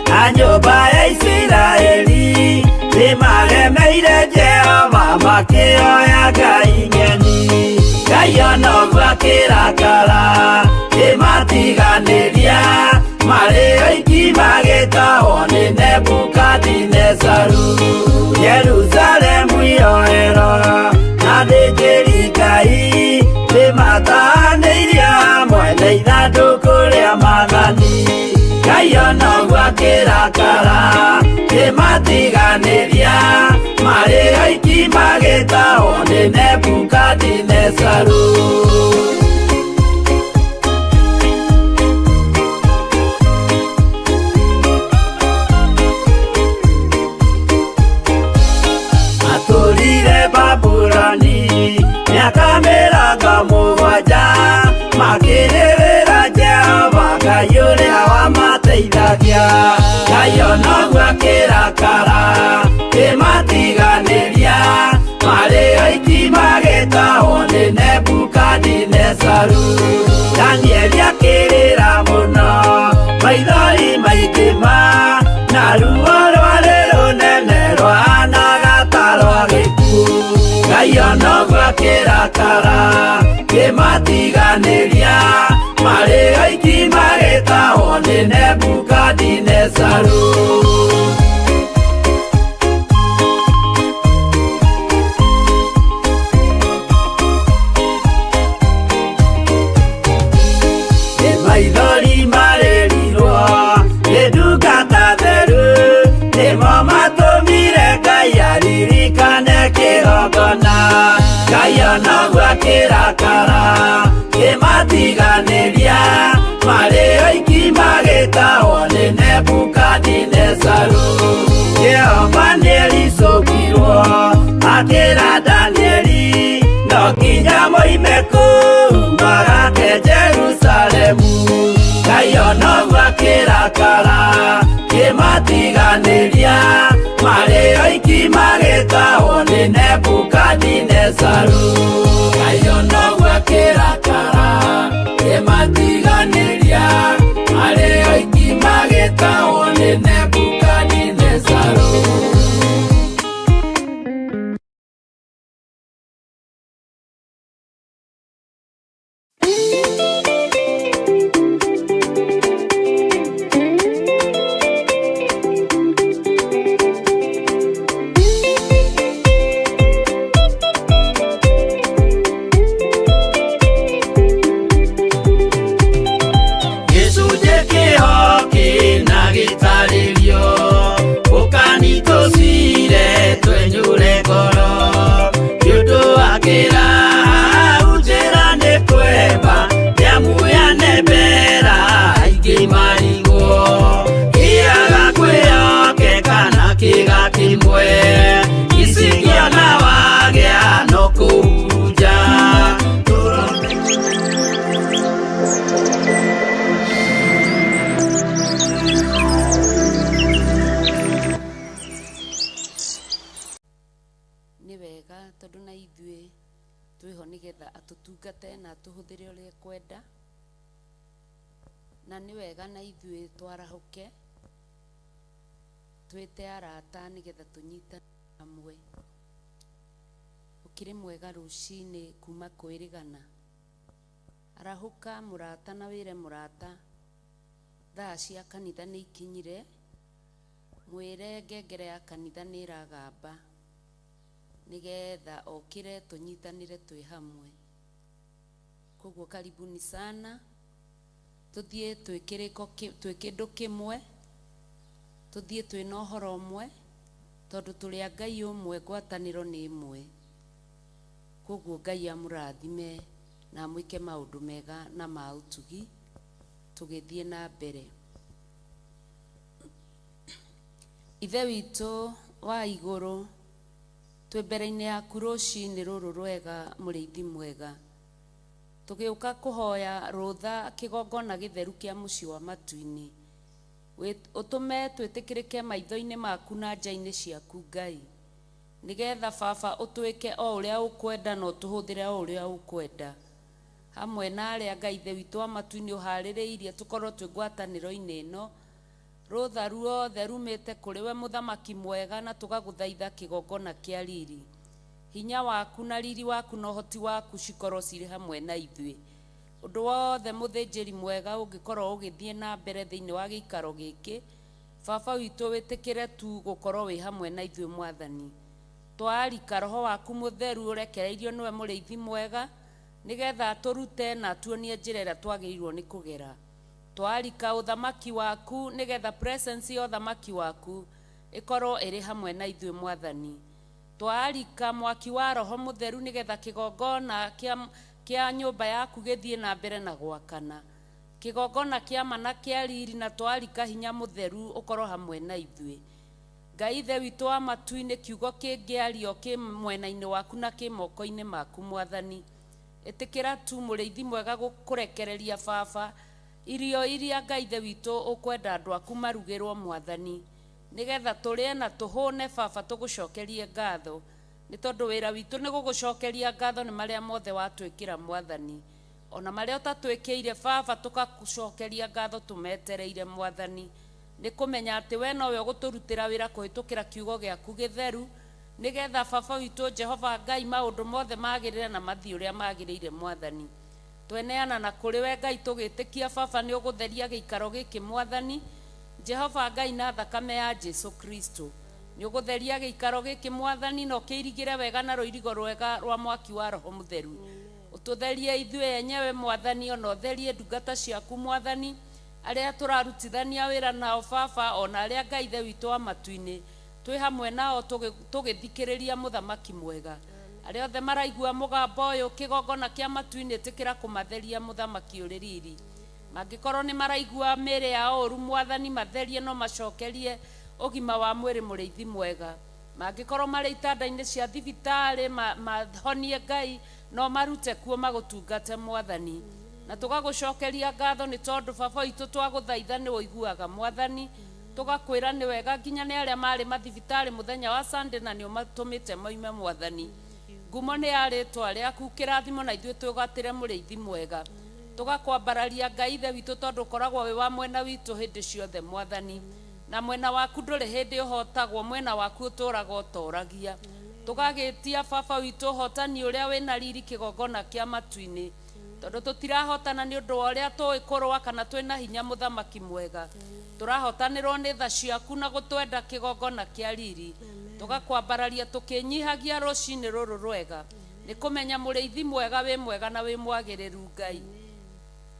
Anyumba ya Isiraeli nimagemeire Jehova makĩoya Ngai ng'eni. Ngai onoguo akĩrakara kĩmatiganĩria, marĩ oiki magĩtahwo nĩ Nebukadinezaru. Jerusalemu iroero na athĩnjĩri Ngai nĩmatahanĩirie hamwe na ithandũkũ rĩa Mwathani. Ngai onoguo akĩrakara kĩmatiganĩria, marĩ oiki magĩtahwo nĩ Nebukadinezaru. Matũrire Babuloni mĩaka 70, makĩrĩrĩra Jehova Ngai ũrĩa wamateithagia. Ngai onoguo akĩrakara kĩmatiganĩria, marĩ oiki magĩtahwo nĩ Nebukadinezaru. Danieli akĩrĩra mũno, maithori maingĩ na ruo rwarĩ rũnene rwahanaga ta rwa gĩkuũ. Ngai onoguo akĩrakara kĩmatiganĩria, marĩ oiki magĩtahwo nĩ Nebukadinezaru. Maithori marĩrirwo nĩ ndungata theru, nĩmo matũmire Ngai aririkane kĩgongona. Ngai onoguo akĩrakara kĩmatiganĩria, marĩ oiki magĩtahwo nĩ Nebukadinezaru. Jehova nĩericũkirwo akĩra Danieli, no nginya moime kũu magake Jerusalemu. Ngai onoguo akĩrakara kĩmatiganĩria, marĩ oiki magĩtahwo nĩ Nebukadinezaru. Ngai onoguo akĩrakara kĩmatiganĩria, marĩ oiki magĩtahwo nĩ Nebukadinezaru. Tondu na ithuĩ twĩho nĩgetha atũtungate na atũhũthĩre ũrĩa kwenda, na nĩ wega na ithuĩ twarahũke twĩte arata nĩgetha tũnyitane hamwe. Ũkĩrĩ mwega rũcinĩ kuma kwĩrĩgana, arahũka mũrata na wĩre mũrata thaa cia kanitha nĩ ikinyire, mwĩre ngengere ya kanitha nĩ ĩragamba, nĩgetha okĩre tũnyitanĩre twĩ hamwe. Koguo karibuni sana, tũthiĩ twĩ kĩndũ kĩmwe, tuthie twina uhoro umwe tondu tuli a Ngai umwe ngwataniro ni imwe koguo Ngai amurathime na mwike maundu mega na ma utugi tugithie na mbere. Ithe witu wa iguru twi mbere-ini yaku rucini ruru rwega muriithi mwega tugiuka kuhoya rutha kigongona githeru kia mucii wa matu-ini utume twitikirike maitho-ini maku na nja-ini ciaku Ngai nigetha Baba utwike o uria ukwenda na utuhuthire o uria ukwenda hamwe na aria Ngai ithe witu wa matu-ini uhaririirie tukorwo twi ngwataniro-ini ino rutha ruothe rumite kuri we muthamaki mwega na tugaguthaitha kigongona kia riri hinya waku na riri waku na uhoti waku cikorwo ciri hamwe na ithui undu wothe muthinjiri mwega ungikorwo ugithie na mbere thiini wa giikaro giki Baba witu witikire tu gukorwo wi hamwe na ithui mwathani twarika roho waku mutheru urekereirio niwe muriithi mwega nigetha turute na tuonie njira ira twagirirwo ni kugera twarika uthamaki waku nigetha presence ya uthamaki waku ikorwo iri hamwe na ithui mwathani twarika mwaki wa roho mutheru nigetha kigongona kia nyumba yaku githie na mbere na gwakana kigongona kia mana kia riri na twarika hinya mutheru ukorwo hamwe na ithui Ngai ithe witu wa matu-ini kiugo kingiario ki mwena-ini waku na ki moko-ini maku mwathani itikira tu muriithi mwega gukurekereria Baba irio iria Ngai ithe witu ukwenda andu aku marugirwo mwathani nigetha turie na tuhune Baba tugucokerie ngatho ni tondu wira witu ni gugucokeria ngatho ni maria mothe watwikira mwathani ona maria utatwikiire Baba tugagucokeria ngatho tumetereire mwathani ni kumenya ati we nowe uguturutira wira kuhitukira kiugo giaku githeru nigetha Baba witu Jehova Ngai maundu mothe magirire na mathii uria magirire mwathani tweneana na kuri we Ngai tugitikia Baba ni ugutheria giikaro giki mwathani Jehova Ngai na thakame ya Jesu Kristo ni ugutheria giikaro giki mwathani no kiirigire wega na roirigo rwega rwa mwaki wa roho mutheru ututherie ithui enyewe mwathani ona utherie ndungata ciaku mwathani aria turarutithania wira nao Baba ona aria Ngai ithe witu wa matu-ini twi hamwe nao tugithikiriria muthamaki mwega aria othe maraigua mugambo uyu kigongona kia matu-ini tikira kumatheria muthamaki uri riri mangikorwo ni maraigua miri ya uru mwathani matherie no macokerie ugima wa mwiri muriithi mwega mangikorwo mari itanda-ini cia thibitari mahonie Ngai no marute kuo magutungate mwathani na tugagucokeria ngatho ni tondu Baba witu twaguthaitha ni uiguaga mwathani tugakwira ni wega nginya ni aria mari mathibitari muthenya wa Sunday na ni umatumite moime mwathani ngumo ni aritwa riaku kirathimo na ithuĩ twigatire muriithi mwega tugakwambararia Ngai ithe witu tondu koragwo wi wa mwena witu hindi ciothe mwathani na mwena waku nduri hindi uhotagwo mwena waku uturaga utoragia tugagitia Baba witu hotani uria wina riri kigongona kia matu-ini tondu tutirahotana ni undu wa uria tuikurwa kana twina hinya muthamaki mwega turahotanirwo ni tha ciaku na gutwenda kigongona kia riri tugakwambararia tukinyihagia rucini ruru rwega ni kumenya muriithi mwega wi mwega na wi mwagiriru Ngai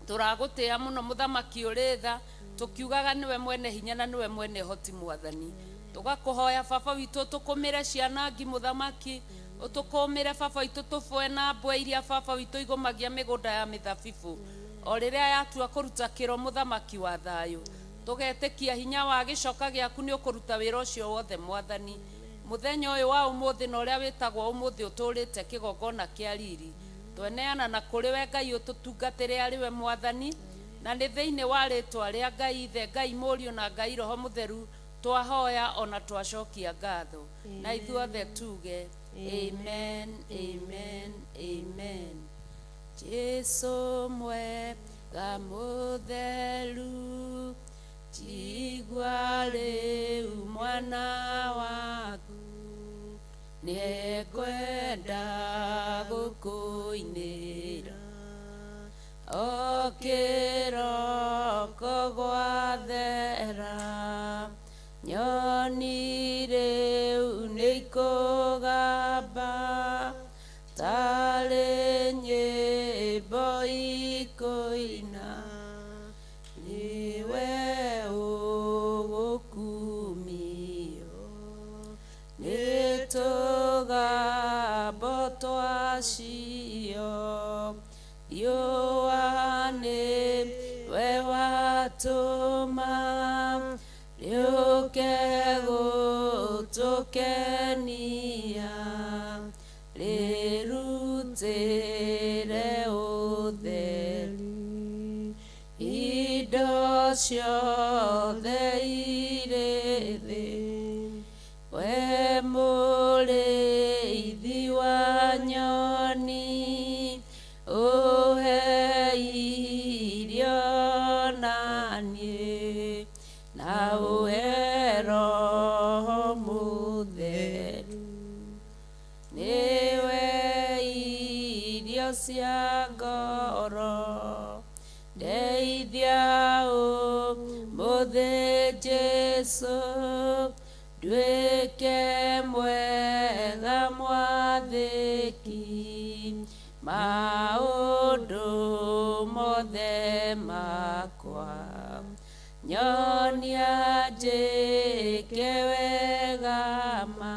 turagutia muno muthamaki uri tha tukiugaga niwe mwene hinya na niwe mwene hoti mwathani tugakuhoya Baba witu tukumire ciana ngi muthamaki utukumire Baba witu tufwe na mbwe iria Baba witu igumagia migunda ya mithabibu o riria yatua kuruta kiro muthamaki wa thayu tugetikia hinya wa gicoka giaku ni ukuruta wira ucio wothe mwathani muthenya uyu wa umuthi na uria witagwo umuthi uturite kigongona kia riri tweneana na kuri we Ngai ututungatire ari we mwathani na ni thiini wa ritwa ria Ngai ithe Ngai Muriu na Ngai Roho Mutheru twahoya ona twacokia ngatho na ithuothe tuge amen amen amen. Jesu mwega mutheru jigua riu mwana waku nikwenda gukuinira o kiroko gwathera nyoni riu nikugamba tari nyimbo ikuina niwe ugukumia wacio Yohane we watuma rĩũke gũtũkenia rĩrutĩre ũtheri indo ciothe irĩ thĩ we mũrĩithi wa nyoni ũhe irio naniĩ na ũhe Roho Mũtheru nĩwe irio cia ngoro ndeithia ũmũthĩ Jesũ nduĩke mwega mwathĩki maũndũ mothe makwa nyonia njĩke wega ma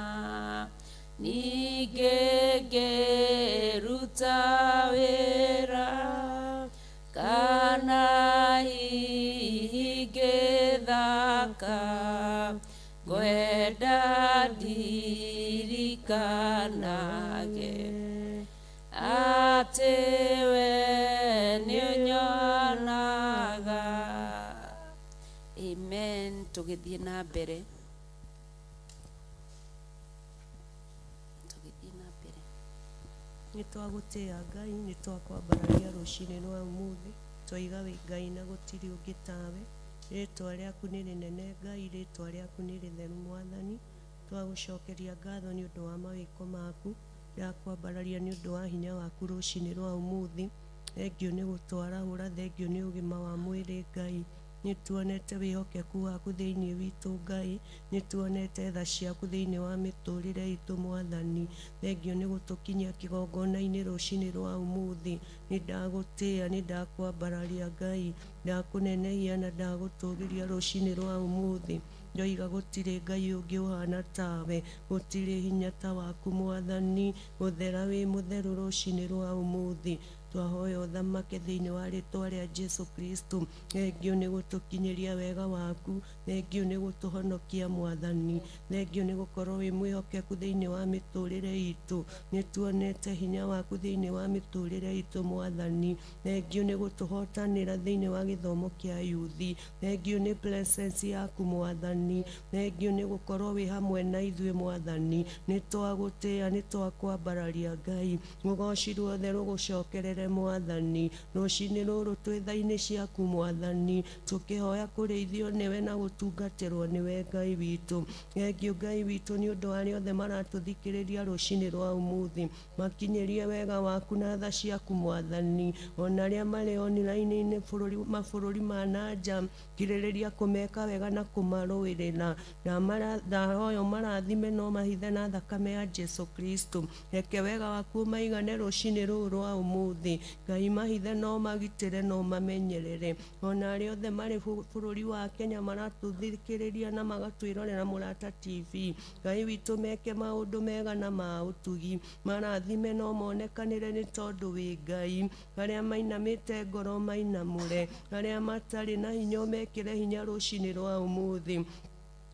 ningĩ ngĩruta wĩra kana hihi ngĩthaka ngwenda ndirikanage atĩ we nĩũnyonaga. Amen. Tũgĩthiĩ na mbere. Nĩtwagũtĩĩa Ngai, nĩtwakwambararia rũcinĩ rwa ũmũthĩ, twaiga wĩ Ngai na gũtirĩ ũngĩ tawe. Rĩĩtwa rĩaku nĩ rĩnene Ngai, rĩĩtwa rĩaku nĩ rĩtheru Mwathani. Twagũcokeria ngatho nĩ ũndũ wa mawĩko maku, ndakwambararia nĩ ũndũ wa hinya waku rũcinĩ rwa ũmũthĩ. Thengio nĩ gũtwarahũra, thengio nĩ ũgima wa mwĩrĩ Ngai. Nĩtuonete wĩhokeku waku thĩinĩ witũ Ngai, nĩtuonete tha ciaku thĩinĩ wa mĩtũrĩre itũ Mwathani. Thengio nĩ gũtũkinyia kĩgongona-inĩ rũcinĩ rwa ũmũthĩ. Nĩndagũtĩĩa, nĩndakwambararia Ngai, ndakũnenehia na ndagũtũgĩria rũcinĩ rwa ũmũthĩ. Ndoiga gũtirĩ Ngai ũngĩ ũhana tawe, gũtirĩ hinya ta waku Mwathani, gũthera wĩ mũtheru rũcinĩ rwa ũmũthĩ. Twahoya ũthamake thĩinĩ wa rĩĩtwa rĩa Jesũ Kristo. Thengio nĩ gũtũkinyĩria wega waku, thengio nĩ gũtũhonokia Mwathani, thengio nĩ gũkorwo wĩ mwĩhokeku thĩinĩ wa mĩtũrĩre itũ. Nĩtuonete hinya waku thĩinĩ wa mĩtũrĩre itũ Mwathani. Thengio nĩ gũtũhotanĩra thĩinĩ wa gĩthomo kĩa yuthi. Thengio nĩ presence yaku Mwathani. Thengio nĩ gũkorwo wĩ hamwe na ithuĩ Mwathani. Nĩtwagũtĩĩa, nĩtwakwambararia Ngai. Rũgoci ruothe rũgũcokerere Mwathani. Rũcinĩ rũrũ twĩ tha-inĩ ciaku Mwathani, tũkĩhoya kũrĩithio nĩwe na gũtungatĩrwo nĩwe Ngai witũ. Thengio Ngai witũ nĩ ũndũ wa arĩa othe maratũthikĩrĩria rũcinĩ rwa ũmũthĩ. Makinyĩrie wega waku na tha ciaku Mwathani. Ona arĩa marĩ online-inĩ mabũrũri ma nanja, kirĩrĩria kũmeka wega na kũmarũĩrĩra. Ndahoya ũmarathime na ũmahithe na thakame ya Jesũ Kristo. Reke wega waku ũmaigane rũcinĩ rũrũ rwa ũmũthĩ. Ngai mahithe na ũmagitĩre na ũmamenyerere. Ona arĩa othe marĩ bũrũri wa Kenya maratũthikĩrĩria na magatwĩrorera Mũrata TV. Ngai witũ meke maũndũ mega na ma ũtugi. Marathime na ũmonekanĩre nĩ tondũ wĩ Ngai. Arĩa mainamĩte ngoro mainamũre. Arĩa matarĩ na hinya ũmekĩre hinya rũcinĩ rwa ũmũthĩ.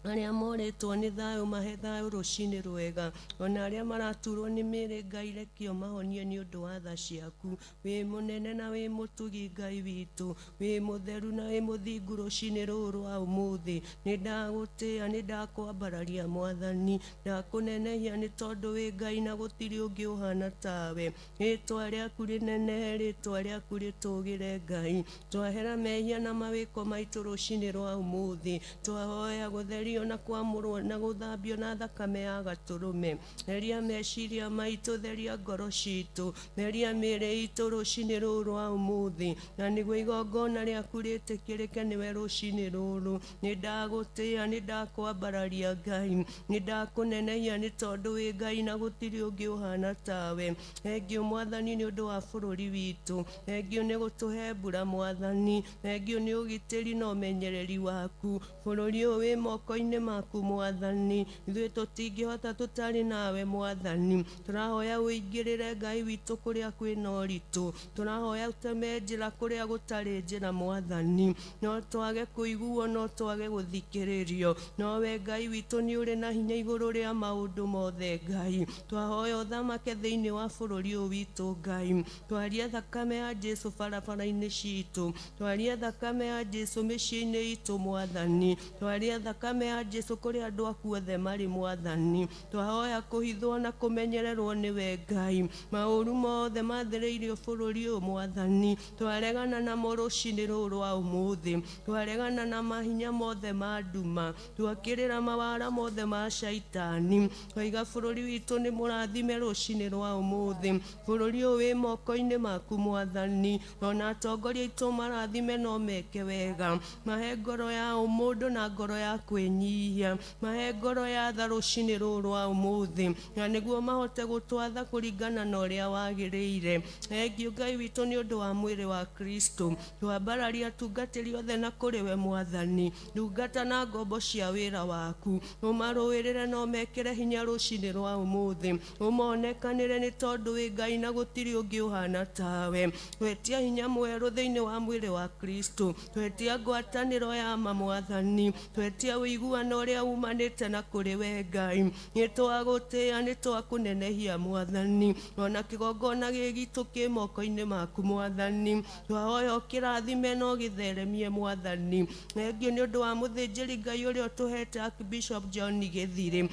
Arĩa morĩtwo nĩ thayũ mahe thayũ rũcinĩ rwega. Ona arĩa maraturwo nĩ mĩĩrĩ Ngai reke ũmahonie nĩ ũndũ wa tha ciaku. Wĩ mũnene na wĩ mũtugi Ngai witũ. Wĩ mũtheru na wĩ mũthingu rũcinĩ rũrũ rwa ũmũthĩ. Nĩndagũtĩĩa, nĩndakwambararia Mwathani. Ndakũnenehia nĩ tondũ wĩ Ngai na gũtirĩ ũngĩ ũhana tawe. Rĩĩtwa rĩaku rĩnene, rĩĩtwa rĩaku rĩtũgĩre Ngai. Twahera mehia na mawĩko maitũ rũcinĩ rwa ũmũthĩ. Twahoya gũtherio na kwamũrwo na gũthambio na thakame ya Gatũrũme. Theria meciria maitũ, theria ngoro citũ, theria mĩĩrĩ itũ rũcinĩ rũrũ rwa ũmũthĩ. Na nĩguo igongona rĩaku rĩtĩkĩrĩke nĩwe rũcinĩ rũrũ. Nĩndagũtĩĩa, nĩndakwambararia Ngai. Nĩndakũnenehia nĩ tondũ wĩ Ngai na gũtirĩ ũngĩ ũhana tawe. Thengio Mwathani nĩ ũndũ wa bũrũri witũ. Thengio nĩ gũtũhe mbura Mwathani. Thengio nĩ ũgitĩri na ũmenyereri waku. Bũrũri ũyũ wĩ moko-inĩ moko-inĩ maku Mwathani. Ithuĩ tũtingĩhota tũtarĩ nawe Mwathani. Tũrahoya ũingĩrĩre Ngai witũ kũrĩa kwĩna ũritũ. Tũrahoya ũteme njĩra kũrĩa gũtarĩ njĩra Mwathani. No twage kũiguo, no twage gũthikĩrĩrio. Nowe Ngai witũ nĩ ũrĩ na hinya igũrũ rĩa maũndũ mothe Ngai. Twahoya ũthamake thĩinĩ wa bũrũri ũyũ witũ Ngai. Twarie thakame ya Jesũ barabara-inĩ citũ. Twarie thakame ya Jesũ mĩciĩ-inĩ itũ Mwathani. Twarie thakame ya Jesũ kũrĩa andũ aku othe marĩ Mwathani. Twahoya kũhithwo na kũmenyererwo nĩwe Ngai. Maũru mothe mathĩrĩirio bũrũri ũyũ Mwathani. Twaregana namo rũcinĩ rũrũ rwa ũmũthĩ. Twaregana na mahinya mothe ma nduma. Twakĩrĩra mawara mothe ma shaitani. Twaiga bũrũri witũ nĩ mũrathime rũcinĩ rwa ũmũthĩ. Bũrũri ũyũ wĩ moko-inĩ maku Mwathani. Ona atongoria aitũ marathime no meke wega. Mahe ngoro ya ũmũndũ na ngoro ya kwĩnyihia. Mahe ngoro ya tha rũcinĩ rũrũ rwa ũmũthĩ. Na nĩguo mahote gũtwatha kũringana na ũrĩa wagĩrĩire. Thengiũ Ngai witũ nĩ ũndũ wa mwĩrĩ wa Kristo. Twambararia tungatĩri othe na kũrĩ we Mwathani. Ndungata na ngombo cia wĩra waku. Ũmarũĩrĩre na ũmekĩre hinya rũcinĩ rwa ũmũthĩ. Ũmonekanĩre nĩ tondũ wĩ Ngai na gũtirĩ ũngĩ ũhana tawe. Twetia hinya mwerũ thĩinĩ wa mwĩrĩ wa Kristo. Twetia ngwatanĩro ya ma Mwathani. Twetia ũiguano ũrĩa umanĩte na kũrĩ we Ngai. Nĩ twagũtĩĩa, nĩ twakũnenehia Mwathani. Ona kĩgongona gĩgitũ kĩ moko-inĩ maku Mwathani. Twahoya ũkĩrathime na ũgĩtheremie Mwathani. Thengiũ nĩ ũndũ wa mũthĩnjĩri Ngai ũrĩa ũtũhete Archbishop John Gĩthirĩ.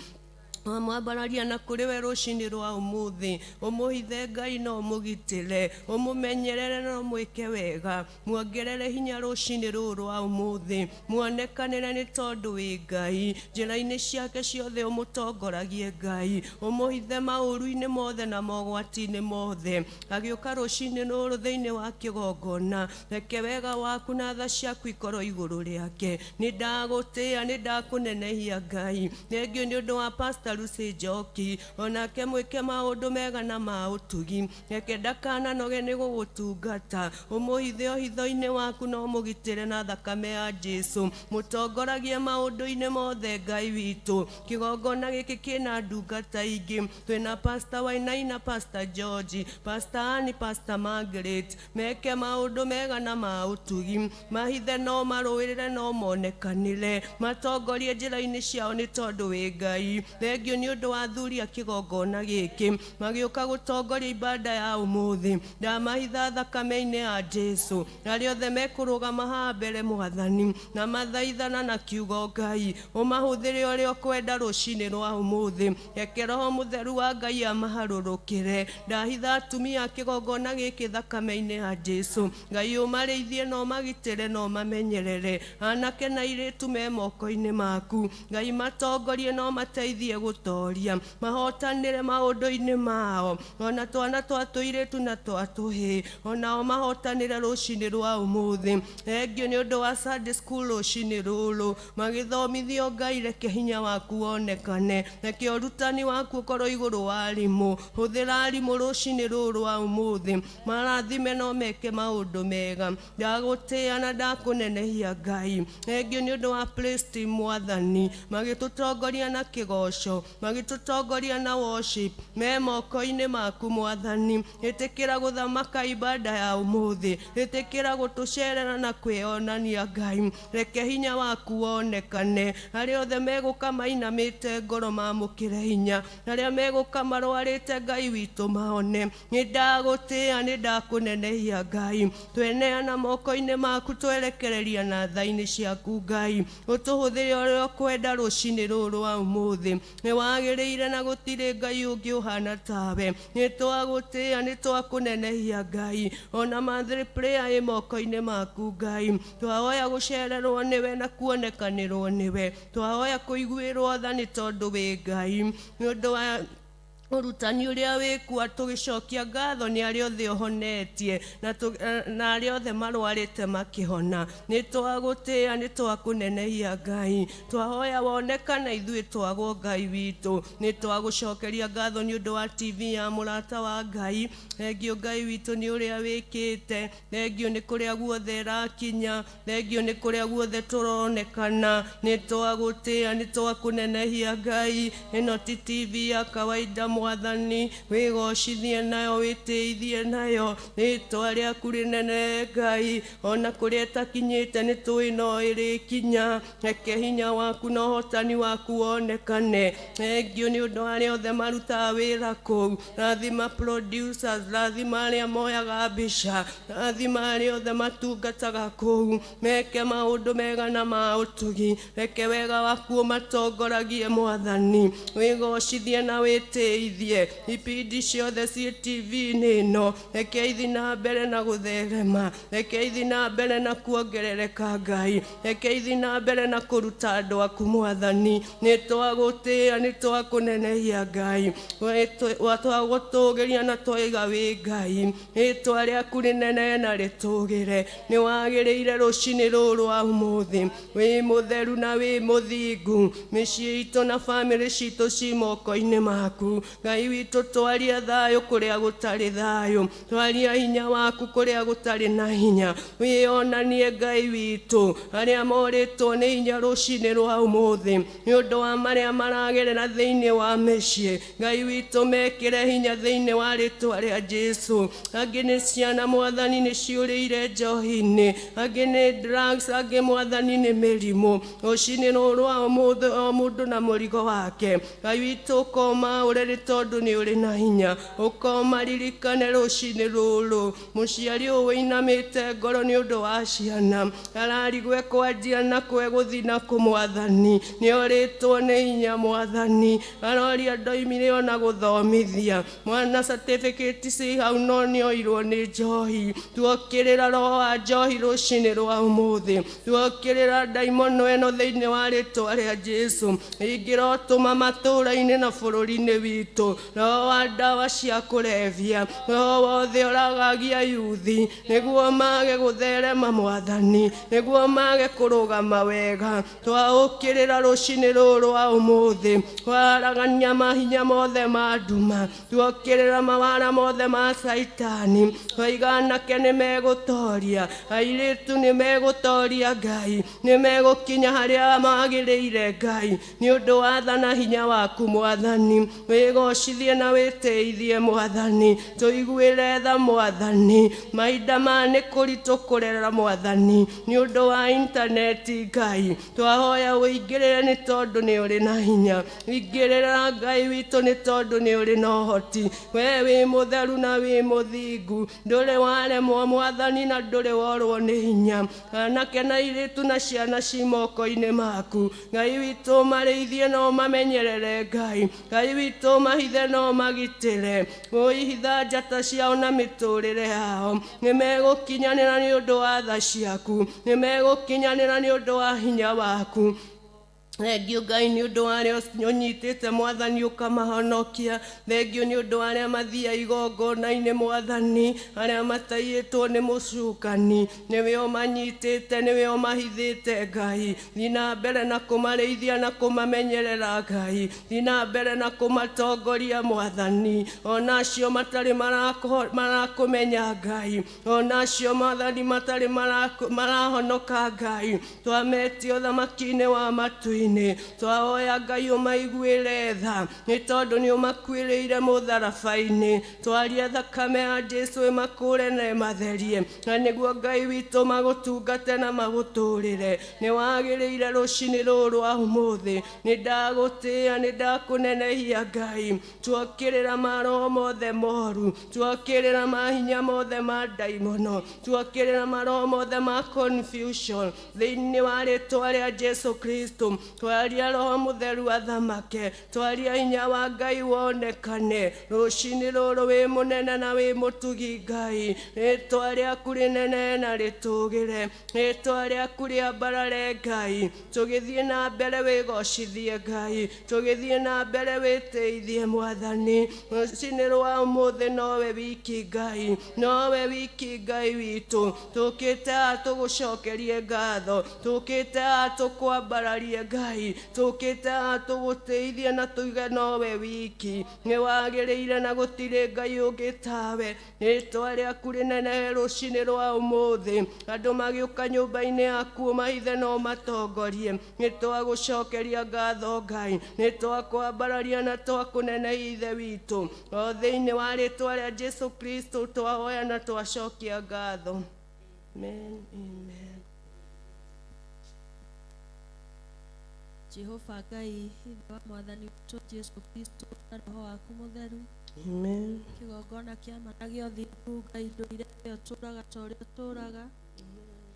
Mwambararia na kũrĩ we rũcinĩ rwa ũmũthĩ. Ũmũhithe Ngai na ũmũgitĩre. Ũmũmenyerere na ũmwĩke wega. Muongerere hinya rũcinĩ rũrũ rwa ũmũthĩ. Muonekanĩre nĩ tondũ wĩ Ngai. Njĩra-inĩ ciake ciothe ũmũtongoragie Ngai. Ũmũhithe maũru-inĩ mothe na mogwati-inĩ mothe. Agĩũka rũcinĩ rũrũ thĩinĩ wa kĩgongona. Reke wega waku na tha ciaku ikorwo igũrũ rĩake. Nĩ ndagũtĩĩa, nĩ ndakũnenehia Ngai. Thengiũ nĩ ũndũ wa Pastor Lucy Njoki. Onake mwĩke maũndũ mega na ma ũtugi. Reke ndakananoge nĩ gũgũtungata. Ũmũhithe o hitho-inĩ waku na ũmũgitĩre na thakame ya Jesũ. Mũtongoragie maũndũ-inĩ mothe Ngai witũ. Kĩgongona gĩkĩ kĩna ndungata ingĩ. Twĩna Pastor Wainaina, Pastor George, Pastor Annie, Pastor Margaret. Meke maũndũ mega na ma ũtugi. Mahithe no marũĩrĩre no monekanĩre. Matongorie njĩra-inĩ ciao nĩ tondũ wĩ Ngai. Thengiũ nĩ ũndũ wa athuri a kĩgongona gĩkĩ. Magĩũka gũtongoria ibada ya ũmũthĩ. Ndamahitha thakame-inĩ ya Jesũ. Arĩa othe mekũrũgama haha mbere Mwathani. Na mathaithana na kiugo Ngai. Ũmahũthĩre ũrĩa ũkwenda rũcinĩ rwa ũmũthĩ. Reke Roho Mũtheru wa Ngai amaharũrũkĩre. Ndahitha atumia a kĩgongona gĩkĩ thakame-inĩ ya Jesũ. Ngai ũmarĩithie na ũmagitĩre na ũmamenyerere. Anake na airĩtu me moko-inĩ maku. Ngai matongorie na ũmateithie gũtoria. Mahotanĩre maũndũ-inĩ mao. Ona twana twa tũirĩtu na twa tũhĩĩ. Onao mahotanĩre rũcinĩ rwa ũmũthĩ. Thengiũ nĩ ũndũ wa Sunday school rũcinĩ rũrũ. Magĩthomithio Ngai, reke hinya waku wonekane. Reke ũrutani waku ũkorwo igũrũ wa arimũ. Hũthĩra arimũ rũcinĩ rũrũ rwa ũmũthĩ. Marathime no meke maũndũ mega. Ndagũtĩĩa na ndakũnenehia Ngai. Thengiũ nĩ ũndũ wa praise team Mwathani. Magĩtũtongoria na kĩgoco. Magĩtũtongoria na worship. Me moko-inĩ maku Mwathani. Ĩtĩkĩra gũthamaka ibada ya ũmũthĩ. Ĩtĩkĩra gũtũcerera na kwĩonania Ngai. Reke hinya waku wonekane. Arĩa othe megũka mainamĩte ngoro mamũkĩre hinya. Arĩa megũka marwarĩte Ngai witũ mahone. Nĩ ndagũtĩĩa, nĩ ndakũnenehia Ngai. Tweneana moko-inĩ maku, twerekereria na tha-inĩ ciaku Ngai. Ũtũhũthĩre ũrĩa ũkwenda rũcinĩ rũrũ rwa ũmũthĩ. Nĩ wagĩrĩire na gũtirĩ Ngai ũngĩ ũhana tawe. Nĩ twagũtĩĩa, nĩ twakũnenehia Ngai. Ona Monthly prayer ĩ moko-inĩ maku Ngai. Twahoya gũcererwo nĩwe na kuonekanĩrwo nĩwe. Twahoya kũiguĩrwo tha nĩ tondũ wĩ Ngai. Nĩ ũndũ wa Mũrutani ũrĩa wĩkuo tũgĩcokia ngatho nĩ arĩa othe ũhonetie na arĩa othe marwarĩte makĩhona. Nĩ twagũtĩĩa, nĩ twakũnenehia Ngai, twahoya wonekane ithuĩ twagwo Ngai witũ. Nĩ twagũcokeria ngatho nĩ ũndũ wa TV ya mũrata wa Ngai. Thengio Ngai witũ nĩ ũrĩa wĩkĩte, thengio nĩ kũrĩa guothe ĩrakinya, thengio nĩ kũrĩa guothe tũronekana. Nĩ twagũtĩĩa, nĩ twakũnenehia Ngai. Ĩno ti TV ya kawaida Mwathani, wĩgocithie nayo, wĩtĩithie nayo, rĩĩtwa rĩaku rĩnene Ngai. Ona kũrĩa ĩtakinyĩte nĩ tũĩ no ĩrĩkinya, reke hinya waku na ũhotani waku wonekane. Thengio nĩ ũndũ wa arĩa othe marutaga wĩra kũu, rathima producers, rathima arĩa moyaga mbica, rathima arĩa othe matungataga kũu, meke maũndũ mega na ma ũtugi, reke wega waku ũmatongoragie Mwathani, wĩgocithie na wĩtĩithie ipindi ciothe ciĩ TV-inĩ ĩno, reke ithi na mbere na gũtherema, reke ithi na mbere na kuongerereka Ngai, reke ithi na mbere na kũruta andũ aku Mwathani. Nĩ twagũtĩĩa, nĩ twakũnenehia Ngai, twagũtũgĩria na twaiga wĩ Ngai, rĩĩtwa rĩaku rĩnene na rĩtũgĩre. Nĩ wagĩrĩire rũcinĩ rũrũ wa ũmũthĩ, wĩ mũtheru na wĩ mũthingu, mĩciĩ itũ na bamĩrĩ citũ ci moko-inĩ maku Ngai witũ. Twaria thayũ kũrĩa gũtarĩ thayũ, twaria hinya waku kũrĩa gũtarĩ na hinya, wĩonanie Ngai witũ. Arĩa morĩtwo nĩ hinya rũcinĩ rwa ũmũthĩ nĩ ũndũ wa marĩa maragerera thĩinĩ wa mĩciĩ, Ngai witũ mekĩre hinya thĩinĩ wa rĩĩtwa rĩa Jesũ. Angĩ nĩ ciana Mwathani nĩ ciũrĩire njohi-inĩ, angĩ nĩ drugs, angĩ Mwathani nĩ mĩrimũ. Rũcinĩ rũrũ wa ũmũthĩ o mũndũ na mũrigo wake, Ngai witũ ũkoma ũrĩ tondũ nĩ ũrĩ na hinya, ũkoma ririkane rũcinĩ rũrũ. Mũciari ũyũ wĩinamĩte ngoro nĩ ũndũ wa ciana, ararigwo kwanjia na kwegũthi na kũmwathani, nĩ orĩtwo nĩ hinya Mwathani, aroria ndoimire ona gũthomithia, mwana certificate ci hau no nĩ oirwo nĩ njohi. Tuokĩrĩra roho wa njohi rũcinĩ rwa ũmũthĩ, tuokĩrĩra ndaimono ĩno thĩinĩ wa rĩĩtwa rĩa Jesũ, ingĩra ũtũma matũũra-inĩ na bũrũri-inĩ witũ, roho wa ndawa cia kũrebia, roho wothe ũragagia yuthi, nĩguo mage gũtherema Mwathani, nĩguo mage kũrũgama wega. Twaũkĩrĩra rũcinĩ rũrũ wa ũmũthĩ, twaragania mahinya mothe ma nduma, tuokĩrĩra mawara mothe ma Saitani, twaiga anake nĩ megũtoria, airĩtu nĩ megũtoria Ngai, nĩ megũkinya harĩa magĩrĩire Ngai, nĩ ũndũ wa tha na hinya waku Mwathani. Wĩgocithie na wĩtĩithie Mwathani, tũiguĩre tha Mwathani. Mahinda maya nĩ kũritũ kũrera Mwathani nĩ ũndũ wa intaneti Ngai, twahoya ũingĩrĩre nĩ tondũ nĩ ũrĩ na hinya, ingĩrĩra Ngai witũ nĩ tondũ nĩ ũrĩ na ũhoti. Wee wĩ mũtheru na wĩ mũthingu, ndũrĩ waremwo Mwathani na ndũrĩ worwo nĩ hinya. Anake na airĩtu na ciana ci moko-inĩ maku, Ngai witũ marĩithie no mamenyerere Ngai, Ngai witũ mahithe no magitĩre, ũihitha njata ciao na mĩtũrĩre yao. Nĩ megũkinyanĩra nĩ ũndũ wa tha ciaku, nĩ megũkinyanĩra nĩ ũndũ wa hinya waku. Thengio Ngai nĩ ũndũ wa arĩa ũnyitĩte Mwathani ũkamahonokia, thengio nĩ ũndũ wa arĩa mathiaga igongona-inĩ Mwathani, arĩa mataiyĩtwo nĩ mũcukani, nĩwe ũmanyitĩte, nĩwe ũmahithĩte Ngai. Thiĩ na mbere na kũmarĩithia na kũmamenyerera Ngai, thiĩ na mbere na kũmatongoria Mwathani. Ona acio matarĩ marakũmenya Ngai, ona acio Mwathani matarĩ marahonoka Ngai, twametia ũthamaki-inĩ wa matu-inĩ, twahoya Ngai ũmaiguĩre tha nĩ tondũ nĩ ũmakuĩrĩire mũtharaba-inĩ. Twaria thakame ya Jesũ ĩmakũre na ĩmatherie, na nĩguo Ngai witũ magũtungate na magũtũũrĩre. Nĩ wagĩrĩire rũcinĩ rũrũ wa ũmũthĩ, nĩ ndagũtĩĩa, nĩ ndakũnenehia Ngai. Tuokĩrĩra maroho mothe moru, tuokĩrĩra mahinya mothe ma ndaimono, tuokĩrĩra maroho mothe ma confusion thĩinĩ wa rĩĩtwa rĩa Jesũ Kristo. twaria Roho Mutheru athamake, twaria hinya wa Ngai wonekane rucini ruru wi munene na wi mutugi Ngai, ritwa riaku rinene na ritugire, ritwa riaku riambarare Ngai, tugithie na mbere wigocithie Ngai, tugithie na mbere witeithie Mwathani, rucini rwa umuthi nowe wiki Ngai, nowe wiki Ngai witu, tukite tugucokerie ngatho, tukite tukwambararie Ngai, tukite tuguteithie na tuige nowe wiki ni wagiriire na gutire Ngai ungi tawe, ritwa riaku rinene rucini rwa umuthi, andu magiuka nyumba-ini yaku mahithe no matongorie, nitwagucokeria ngatho Ngai, nitwakwambararia na twakunene ithe witu, o thiini wa ritwa ria Jesu Kristo twahoya na twacokia ngatho. Amen, amen. Jehova Ngai, ithe wa Mwathani witũ Jesu Kristo na Roho waku Mutheru, Amen. kĩgongona kĩa mana gĩothe Ngai ndũire we ũtũũraga ta ũrĩa ũtũũraga,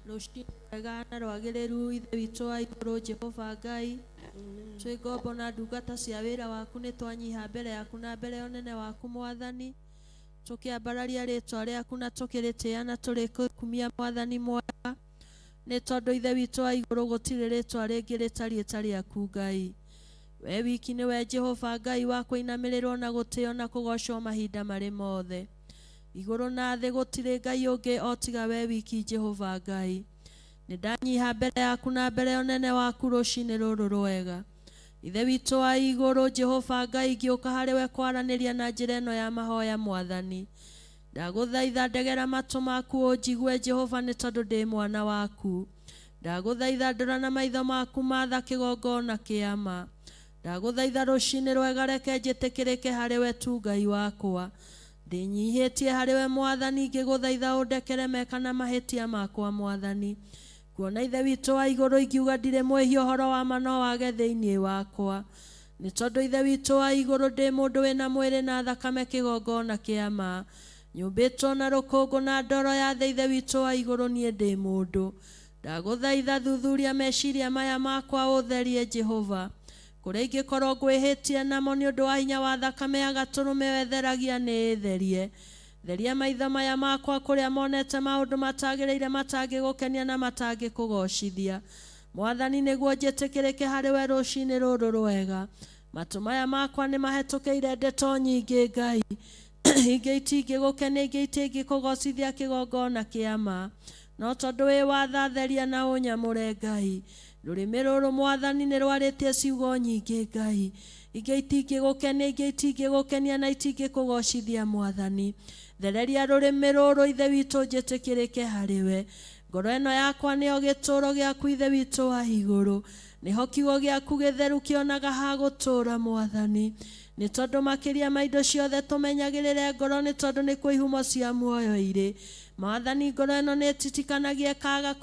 rũciinĩ rwega na rwagĩrĩru ithe witũ wa igũrũ Jehova Ngai, twĩ ngombo na ndungata cia wĩra waku nĩ twanyiha mbere yaku na mbere ya ũnene waku Mwathani, tũkĩambararia rĩtwa rĩaku na tũkĩrĩtĩĩa na tũrĩkumia Mwathani mwega, nĩ tondũ ithe witũ wa igũrũ gũtirĩ rĩtwa rĩngĩ rĩtariĩ ta rĩaku Ngai. We wiki nĩwe Jehova Ngai wa kũinamĩrĩrwo na gũtĩĩo na kũgocwo mahinda marĩ mothe. Igũrũ na thĩ gũtirĩ Ngai ũngĩ o tiga we wiki Jehova Ngai. Nĩ ndanyiha mbere yaku na mbere ya ũnene waku rũciinĩ rũrũ rwega. Ithe witũ wa igũrũ Jehova Ngai, ngĩũka harĩ we kwaranĩria na njĩra ĩno ya mahoya Mwathani. Ndagũthaitha ndegera matũ maku ũnjigue Jehova, nĩ tondũ ndĩ mwana waku. Ndagũthaitha ndora na maitho maku matha kĩgongona kĩa ma. Ndagũthaitha rũciinĩ rwega reke njĩtĩkĩrĩke harĩ we tu Ngai wakwa. Ndĩnyihĩtie harĩ we Mwathani, ngĩgũthaitha ũndekere meka na mahĩtia makwa Mwathani. Kuona ithe witũ wa igũrũ ingiuga ndirĩ mwĩhia ũhoro wa ma no wage thĩinĩ wakwa. Nĩ tondũ ithe witũ wa igũrũ ndĩ mũndũ wĩna mwĩrĩ na thakame kĩgongona kĩa ma. Nyũmbĩtwo na rũkũngũ na ndoro ya thĩ ithe witũ wa igũrũ niĩ ndĩ mũndũ. Ndagũthaitha thuthuria meciria maya makwa ũtherie Jehova. Kũrĩa ingĩkorwo ngwĩhĩtie namo nĩ ũndũ wa hinya wa thakame ya gatũrũme wetheragia nĩ therie. Theria maitho maya makwa kũrĩa monete maũndũ matagĩrĩire matangĩgũkenia na matangĩkũgocithia. Mwathani nĩguo njĩtĩkĩrĩke harĩ we rũciinĩ rũrũ rwega. Matũ maya makwa nĩ mahĩtũkĩire ndeto nyingĩ Ngai. Ingĩ itingĩgũkenia, ingĩ itingĩkũgocithia kĩgongona kĩa ma. No tondũ wĩ watha theria na ũnyamũre Ngai. Rũrĩmĩ rũrũ Mwathani nĩ rwarĩtie ciugo nyingĩ Ngai. Ingĩ itingĩgũkenia, ingĩ itingĩgũkenia na itingĩkũgocithia Mwathani. Thereria rũrĩmĩ rũrũ ithe witũ njĩtĩkĩrĩke harĩ we. Ngoro ĩno yakwa nĩyo gĩtũũro gĩaku ithe witũ wa igũrũ. Nĩho kiugo gĩaku gĩtheru kĩonaga ha gũtũũra Mwathani. Nĩ tondũ makĩria ma indo ciothe tũmenyagĩrĩre ngoro, nĩ tondũ nĩkuo ihumo cia muoyo irĩ. Mwathani, ngoro ĩno nĩ ĩtitikanagia ĩkaga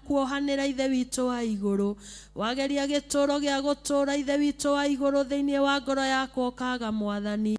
kuohanĩra ithe witũ wa igũrũ. Wageria gĩtũũro gĩa gũtũũra ithe witũ wa igũrũ thĩinĩ wa ngoro yakwa ũkaga Mwathani.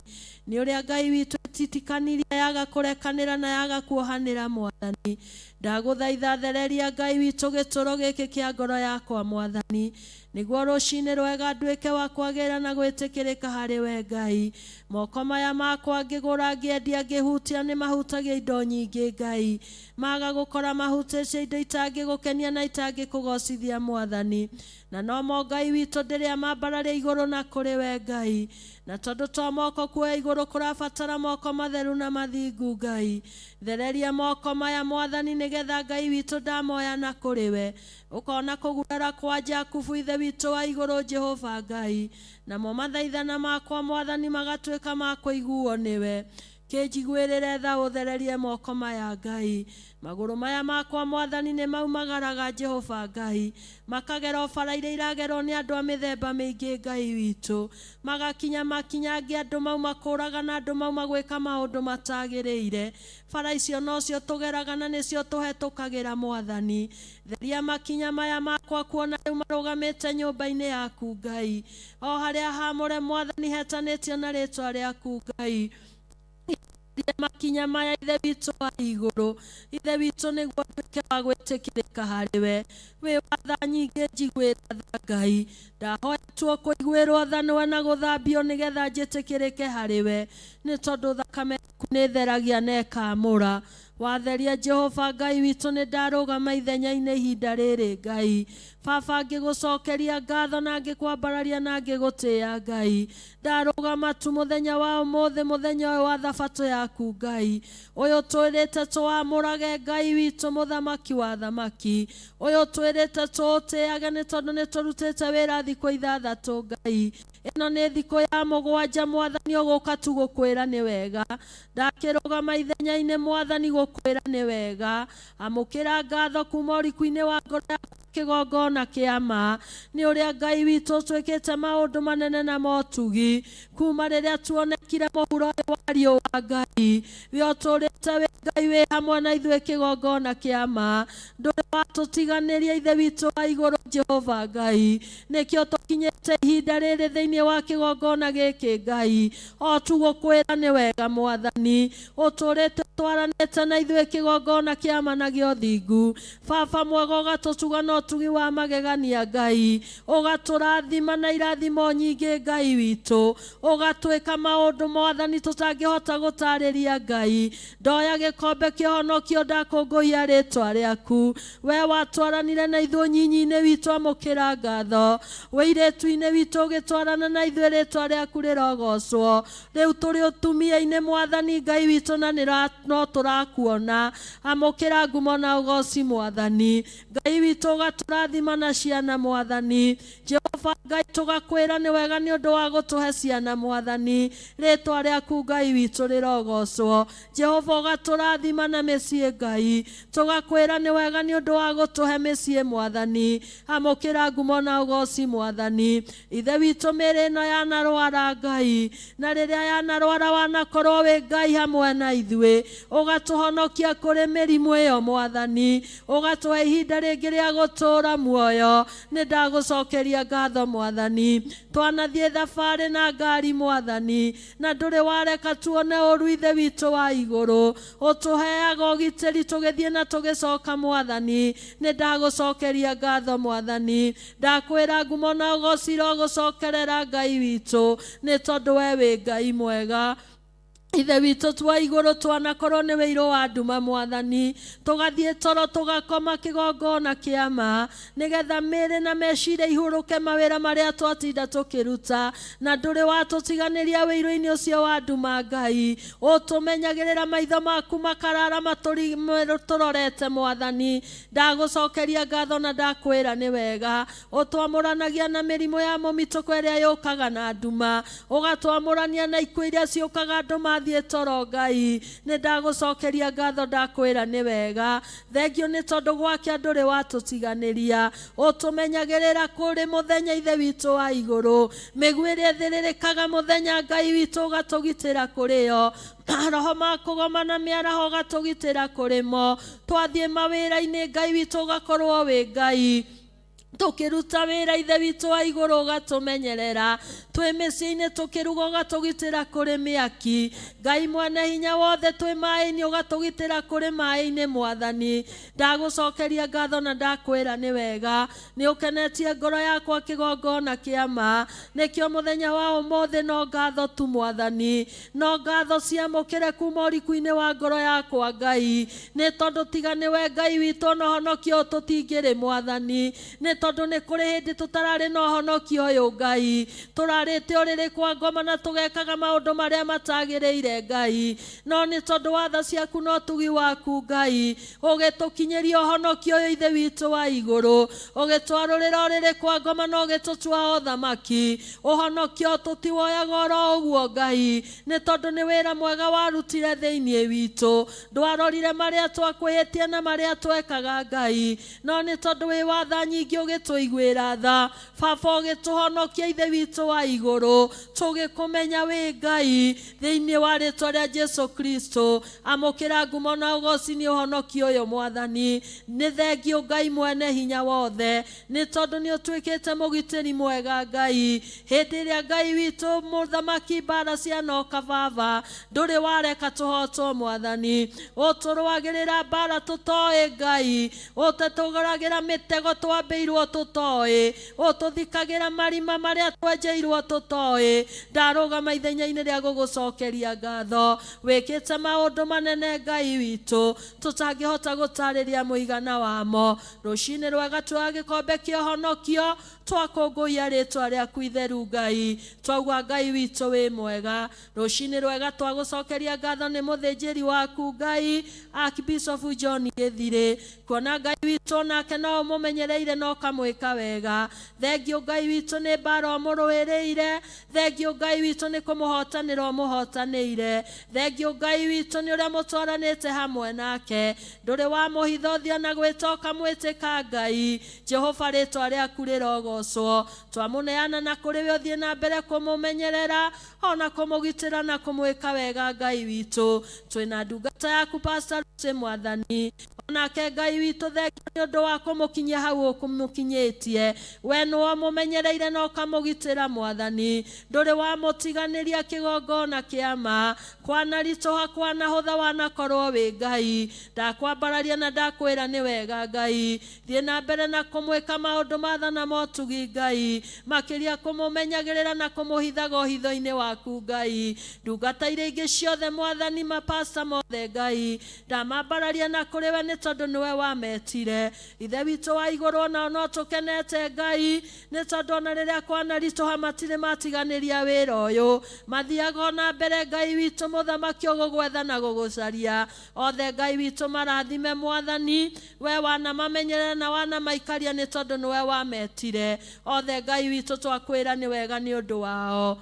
Nĩ ũrĩa Ngai witũ ĩtitikanirie yaga kũrekanĩra na yaga kuohanĩra Mwathani. Ndagũthaitha thereria Ngai witũ gĩtũũro gĩkĩ kĩa ngoro yakwa Mwathani. Nĩguo rũciinĩ rwega nduĩke wa kwagĩra na gwĩtĩkĩrĩka harĩ we Ngai. Moko maya makwa ngĩgũra ngĩendia ngĩhutia nĩ mahutagia indo nyingĩ Ngai. Maga gũkora mahutĩtie indo itangĩgũkenia na itangĩkũgocithia Mwathani. Na no mo Ngai witũ ndĩrĩa mambararia igũrũ na kũrĩ we Ngai. Na tondũ to moko kuoya igũrũ kũrabatara moko matheru na mathingu Ngai. Thereria moko maya Mwathani nĩgetha Ngai witũ ndamoya na kũrĩ we. Ũkona kũgurara kwa Jakubu ithe witũ wa igũrũ Jehova Ngai. Namo mathaithana makwa Mwathani magatuĩka ma kũiguo nĩwe. Kĩnjiguĩrĩre tha ũthererie moko maya Ngai. Magũrũ maya makwa Mwathani nĩ maumagaraga Jehova Ngai. Makagera o bara iria iragerwo nĩ andũ a mĩthemba mĩingĩ Ngai witũ. Magakinya makinyange andũ mauma kũũraga na andũ mauma gwĩka maũndũ matagĩrĩire. Bara icio nocio tũgeraga na nĩcio tũhetũkagĩra Mwathani. Theria makinya maya makwa kuona rĩu marũgamĩte nyũmba-inĩ yaku Ngai. O harĩa haamũre Mwathani hetanĩtio na rĩtwa rĩaku Ngai. makinya maya ithe witũ wa igũrũ, ithe witũ nĩguo nduĩke wa gwĩtĩkĩrĩka harĩ we. Wĩ watha nyingĩ njiguĩra tha Ngai, ndahoetwo kũiguĩrwo tha nĩwe na gũthambio nĩgetha njĩtĩkĩrĩke harĩ we, nĩ tondũ thakame yaku nĩ theragia na ĩkamũra. Watheria Jehova Ngai witũ, nĩ ndarũgama ithenya-inĩ ihinda rĩrĩ Ngai. Baba, ngĩgũcokeria ngatho na ngĩkwambararia na ngĩgũtĩĩa Ngai. Ndarũgama tu mũthenya wa ũmũthĩ, mũthenya ũyũ wa thabatũ yaku Ngai, ũyũ twĩrĩte tũwamũrage Ngai witũ, mũthamaki wa thamaki, ũyũ twĩrĩte tũũtĩage nĩ tondũ nĩ tũrutĩte wĩra thikũ ithathatũ Ngai. Ĩno nĩ thikũ ya mũgwanja Mwathani, ũgũka tu gũkwĩra nĩ wega. Ndakĩrũgama ithenya-inĩ Mwathani gũkwĩra nĩ wega. Amũkĩra ngatho kuma ũriku-inĩ wa ngoro yaku kĩgongona kĩa ma, nĩ ũrĩa Ngai witũ twĩkĩte maũndũ manene na motugi kuma rĩrĩa tuonekire mũhuro ũyũ wa riũa Ngai. We ũtũrĩte wĩ Ngai wĩ hamwe na ithuĩ kĩgongona kĩa ma, ndũrĩ watũtiganĩria ithe witũ wa igũrũ Jehova Ngai. Nĩkĩo tũkinyĩte ihinda rĩrĩ thĩinĩ wa kĩgongona gĩkĩ Ngai, o tu gũkwĩra nĩ wega Mwathani. Ũtũrĩte twaranĩte na ithuĩ kĩgongona kĩa ma na gĩa ũthingu. Baba mwega, ũgatũtuga na ũtugi wa magegania Ngai, ũgatũrathima na irathimo nyingĩ Ngai witũ, ũgatwĩka maũndũ Mwathani tũtangĩhota gũtarĩria Ngai. Ndoya gĩkombe kĩa ũhonokio ndakũngũia rĩtwa rĩaku. We watwaranire na ithuĩ nyinyi-inĩ witũ, amũkĩra ngatho. Wĩirĩtu-inĩ witũ ũgĩtwarana na ithuĩ, rĩtwa rĩaku rĩrogocwo. Rĩu tũrĩ ũtumia-inĩ Mwathani Ngai witũ, na no tũrakuona. Amũkĩra ngumo na ũgoci Mwathani. Ngai witũ ũgatũrathima na ciana Mwathani. Jehova Ngai, tũgakwĩra nĩ wega nĩ ũndũ wa gũtũhe ciana Mwathani. Rĩtwa rĩaku Ngai witũ rĩrogocwo. Jehova ũgatũrathima na mĩciĩ Ngai. Tũgakwĩra nĩ wega nĩ ũndũ wa gũtũhe mĩciĩ Mwathani. Amũkĩra ngumo na ũgoci Mwathani. Ithe witũ mĩĩrĩ ĩno yanarwara Ngai, na rĩrĩa yanarwara wanakorwo wĩ Ngai hamwe na ithuĩ, ũgatũhonokia kũrĩ mĩrimũ ĩyo Mwathani, ũgatũhe ihinda rĩngĩ rĩa gũtũũra muoyo. Nĩ ndagũcokeria ngatho Mwathani. Twanathiĩ thabarĩ na ngari Mwathani, na ndũrĩ wareka tuone ũũru ithe witũ wa igũrũ. Ũtũheaga ũgitĩri tũgĩthiĩ na tũgĩcoka Mwathani. Nĩ ndagũcokeria ngatho Mwathani. Ndakwĩra ngumo na ũgoci rogũcokerera Ngai witũ, nĩ tondũ we wĩ Ngai mwega. Ithe witũ twa igũrũ, twanakorwo nĩ wĩirũ wa nduma Mwathani, tũgathiĩ toro tũgakoma kĩgongona kĩa ma, nĩgetha mĩĩrĩ na meciria ihurũke mawĩra marĩa twatinda tũkĩruta, na ndũrĩ watũtiganĩria wĩirũ-inĩ ũcio wa nduma Ngai. Ũtũmenyagĩrĩra maitho maku makarara matũrorete Mwathani. Ndagũcokeria ngatho na ndakwĩra nĩ wega. Ũtwamũranagia na mĩrimũ ya mũmitũko ĩrĩa yũkaga na nduma, ũgatwamũrania na ikuũ iria ciũkaga andũ mathiĩ toro Ngai. Nĩ ndagũcokeria ngatho, ndakwĩra nĩ wega. Thengio nĩ tondũ gwake ndũrĩ watũtiganĩria. Ũtũmenyagĩrĩra kũrĩ mũthenya ithe witũ wa igũrũ. Mĩguĩ ĩrĩa ĩthĩrĩrĩkaga mũthenya Ngai witũ, ũgatũgitĩra kũrĩ yo. Roho ma kũgoma na mĩaraho ũgatũgitĩra kũrĩ mo. Twathiĩ mawĩra-inĩ Ngai witũ, ũgakorwo wĩ Ngai. Tũkĩruta wĩra ithe witũ wa igũrũ, ũgatũmenyerera. Twĩ mĩciĩ-inĩ tũkĩruga, ũgatũgitĩra kũrĩ mĩaki. Ngai mwene hinya wothe, twĩ maaĩ-inĩ ũgatũgitĩra kũrĩ maaĩ-inĩ Mwathani. Ndagũcokeria ngatho na ndakwĩra nĩ wega. Nĩ ũkenetie ngoro yakwa kĩgongona kĩa ma, nĩkĩo mũthenya wa ũmũthĩ no ngatho tu Mwathani. No ngatho ciamũkĩre kuma ũriku-inĩ wa ngoro yakwa Ngai, nĩ tondũ tiga nĩwe Ngai witũ na ũhonokio tũtingĩrĩ Mwathani. Nĩ tondũ nĩ kũrĩ hĩndĩ tũtararĩ na ũhonokio ũyũ Ngai, tũrarĩte ũrĩrĩ kwa ngoma na tũgekaga maũndũ marĩa matagĩrĩire Ngai. No nĩ tondũ wa tha ciaku na ũtugi waku Ngai, ũgĩtũkinyĩria ũhonokio ũyũ ithe witũ wa igũrũ, ũgĩtwarũrĩra ũrĩrĩ kwa ngoma na ũgĩtũtua ũthamaki. Ũhonokio tũtiwoyaga oro ũguo Ngai, nĩ tondũ nĩ wĩra mwega warutire thĩinĩ witũ. Ndwarorire marĩa twakwĩhĩtie na marĩa twekaga Ngai, no nĩ tondũ wĩ watha nyingĩ ũgĩtũiguĩra tha baba ũgĩtũhonokia ithe witũ wa igũrũ tũgĩkũmenya wĩ Ngai thĩinĩ wa rĩĩtwa rĩa Jesu Kristo amũkĩra ngumo na ũgooci nĩ ũhonokio ũyũ Mwathani nĩ thengio Ngai mwene hinya wothe nĩ tondũ nĩ ũtuĩkĩte mũgitĩri mwega Ngai hĩndĩ ĩrĩa Ngai witũ mũthamaki mbara cianoka baba ndũrĩ wareka tũhotwo Mwathani ũtũrũagĩrĩra mbara tũtoĩ Ngai ũtatũgoragĩra mĩtego twambĩirwo tũtoĩ ũtũthikagĩra marima marĩa twenjeirwo tũtoĩ ndarũgama ithenya-inĩ rĩa gũgũcokeria ngatho wĩkĩte maũndũ manene Ngai witũ tũtangĩhota gũtarĩria mũigana wamo rũcinĩ rwega tuoya gĩkombe kĩa ũhonokio twakũngũiya rĩĩtwa rĩaku itheru Ngai twauga Ngai witũ wĩ mwega rũcinĩ rwega twagũcokeria ngatho nĩ mũthĩnjĩri waku Ngai Archbishop John Gĩthirĩ kuona Ngai witũ nake no ũmũmenyereire no kamwĩka wega thengio Ngai witũ nĩ mbara ũmũrũĩrĩire thengio Ngai witũ nĩ kũmũhotanĩra ũmũhotanĩire thengio Ngai witũ nĩ ũrĩa mũtwaranĩte hamwe nake ndũrĩ wa mũhithothia na gwĩtoka mwĩtĩka Ngai Jehova rĩĩtwa rĩaku rĩrogocwo twamũneana na kũrĩ we ũthiĩ na mbere kũmũmenyerera ona kũmũgitĩra na kũmwĩka wega Ngai witũ twĩna ndungata yaku Pastor Lucy Mwathani onake Ngai witũ thengio nĩ ũndũ wa kũmũkinyia hau ũkũmũkinyĩtie we nĩwe mũmenyereire na ũkamũgitĩra Mwathani ndũrĩ wa mũtiganĩria kĩgongona kĩama kwanaritũha kwanahũtha wanakorwo wĩ Ngai ndakwambararia na ndakwĩra nĩ wega Ngai thiĩ na mbere na kũmwĩka maũndũ matha na motugi Ngai makĩria kũmũmenyagĩrĩra na kũmũhithaga hitho-inĩ waku Ngai ndungata iria ingĩ ciothe Mwathani mapasta mothe Ngai ndamambararia na kũrĩ we nĩ tondũ nĩwe wametire ithe witũ wa igũrũ ona no tũkenete Ngai nĩ tondũ ona rĩrĩa kwanaritũha matirĩ matiganĩria wĩra ũyũ mathiaga na mbere Ngai witũ mũthamaki ũgũgwetha na gũgũcaria othe Ngai witũ marathime Mwathani we wanamamenyerera na wanamaikaria nĩ tondũ nĩwe wametire othe Ngai witũ twakwĩra nĩ wega nĩ ũndũ wao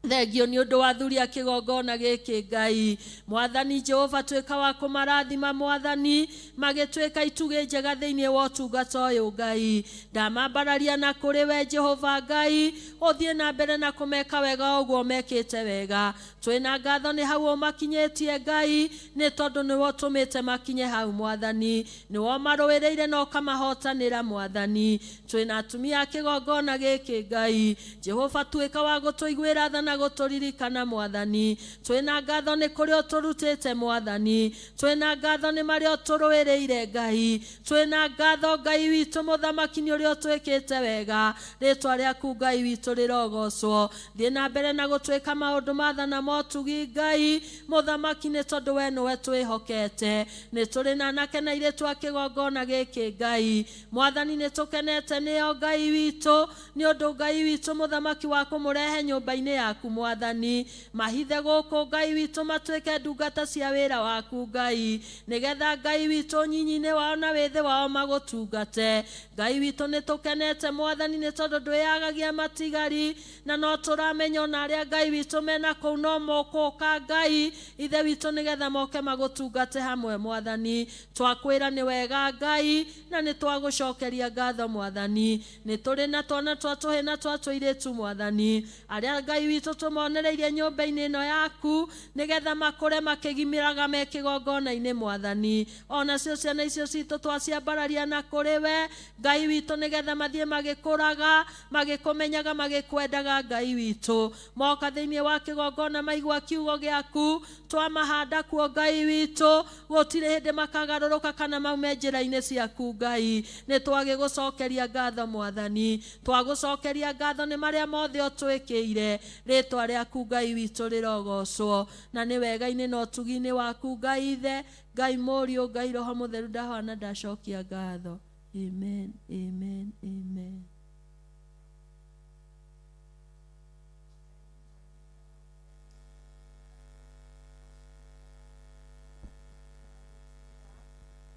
thengio nĩ ũndũ wa thuria kĩgongona gĩkĩ Ngai Mwathani Jehova tuĩka wa kũmarathima Mwathani magĩtuĩka itugĩ njega thĩinĩ wa ũtungata ũyũ Ngai ndamambararia na kũrĩ we Jehova Ngai ũthiĩ na mbere na kũmeka wega ũguo mekĩte wega twĩna ngatho nĩ hau ũmakinyĩtie Ngai nĩ tondũ nĩwe ũtũmĩte makinye hau Mwathani nĩwe ũmarũĩrĩire na ũkamahotanĩra Mwathani twĩna atumia kĩgongona gĩkĩ Ngai Jehova tuĩka wa gũtũiguĩra tha na gũtũririkana Mwathani twĩna ngatho nĩ kũrĩ ũtũrutĩte Mwathani twĩna ngatho nĩ marĩa ũtũrũĩrĩire Ngai twĩna ngatho Ngai witũ mũthamaki nĩ ũrĩa ũtwĩkĩte wega rĩĩtwa rĩaku Ngai witũ rĩrogocwo thiĩ na mbere na gũtwĩka maũndũ matha na motugi Ngai mũthamaki nĩ tondũ we nĩwe twĩhokete nĩ tũrĩ na anake na airĩtu a kĩgongona gĩkĩ Ngai Mwathani nĩ tũkenete nĩo Ngai witũ nĩ ũndũ Ngai witũ mũthamaki wa kũmũrehe nyũmba-inĩ yaku Mwathani mahithe gũkũ Ngai witũ matuĩke ndungata cia wĩra waku Ngai nĩgetha Ngai witũ nyinyi-inĩ wao na wĩthĩ wao magũtungate Ngai witũ nĩ tũkenete Mwathani nĩ tondũ ndwĩyagagia matigari na no tũramenya ona arĩa Ngai witũ mena kũu no mokũka Ngai ithe witũ nĩgetha moke magũtungate hamwe Mwathani twakwĩra nĩ wega Ngai na nĩ twagũcokeria ngatho Mwathani nĩ tũrĩ na twana twa tũhĩ na twa tũirĩtu Mwathani arĩa Ngai witũ tũmonereirie nyũmba-inĩ ĩno yaku nĩgetha makũre makĩgimĩraga me kĩgongona-inĩ Mwathani ona cio ciana icio citũ twaciambararia na kũrĩ we Ngai witũ nĩgetha mathiĩ magĩkũraga magĩkũmenyaga magĩkwendaga Ngai witũ moka thĩinĩ wa kĩgongona maigua kiugo gĩaku twamahanda kuo Ngai witũ gũtirĩ hĩndĩ makagarũrũka kana maume njĩra-inĩ ciaku Ngai nĩ twagĩgũcokeria ngatho Mwathani twagũcokeria ngatho nĩ marĩa mothe ũtwĩkĩire rĩĩtwa rĩaku Ngai witũ rĩrogocwo na nĩ wega-inĩ na ũtugi-inĩ waku Ngai ithe Ngai mũriũ Ngai roho mũtheru ndahwana ndacokia ngatho amen amen amen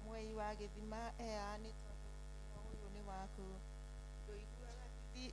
mwei wa gĩthima nĩ tondũ ũyũ nĩ waku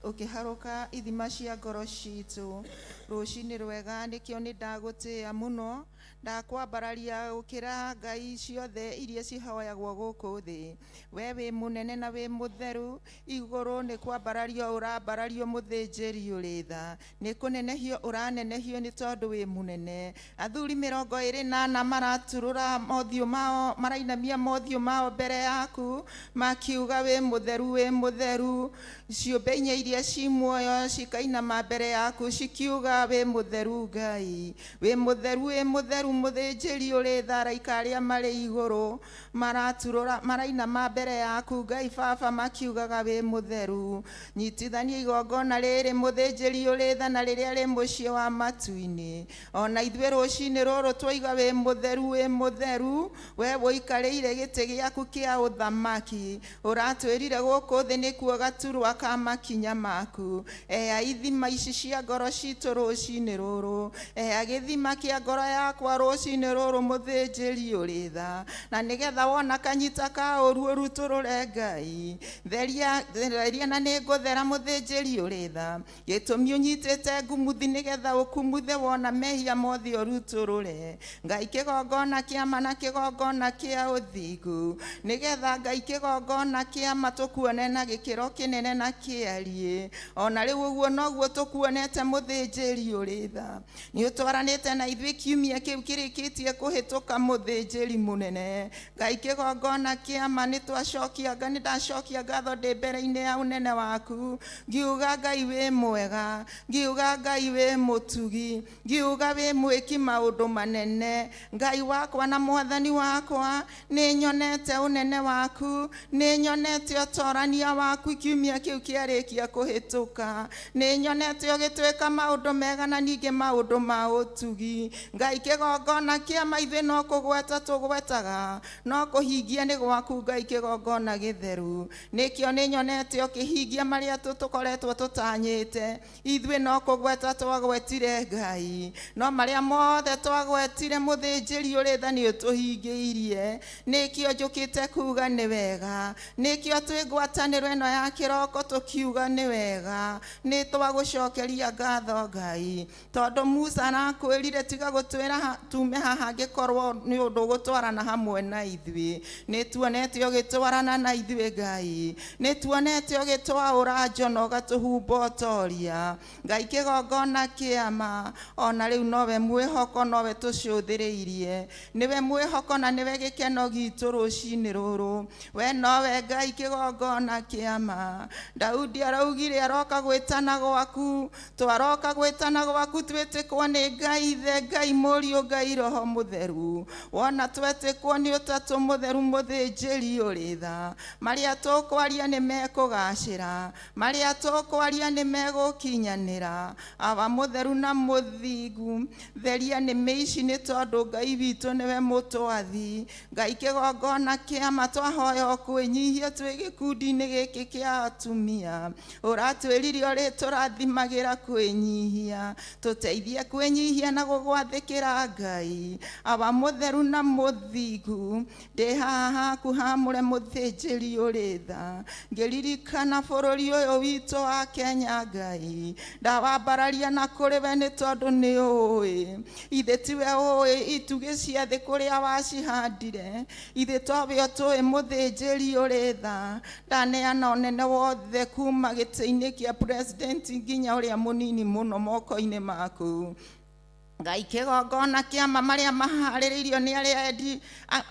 ũkĩharũka ithima cia ngoro citũ rũcinĩ rwega nĩkĩo nĩ ndagũtĩĩa mũno ndakwambararia gukira ngai ciothe iria cihoyagwo guku thi. We wi munene na wi mutheru, iguru ni kwambarario urambarario muthinjiri uri tha, ni kunenehio uranenehio ni tondu wi munene. Athuri 24 maraturura mothiu mao, marainamia mothiu mao mbere yaku makiuga wi mutheru, wi mutheru. Ciumbe inya iria ci muoyo cikainama mbere yaku cikiuga wi mutheru Ngai, wi mutheru, wi mutheru. Muthinjiri uri tha, araika aria mari iguru maraturura marainama mbere yaku Ngai Baba makiugaga wi mutheru. Nyitithania igongona riri muthinjiri uri tha na riria ri mucio wa matu-ini. Ona ithuĩ rũcinĩ rũrũ twoiga wi mutheru, wi mutheru. We ũikarĩire gĩtĩ gĩaku kĩa ũthamaki, ũratwĩrire gũkũ thĩ nĩkuo gaturwa ka makinya maku. Eya ithima ici cia ngoro citũ rũcinĩ rũrũ, eya gĩthima kĩa ngoro yakwa rũcinĩ rũrũ muthinjiri uri tha, na nĩgetha wona kanyita ka ũru ũrutũrũre Ngai. Theria na nĩ ngũthera muthinjiri uri tha, gĩtũmi ũnyitĩte ngumuthi nĩgetha ũkumuthe wona mehia mothe ũrutũrũre. Ngai kĩgongona kĩa ma na kĩgongona kĩa ũthingu, nĩgetha Ngai kĩgongona kĩa ma tũkuone na gĩkĩro kĩnene na kĩariĩ. Ona rĩu ũguo noguo tũkuonete muthinjiri uri tha, nĩ ũtwaranĩte na ithuĩ kiumia kĩu kĩrĩkĩtie kũhĩtũka muthinjiri munene. Ngai kĩgongona kĩa ma nĩ twacokia Ngai, nĩ ndacokia ngatho ndĩ mbere-inĩ ya ũnene waku, ngiuga Ngai wĩ mwega, ngiuga Ngai wĩ mũtugi, ngiuga wĩ mwĩki maũndũ manene. Ngai wakwa na mwathani wakwa, nĩ nyonete ũnene waku, nĩ nyonete ũtorania waku kiumia kĩu kĩarĩkia kũhĩtũka, nĩ nyonete ũgĩtwĩka maũndũ mega na ningĩ maũndũ ma ũtugi. Ngai kĩgongona kĩa ma ithuĩ no kũgweta tũgwetaga, no kũhingia nĩ gwaku Ngai kĩgongona gĩtheru. Nĩkĩo nĩ nyonete ũkĩhingia marĩa tũkoretwo tũtanyĩte, ithuĩ no kũgweta twagwetire Ngai, no marĩa mothe twagwetire muthinjiri uri tha nĩ ũtũhingĩirie. Nĩkĩo njũkĩte kuga nĩ wega, nĩkĩo twĩ ngwatanĩro ĩno ya kĩroko tũkiuga nĩ wega, nĩ twagũcokeria ngatho Ngai, tondũ Musa arakwĩrire tiga gũtwĩra tume haha angĩkorwo nĩ ũndũ gũtwarana hamwe na ithuĩ. Nĩ tuonete ũgĩtwarana na ithuĩ Ngai, nĩ tuonete ũgĩtwaũra njono ũgatũhumba ũtoria. Ngai kĩgongona kĩa ma, ona rĩu nowe mwĩhoko, nowe tũcũthĩrĩirie, nĩwe mwĩhoko na nĩwe gĩkeno gitũ rũcinĩ rũrũ. We nowe Ngai kĩgongona kĩa ma. Daudi araugire aroka gwĩtana gwaku, twaroka gwĩtana gwaku twĩtĩkwo nĩ Ngai Ithe, Ngai Mũriũ, Ngai Roho Mũtheru. Wona twetĩkwo nĩ ũtatũ mũtheru muthinjiri uri tha, marĩa tũkwaria nĩ mekũgacĩra, marĩa tũkwaria nĩ megũkinyanĩra. Aba mũtheru na mũthingu, theria nĩmĩ ici nĩ tondũ Ngai witũ nĩwe mũtwathi. Ngai kĩgongona kĩa ma twahoya kwĩnyihia twĩ gĩkundi-inĩ gĩkĩ kĩa atumia, ũratwĩrire ũrĩ tũrathimagĩra kwĩnyihia, tũteithie kwĩnyihia na gũgwathĩkĩra Ngai. Aba mũtheru na mũthingu, ndĩ haha haku hamũre muthinjiri uri tha, ngĩririkana bũrũri ũyũ witũ wa Kenya Ngai, ndawambararia na kũrĩ we nĩ tondũ nĩ ũĩ. Ithe tiwe ũĩ itugĩ cia thĩ kũrĩa wacihandire, ithe towe tũĩ muthinjiri uri tha. Ndaneana ũnene wothe kuma gĩtĩ-inĩ kĩa president nginya ũrĩa mũnini mũno moko-inĩ maku. Ngai kĩgongona kĩa ma marĩa maharĩrĩirio nĩ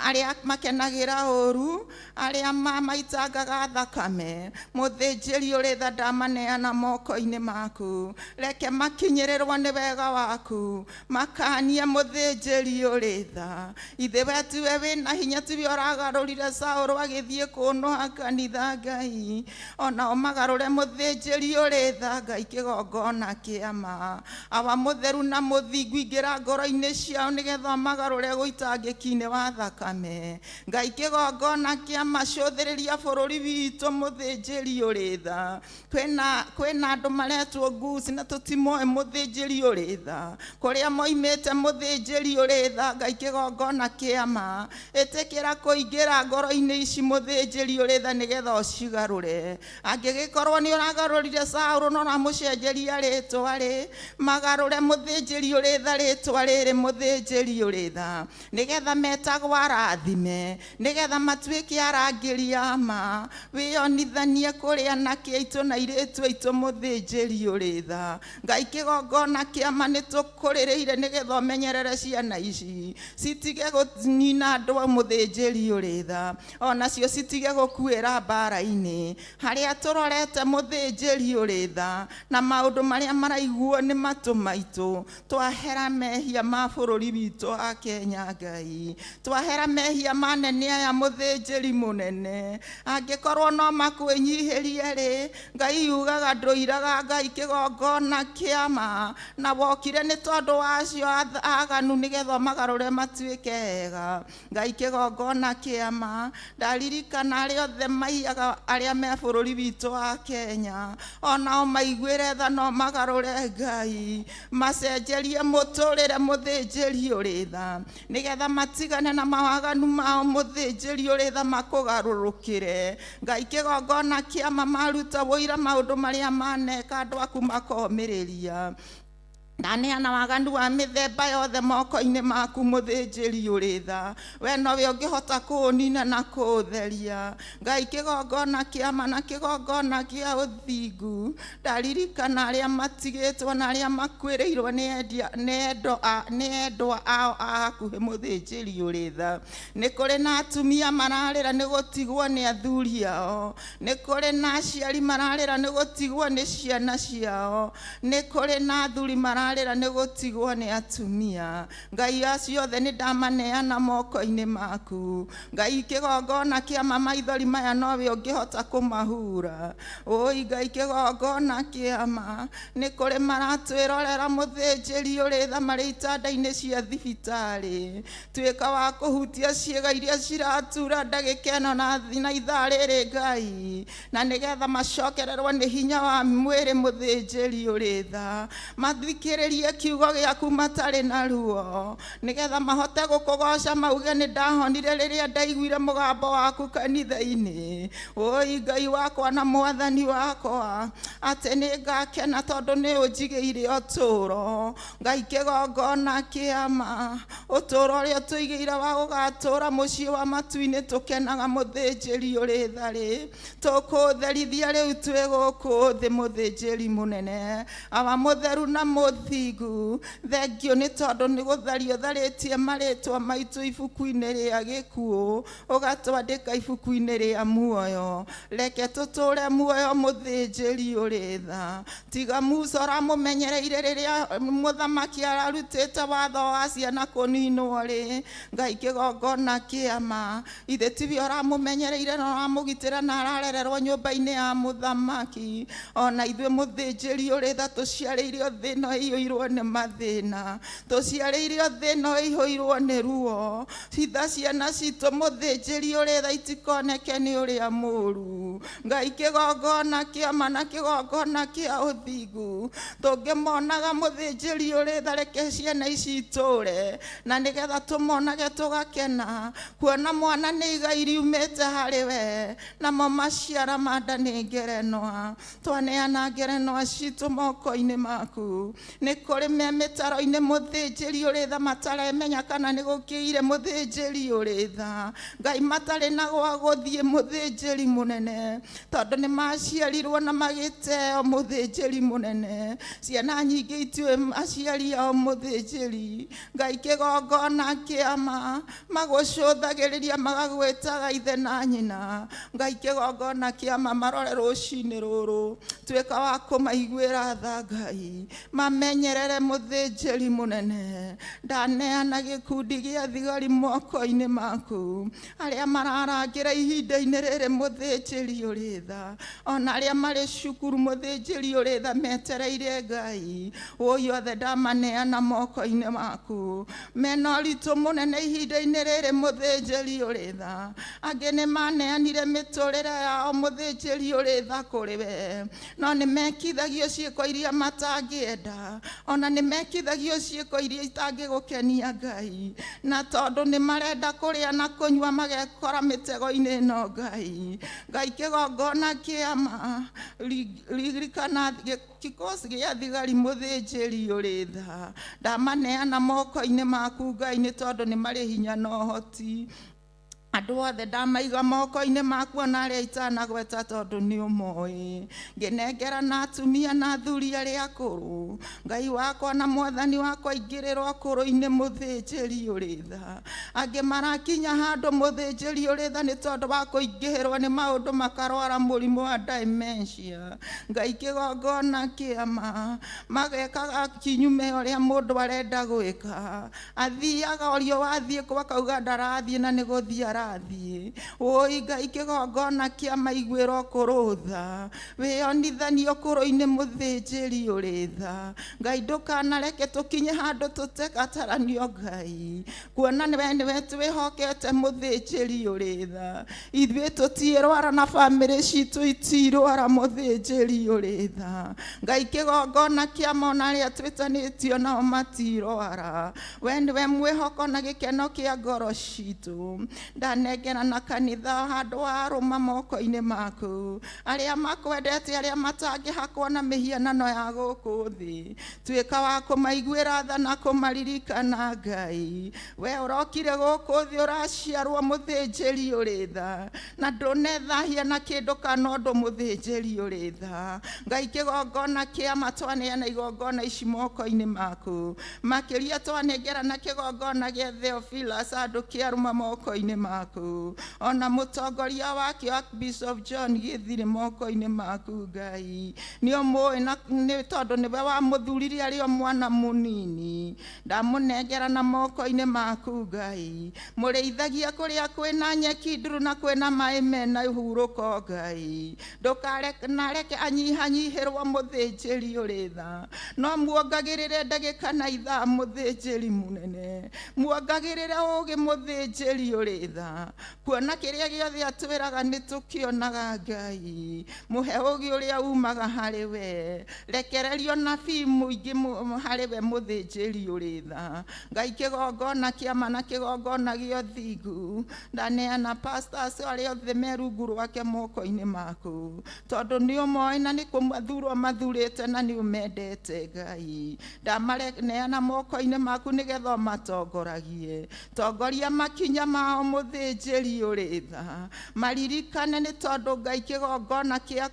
arĩa makenagĩra ũru, arĩa mamaitangaga thakame, muthinjiri uri tha ndamaneana moko-inĩ maku. Reke makinyĩrĩrwo nĩ wega waku, makanie muthinjiri uri tha. Ithe we tiwe wĩna hinya, tiwe ũragarũrire Saũlũ agĩthiĩ kũnũha kanitha Ngai, ona ũmagarũre muthinjiri uri tha. Ngai kĩgongona kĩa ma, aba mũtheru na mũthingu, ingĩra ngoro-inĩ ciao nĩgetha magarũre gũitangĩki-inĩ wa thakame. Ngai kĩgongona kĩa macũthĩrĩria bũrũri witũ muthinjiri uri tha. Kwĩna andũ maretwo nguci na tũtimoĩ muthinjiri uri tha, kũrĩa moimĩte muthinjiri uri tha. Ngai kĩgongona kĩa ma, ĩtĩkĩra kũingĩra ngoro-inĩ ici muthinjiri uri tha nĩgetha ũcigarũre. Angĩgĩkorwo nĩ ũragarũrire Saũlũ no ũramũcenjeria rĩtwa rĩ, magarũre muthinjiri uri tha etha rĩtwa rĩrĩ mũthĩnjĩri ũrĩ tha nĩgetha metagwo arathime nĩgetha matuĩke arangĩri a ma wĩyonithanie kũrĩ anake aitũ na airĩtu aitũ mũthĩnjĩri ũrĩ tha Ngai kĩgongona kĩama nĩtũkũrĩrĩire nĩgetha ũmenyerere ciana ici citige gũnina andũ mũthĩnjĩri ũrĩ tha onacio citige gũkuĩra mbara-inĩ harĩa tũrorete mũthĩnjĩri ũrĩ tha na maũndũ marĩa maraiguo nĩ matũ maitũ twahera mehia ma bũrũri witũ wa Kenya Ngai twahera mehia manene aya mũthĩnjĩri mũnene angĩkorwo no makwĩnyihĩrie rĩ Ngai yugaga ndũiraga Ngai kĩgongona kĩama na wokire nĩ tondũ wacio aganu nĩgetha magarũre matuĩke hega Ngai kĩgongona kĩama ndaririkana arĩa othe maiyaga arĩa me bũrũri witũ wa Kenya onao maiguĩre tha no magarũre Ngai macenjerie mũtũrĩre mũthĩnjĩri ũrĩ tha nĩgetha matigane na mawaganu mao mũthĩnjĩri ũrĩ tha makũgarũrũkĩre Ngai kĩgongona kĩama maruta wũira maũndũ marĩa maneka andũ aku makomĩrĩria ndaneana waganu wa mĩthemba yothe moko-inĩ maku mũthĩnjĩri ũrĩ tha we nowe ũngĩhota kũũnina na kũũtheria Ngai kĩgongona kĩama na kĩgongona kĩa ũthingu ndaririkana arĩa matigĩtwo na arĩa makwĩrĩirwo nĩ endwa ao a hakuhĩ mũthĩnjĩri ũrĩ tha nĩ kũrĩ na atumia mararĩra nĩ gũtigwo nĩ athuri ao nĩ kũrĩ na aciari mararĩra nĩ gũtigwo nĩ ciana ciao nĩ kũrĩ na athuri mararĩra nĩ gũtigwo nĩ atumia Ngai acio othe nĩ ndamaneana moko-inĩ maku Ngai kĩgongona kĩama maithori maya nowe ũngĩhota kũmahura oi Ngai kĩgongona kĩama nĩ kũrĩ maratwĩrorera mũthĩnjĩri ũrĩ tha marĩ itanda-inĩ cia thibitarĩ tuĩka wa kũhutia ciĩga iria ciratura ndagĩka ĩno na ithaa rĩrĩ Ngai na nĩgetha macokererwo nĩ hinya wa mwĩrĩ mũthĩnjĩri ũrĩ tha mathikĩrĩrie kiugo gĩaku matarĩ na ruo nĩgetha mahote gũkũgoca mauge nĩ ndahonire rĩrĩa ndaiguire mũgambo waku kanitha-inĩ oi Ngai wakwa na mwathani wakwa atĩ nĩ ngakena tondũ nĩ ũnjigĩire ũtũũro Ngai kĩgongona kĩama ũtũũro ũrĩa tũigĩire wa gũgatũũra mũciĩ wa matu-inĩ tũkenaga mũthĩnjĩri ũrĩ tha rĩ tũkũtherithia rĩu twĩ gũkũ thĩ mũthĩnjĩri mũnene awa mũtheru na mũthingu thengio nĩ tondũ nĩ gũthario tharĩtie marĩtwa maitũ ibuku-inĩ rĩa gĩkuũ ũgatwandĩka ibuku-inĩ rĩa muoyo reke tũtũũre muoyo mũthĩnjĩri ũrĩ tha tiga Musa ũramũmenyereire rĩrĩa mũthamaki ararutĩte watho wa ciana kũninwo rĩ Ngai kĩgongona kĩama ithe tiwe ũramũmenyereire na ũramũgitĩra na ararererwo nyũmba-inĩ ya mũthamaki ona ithuĩ mũthĩnjĩri ũrĩ tha tũciarĩirio thĩno ĩiyũirwo nĩ mathĩna tũciarĩirio thĩno ĩihũirwo nĩ ruo hitha ciana citũ mũthĩnjĩri ũrĩ tha itikoneke nĩ ũrĩa mũũru Ngai kĩgongona kĩama na kĩgongona kĩa ũthingu tũngĩmonaga mũthĩnjĩri ũrĩ tha reke ciana ici itũũre na nĩgetha tũmonage tũgakena kuona mwana nĩ igai riumĩte harĩ we namo maciara ma nda nĩ ngerenwa twaneana ngerenwa citũ moko-inĩ maku nĩ kũrĩ me mĩtaro-inĩ mũthĩnjĩri ũrĩ tha mataremenya kana nĩ gũkĩire mũthĩnjĩri ũrĩ tha Ngai matarĩ na gwa gũthiĩ mũthĩnjĩri mũnene tondũ nĩ maciarirwo na magĩteo mũthĩnjĩri mũnene ciana nyingĩ itiũĩ aciari ao mũthĩnjĩri Ngai kĩgongona kĩama magũcũthagĩrĩria magagwĩtaga ithe na nyina Ngai kĩgongona kĩama marore rũcinĩ rũrũ tuĩka wa kũmaiguĩra tha Ngai mamenyerere mũthĩnjĩri mũnene ndaneana gĩkundi gĩa thigari moko-inĩ maku arĩa mararangĩra ihinda-inĩ rĩrĩ mũthĩnjĩri ũrĩ tha ona arĩa marĩ cukuru mũthĩnjĩri ũrĩ tha metereire Ngai ũyũ othe ndamaneana moko-inĩ maku mena ũritũ mũnene ihinda-inĩ rĩrĩ mũthĩnjĩri ũrĩ tha angĩ nĩ maneanire mĩtũrĩre yao mũthĩnjĩri ũrĩ tha kũrĩ we no nĩ mekithagio ciĩko iria matangĩenda ona nĩ mekithagio ciĩko iria itangĩgũkenia Ngai, na tondũ nĩ marenda kũrĩa na kũnyua magekora mĩtego-inĩ ĩno Ngai. Ngai kĩgongona kĩama ririkana kikosi gĩa thigari mũthĩnjĩri ũrĩ tha, ndamaneana moko-inĩ maku Ngai nĩ tondũ nĩ marĩ hinya na ũhoti. Andũ othe ndamaiga moko-inĩ maku ona arĩa itanagweta tondũ nĩ ũmoĩ. Ngĩnengera na atumia na athuri arĩa akũrũ, Ngai wakwa na Mwathani wakwa aingĩrĩrwo akũrũ-inĩ mũthĩnjĩri ũrĩ tha. Angĩ marakinya handũ mũthĩnjĩri ũrĩ tha nĩ tondũ wa kũingĩhĩrwo nĩ maũndũ makarwara mũrimũ wa dementia. Ngai kĩgongona kĩama magekaga kinyume ũrĩa mũndũ arenda gwĩka. Athiaga ũrio wathiĩ kwa akauga ndarathiĩ na nĩ gũthiĩ arathiĩ. Oi Ngai kĩgongona kĩama iguĩrwo kũrũ tha, wĩonithanio kũrũ-inĩ mũthĩnjĩri ũrĩ tha. Ngai ndũkanareke tũkinye handũ tũtegataranio Ngai, kuona nĩwe twĩhokete mũthĩnjĩri ũrĩ tha. Ithuĩ tũtirwara na bamĩrĩ citũ itirwara mũthĩnjĩri ũrĩ tha. Ngai kĩgongona kĩama ona arĩa twĩtanĩtio nao matirwara, we nĩwe mwĩhoko na gĩkeno kĩa ngoro citũ. Ndanengera na kanitha handũ wa rũma moko-inĩ maku, arĩa makwendete arĩa matangĩhakwo na mĩhianano ya gũkũ thĩ, tuĩka wa kũmaiguĩra tha na kũmaririkana Ngai. We ũrokire gũkũ thĩ ũraciarwo mũthĩnjĩri ũrĩ tha, na ndũnethahia na kĩndũ kana ũndũ mũthĩnjĩri ũrĩ tha. Ngai kĩgongona kĩama twaneana igongona ici moko-inĩ maku, makĩria twanengera na kĩgongona gĩa Theophilus andũ kĩaruma moko-inĩ maku, ona mũtongoria wake Bishop John Gĩthirĩ moko-inĩ maku Ngai. Nĩ ũmũĩ na nĩ tondũ nĩwe wamũthurire arĩ o mwana mũnini, ndamũnengera na moko-inĩ maku Ngai. Mũrĩithagia kũrĩa kwĩna nyeki nduru na kwĩna maĩ mena hurũko Ngai. Ndũkareke anyihanyihĩrwo mũthĩnjĩri ũrĩ tha, no muongagĩrĩre ndagĩka na ithaa mũthĩnjĩri mũnene, muongagĩrĩre ũgĩ mũthĩnjĩri ũrĩ tha, kuona kĩrĩa gĩothe atwĩraga nĩ tũkĩonaga Ngai. Mũhe ũgĩ ũrĩa umaga harĩ we, rekererio nabii mũingĩ harĩ we mũthĩnjĩri ũrĩ tha. Ngai kĩgongona kĩama na kĩgongona gĩa ũthingu, ndaneana pastors arĩa othe me rungu rwake moko-inĩ maku, tondũ nĩ ũmoĩ na nĩ kũmathurwo mathurĩte na nĩ ũmendete Ngai. Ndamaneana moko-inĩ maku nĩgetha ũmatongoragie, tongoria makinya mao mũthĩnjĩri ũrĩ tha, maririkane nĩ tondũ Ngai kĩgongona kĩa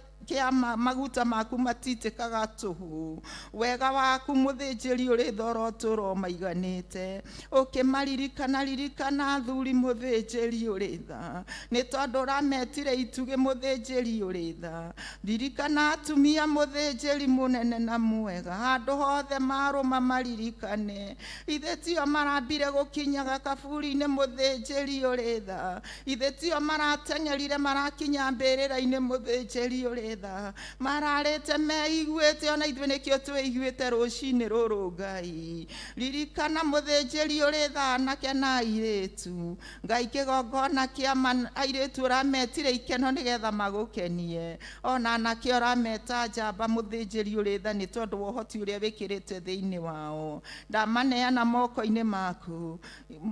maguta maku matitĩkaga tũhũ. Wega waku mũthĩnjĩri ũrĩ tha ũrotũũra maiganĩte, ũkĩmaririkana athuri mũthĩnjĩri ũrĩ tha, nĩ tondũ ũrametire itugĩ mũthĩnjĩri ũrĩ tha. Ririkana atumia mũthĩnjĩri mũnene na mwega, handũ hothe marũma maririkane. Ithe tio marambire gũkinyaga kaburi-inĩ mũthĩnjĩri ũrĩ tha, ithe tio marateng'erire marakinya mbĩrĩra-inĩ mũthĩnjĩri ũrĩ tha, mararĩte meiguĩte ona ithuĩ nĩkĩo twĩiguĩte rũcinĩ rũrũ Ngai. Ririkana mũthĩnjĩri ũrĩ tha anake na airĩtu, Ngai kĩgongona kĩama airĩtu ũrametire ikeno nĩgetha magũkenie, ona anake ũrameta njamba mũthĩnjĩri ũrĩ tha nĩ tondũ wa ũhoti ũrĩa wĩkĩrĩte thĩinĩ wao. Ndamaneana moko-inĩ maku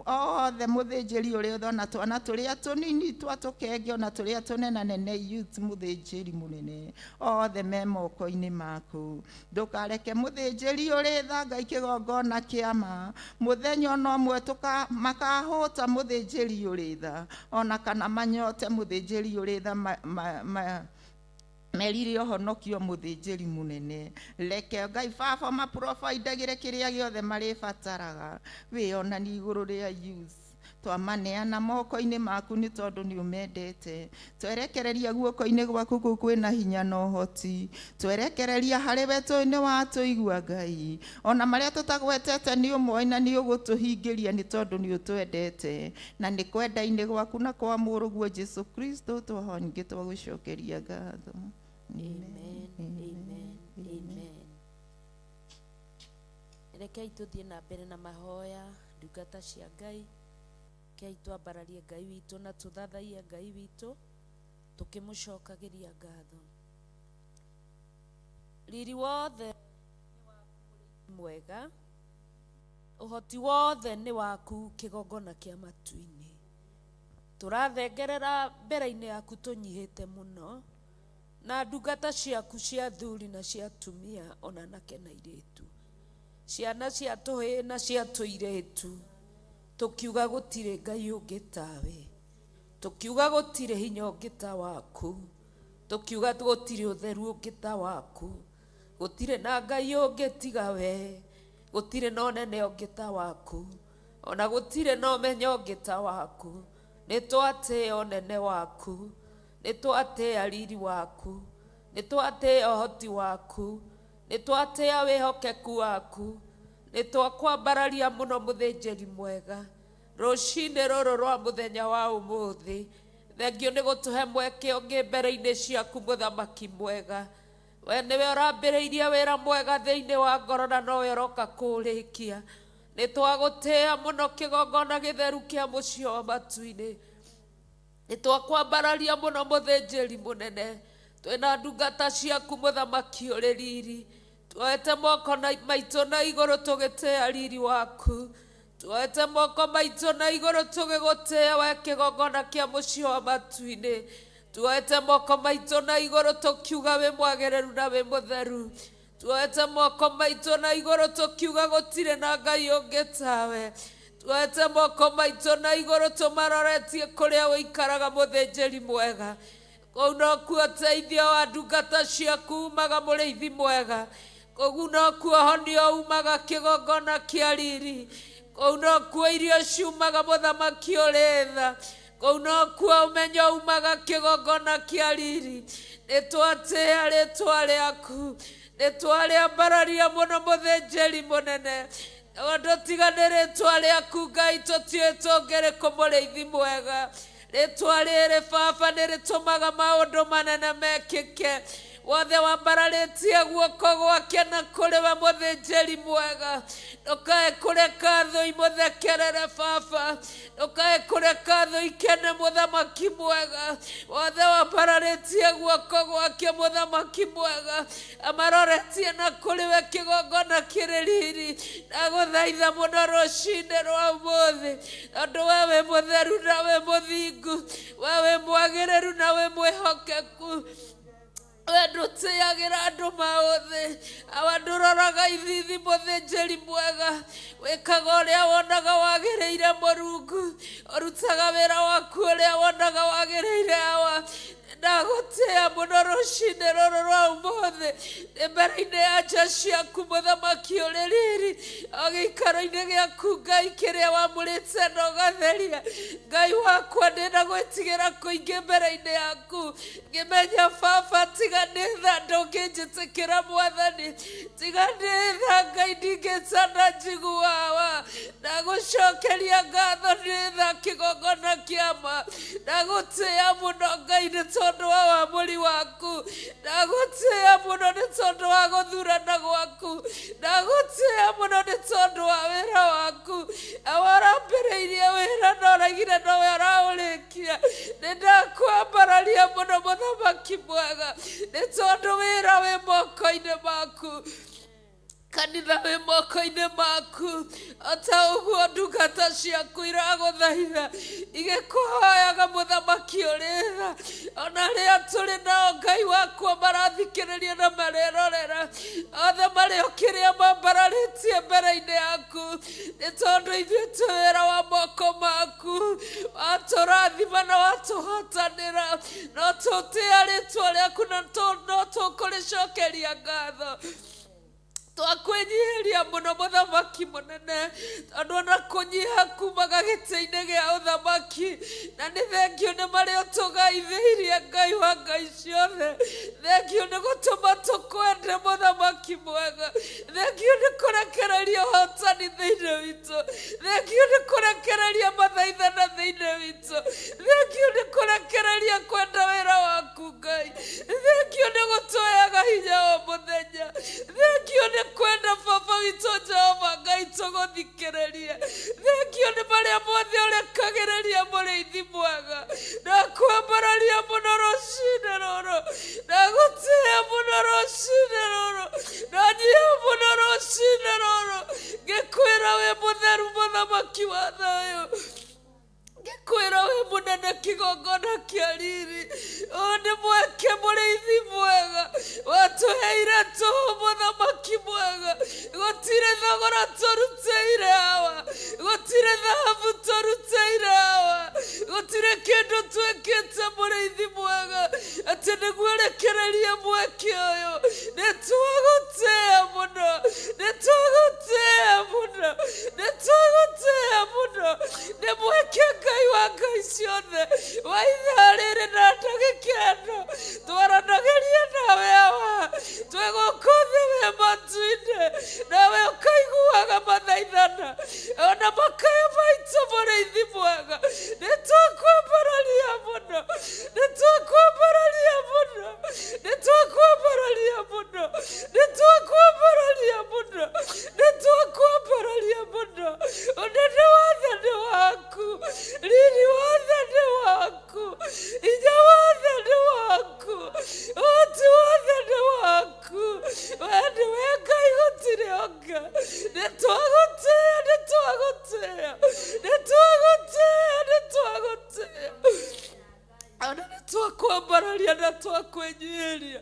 othe mũthĩnjĩri ũrĩ tha, ona twana tũrĩa tũnini twa tũkenge ona tũrĩa tũnenanene youth mũthĩnjĩri mũnene, othe me moko-inĩ maku. Ndũkareke mũthĩnjĩri ũrĩ tha Ngai kĩgongona kĩama mũthenya ona ũmwe makahũta mũthĩnjĩri ũrĩ tha, ona kana manyote mũthĩnjĩri ũrĩ tha merire ũhonokio mũthĩnjĩri mũnene. Reke Ngai Baba maprovaidagĩre kĩrĩa gĩothe marĩbataraga, wĩonanie igũrũ rĩa youth. Twamaneana moko-inĩ maku nĩ tondũ nĩ ũmendete. Twerekereria guoko-inĩ gwaku kũu kwĩna hinya na ũhoti, twerekereria harĩ we nĩ watũigua Ngai, ona marĩa tũtagwetete nĩ ũmoĩ na nĩ ũgũtũhingĩria nĩ tondũ nĩ ũtwendete, na nĩ kwenda-inĩ gwaku na kwa mũrũguo Jesu Kristo twahonge twagũcokeria ngatho. Amen, amen, amen. Rekei tũthiĩ na mbere na mahoya ndungata cia Ngai. Rekei twambararie Ngai witũ na tũthathaie Ngai witũ tũkĩmũcokagĩria ngatho. Riri wothe mwega uhoti wothe ni waku kigongona kia matu-ini turathengerera mbere-ini yaku tunyihite muno na ndungata ciaku cia thuri na cia atumia ona nake na iritu ciana cia tuhi na cia tuiritu tukiuga gutire ngai ungi tawe tukiuga gutire hinya ungi ta waku tukiuga gutire utheru ungi ta waku gutire na ngai ungi tiga we gutire na nene ungi ta waku ona gutire na umenyo ungi ta waku nitwate onene waku nitwate ariri waku nitwate ohoti waku nitwate wihokeku waku nitwakwambararia muno muthinjiri mwega rucini ruru rwa muthenya wa umuthi thengio ni gutuhe mweke ungi mbere-ini ciaku muthamaki mwega we niwe urambiriirie wira mwega thiini wa ngoro na nowe uroka kurikia nitwagutia muno kigongona githeru kia mucii wa matu-ini nitwakwambararia muno muthinjiri munene twina ndungata ciaku muthamaki uri riri tuoete moko maitu na iguru tugitia riri waku tuoete moko maitu na iguru tugigutia we kigongona kia mucii wa matu-ini tuoete moko maitu na iguru tukiuga wi mwagereru na wi mutheru tuoete moko maitu na iguru tukiuga gutire na ngai ungi tawe tuoete moko maitu na iguru tumaroretie kuria uikaraga muthinjiri mwega kou nokuo teithio wa ndungata ciaku umaga muriithi mwega kou nokuo honio umaga kigongona kia riri kou nokuo irio ciumaga muthamaki uri tha kou nokuo umenyo umaga kigongona kia riri nitwatia ritwa riaku nitwariambararia muno muthinjiri munene ondu tigane ritwa riaku ngai tutiũĩ tũngĩrĩkũ mũrĩithi mwega ritwa rĩrĩ baba nĩrĩtũmaga maũndũ manene mekĩke wothe wambararĩtie guoko gwake na kũrĩ we mũthĩnjĩri mwega ndũkae kũreka thũ imũthekerere baba ndũkae kũreka thũ ikene mũthamaki mwega wothe wambararĩtie guoko gwake mũthamaki mwega amaroretie na kũrĩ we kĩgongona kĩrĩ riri ndagũthaitha mũno rũcinĩ rwa ũmũthĩ tondũ we wĩ mũtheru na wĩ mũthingu we wĩ mwagĩrĩru na wĩ mwĩhokeku we ndũtĩagĩra andũ maũthĩ awa ndũroraga ithithi mũthĩnjĩri mwega wĩkaga ũrĩa wonaga wagĩrĩire Mũrungu ũrutaga wĩra waku ũrĩa wonaga wagĩrĩire awa ndagũtĩa mũno rũcinĩ rũrũ rwa ũmũthĩ nĩ mbere-inĩ ya nja ciaku mũthamaki ũrĩ riri o gĩikaro-inĩ gĩaku Ngai kĩrĩa wamũrĩte na ũgatheria Ngai wakwa ndĩna gwĩtigĩra kũingĩ mbere-inĩ yaku ngĩmenya baba tiga nĩ tha ndũngĩnjĩtĩkĩra Mwathani tiga nĩ tha Ngai ndingĩtana njiguawa ndagũcokeria ngatho nĩ tha kĩgongona kĩa ma ndagũtĩa mũno Ngai nĩ tondũ wa wamũri waku ndagũtĩa mũno nĩ tondũ wa gũthurana gwaku ndagũtĩa mũno nĩ tondũ wa wĩra waku awarambĩrĩirie wĩra na ũraigire nowe ũraũrĩkia nĩ ndakwambararia mũno mũthamaki mwega nĩ tondũ wĩra wĩ moko-inĩ maku kanitha wĩ moko-inĩ maku ota ũguo ndungata ciaku iragũthaitha igĩkũhoyaga mũthamaki ũrĩ tha ona rĩrĩa tũrĩ nao Ngai wakwa marathikĩrĩria na marerorera othe marĩ o kĩrĩa mambararĩtie mbere-inĩ yaku nĩ tondũ ithuĩ twĩ wĩra wa moko maku watũrathima na watũhotanĩra no tũtĩa rĩtwa rĩaku na no tũkũrĩcokeria ngatho twakwĩnyihĩria mũno mũthamaki mũnene tondũ ona kũnyiha kumaga gĩtĩ-inĩ gĩa ũthamaki na nĩ thengio nĩ marĩa ũtũgaithĩirie Ngai wa ngai ciothe thengio nĩ gũtũma tũkwende mũthamaki mwega thengio nĩ kũrekereria ũhotani thĩinĩ witũ thengio nĩ kũrekereria mathaithana thĩinĩ witũ thengio nĩ kũrekereria kwenda wĩra waku Ngai thengio nĩ gũtũheaga hinya o mũthenya thengio nĩ kwenda baba witũ Jehova Ngai tũgũthikĩrĩrie thengio nĩ marĩa mothe ũrekagĩrĩria mũrĩithi mwega ndakwambararia mũno rũcinĩ rũrũ ndagũtĩa mũno rũcinĩ rũrũ ndanyiha mũno rũcinĩ rũrũ mutheru muthamaki wa thayo ngikwira we munene kigongona kia riri ni mweke mũrĩithi mwega watuheire tũhũ mũthamaki mwega gũtirĩ thogora tũrutĩire hawa gũtirĩ thahabu tũrutĩire hawa gũtirĩ kĩndũ twĩkĩte mũrĩithi mwega atĩ nĩguo rekererie mweke ũyũ nĩtwagũtĩĩa mũno nĩtwagũtĩĩa mũno nĩtwagũtĩĩa mũno nĩ mweke Ngai wa ngai ciothe wa ithaa rĩrĩ na ndagĩka ĩno twaranagĩria nawe hawa twĩgũkũ thĩ wĩ matu-inĩ nawe ũkaiguaga mathaithana ona makaya maitũ mũrĩithi mwega nĩtwakwambararia mũno nĩtwakwambararia mũno nĩtwakwambararia mũno nĩtwakwambararia mũno nĩtwakwambararia mũno ũnene wothe nĩ waku riri wothe nĩ waku hinya wothe nĩ waku ũhoti wothe nĩ waku we nĩwe Ngai gũtirĩ ũngĩ nĩtwagũtĩĩa nĩtwagũtĩĩa nĩtwagũtĩĩa nĩtwagũtĩĩa ona nĩtwakwambararia na twakwĩnyihĩria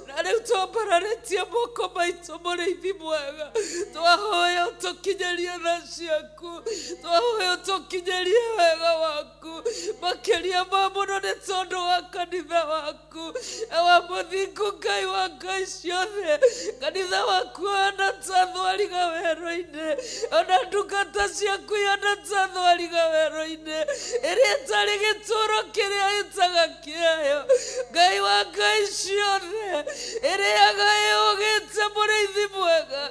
na rĩu twambararĩtie moko maitũ mũrĩithi mwega twahoya ũtũkinyĩrie tha ciaku twahoya ũtũkinyĩrie wega waku makĩria ma mũno nĩ tondũ wa kanitha waku wa mũthingu Ngai wa ngai ciothe kanitha waku ona ta thwariga werũ-inĩ ona ndungata ciaku ona ta thwariga werũ-inĩ ĩrĩa ĩtarĩ gĩtũũro kĩrĩa ĩtaga kĩayo Ngai wa ngai ciothe ĩrĩaga ĩũgĩte mũrĩithi mwega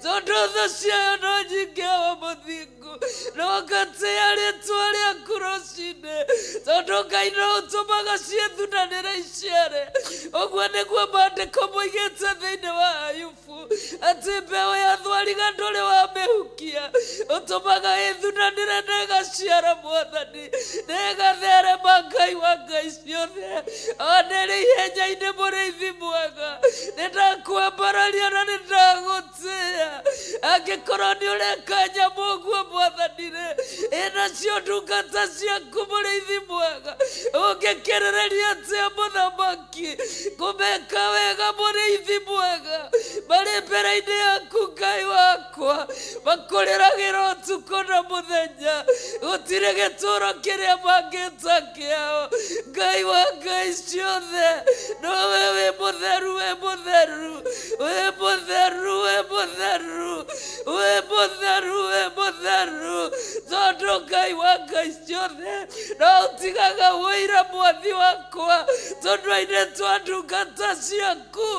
tondũ thũ ciayo no nyingĩ wa mũthingu no ngatĩĩa rĩĩtwa rĩaku rũcinĩ tondũ Ngai no ũtũmaga ciĩthunanĩre iciare ũguo nĩguo maandĩko moigĩte thĩinĩ wa Ayubu atĩ mbeũ ya thwariga ndũrĩ wamĩhukia ũtũmaga ĩthunanĩre na ĩgaciara Mwathani na ĩgatherema Ngai wa ngai ciothe ona ĩrĩ ihenya-inĩ mũrĩithi mwega nĩndakwambararia na nĩndagũtĩĩa angĩkorwo nĩ ũreka nyamũ ũguo Mwathani-rĩ ĩnacio ndungata ciaku mũrĩithi mwega ũngĩkĩrĩrĩria atĩa mũthamaki kũmeka wega mũrĩithi mwega marĩ mbere-inĩ yaku Ngai wakwa makũrĩragĩra ũtukũ na mũthenya gũtirĩ gĩtũũro kĩrĩa mangĩta kĩao Ngai wa ngai ciothe nowe wĩ mũtheru wĩ mũtheru wĩ mũtheru wĩ mũtheru wĩ mũtheru wĩ mũtheru tondũ Ngai wa ngai ciothe no ũtigaga wũira mwathi wakwa tondũ-inĩ twa ndungata ciaku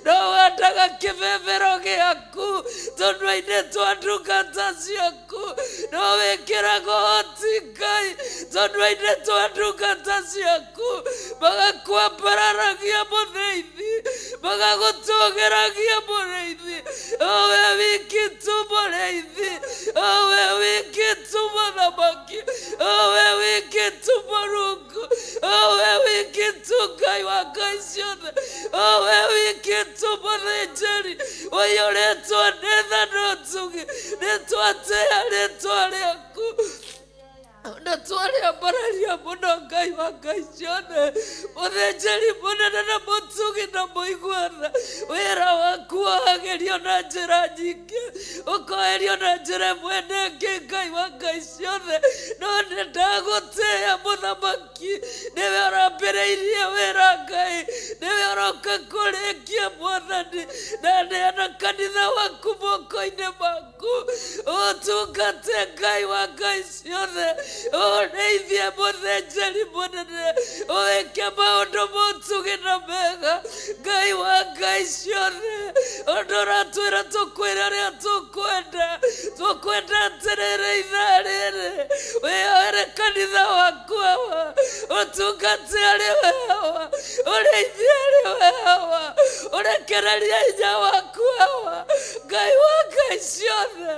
no wendaga kĩbebero gĩaku tondũ-inĩ twa ndungata ciaku no wĩkĩraga ũhoti Ngai tondũ-inĩ twa ndungata ciaku magakwambararagia mũrĩithi magagũtũgĩragia mũrĩithi owe wiki tu mũrĩithi owe wiki tu mũthamaki owe wiki tu Mũrungu owe wiki tu Ngai wa ngai ciothe owe wiki tu mũthĩnjĩri ũiyũrĩtwo nĩ tha na ũtugi nĩtwatĩĩa rĩĩtwa rĩaku na twarĩambararia mũno Ngai wa ngai ciothe mũthĩnjĩri mũnene na mũtugi na mũigua-tha wĩra waku wohagĩrio na njĩra nyingĩ ũkoherio na njĩra ĩmwe na ĩngĩ Ngai wa ngai ciothe no nĩndagũtĩĩa mũthamaki nĩwe ũrambĩrĩirie wĩra Ngai nĩwe ũroka kũrĩkia Mwathani na neana kanitha waku moko-inĩ maku ũtungate Ngai wa ngai ciothe ũrĩithie mũthĩnjĩri mũnene ũwĩke maũndũ mũtugi na mega Ngai wa ngai ciothe ũndũ ũratwĩra tũkwĩra ũrĩa tũkwenda atĩrĩrĩ ithaa rĩrĩ wĩyoere kanitha waku hawa ũtungate arĩ we hawa ũrĩithie arĩ we hawa ũrekererie hinya waku hawa Ngai wa ngai ciothe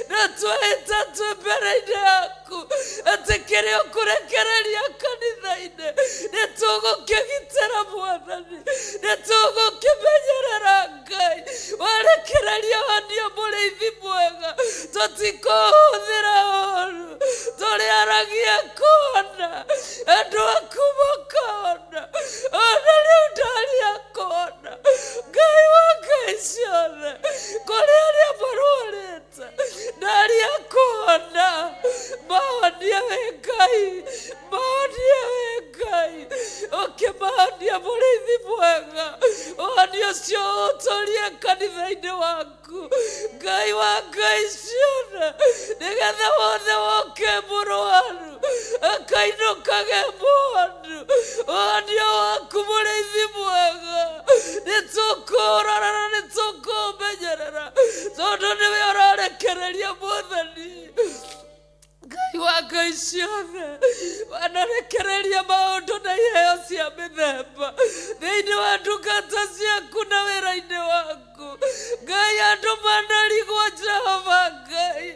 na twahĩta twĩ mbere-inĩ yaku waku atekerio kurekereria kanitha-inĩ nĩtũgũkĩgitĩra Mwathani, nĩtũgũkĩmenyerera Ngai. Warekereria wonio mũrĩithi mwega, tũtikũhũthĩra ũũru, tũrĩaragia kuona andũ aku makona, ona rĩu ndaria kuona Ngai wa ngai ciothe kũrĩ arĩa marũarĩte, ndaria kuona mahonia wĩ Ngai, mahonia wĩ Ngai, ũkĩmahonia mũrĩithi mwega, ũhonio ũcio ũtũrie kanitha-inĩ waku Ngai wa ngai ciothe, nĩgetha wothe woke mũrũaru akainũkage mũhonu. Ũhonio waku mũrĩithi mwega nĩtũkũrora na nĩtũkũmenyerera, tondũ nĩwe ũrarekereria Mwathani Ngai wa ngai ciothe. Wanarekereria maũndũ na iheo cia mĩthemba thĩinĩ wa ndungata ciaku na wĩra-inĩ waku Ngai. Andũ manarigwo Jehova Ngai,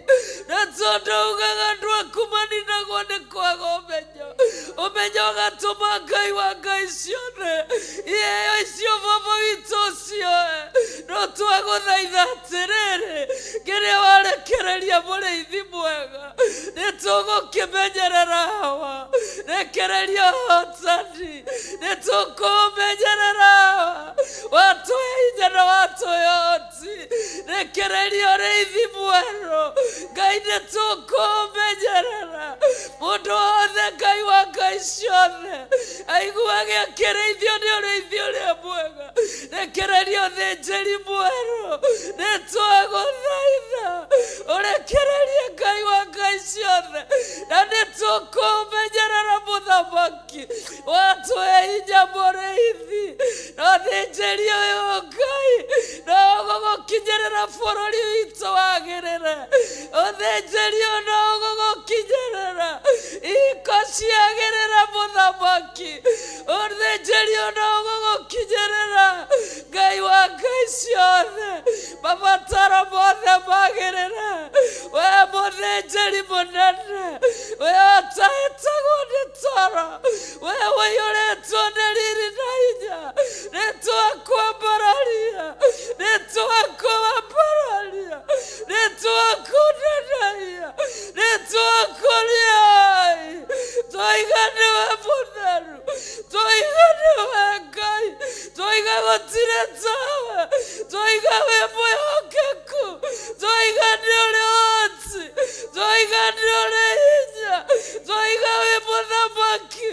na tondũ ugaga andũ aku maninagwo nĩ kwaga ũmenyo, ũmenyo ũgatũma Ngai wa ngai ciothe iheo icio baba witũ ũcioe. No twagũthaitha atĩrĩrĩ, kĩrĩa warekereria mũrĩithi mwega nĩtũgũkĩmenyerera hawa, rekereria ũhotani, nĩtũkũmenyerera hawa, watũhe hinya na watũhe ũhoti, rekereria ũrĩithi mwerũ Ngai, nĩtũkũmenyerera mũndũ wothe Ngai wa ngai ciothe aiguage akĩrĩithio nĩ ũrĩithi ũrĩa mwega, rekereria ũthĩnjĩri mwerũ, nĩtwagũthaitha ũrekererie Ngai wa ngai ciothe, na nĩtũkũmenyerera mũthamaki, watũhe hinya mũrĩithi, na ũthĩnjĩri ũyũ Ngai no ũgũgũkinyĩrĩra bũrũri witũ wagĩrĩre, ũthĩnjĩri ũyũ no ũgũgũkinyĩrĩra ihiko ciagĩrĩra mũthamaki, ũthĩnjĩri ũyũ no ũgũgũkinyĩrĩra Ngai wa ngai ciothe, mabataro mothe magĩrĩre. We mũthĩnjĩri mũnene, we ũtahĩtagwo nĩ toro, we ũiyũrĩtwo nĩ riri na hinya, nĩtwakwambararia, nĩtwakwambararia, nĩtwakũneneia, nĩtwakũria. Twoiga nĩwe mũtheru, twoiga nĩwe Ngai, twoiga gũtirĩ tawe, twoiga wĩ mwĩhokeku, twoiga nĩ ũrĩ ũhoti, twoiga nĩ ũrĩ hinya, twoiga wĩ mũthamaki,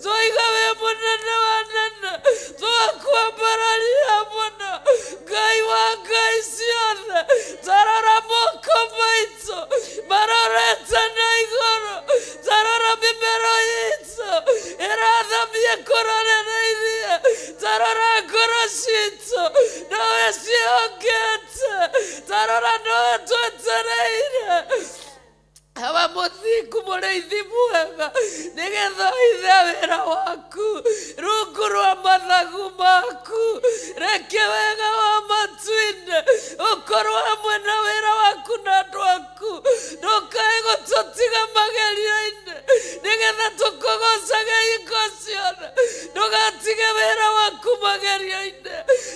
twoiga wĩ mũnene wa nene, twakwambararia mũno Ngai wa ngai ciothe. Tarora moko maitũ marorete na igũrũ, tarora mĩmero itũ ĩrathamie kũrorereirie, tarora ngoro citũ nowe ciĩhokete, tarora nowe twetereire. Hawa mũthingu mũrĩithi mwega, nĩgetha ũhithe wĩra waku rungu rwa mathagu maku, reke wega wa matu-inĩ ũkorwo hamwe na wĩra waku na andũ aku, ndũkae gũtũtiga magerio-inĩ, nĩgetha tũkũgocage hingo ciothe, ndũgatige wĩra waku magerio-inĩ,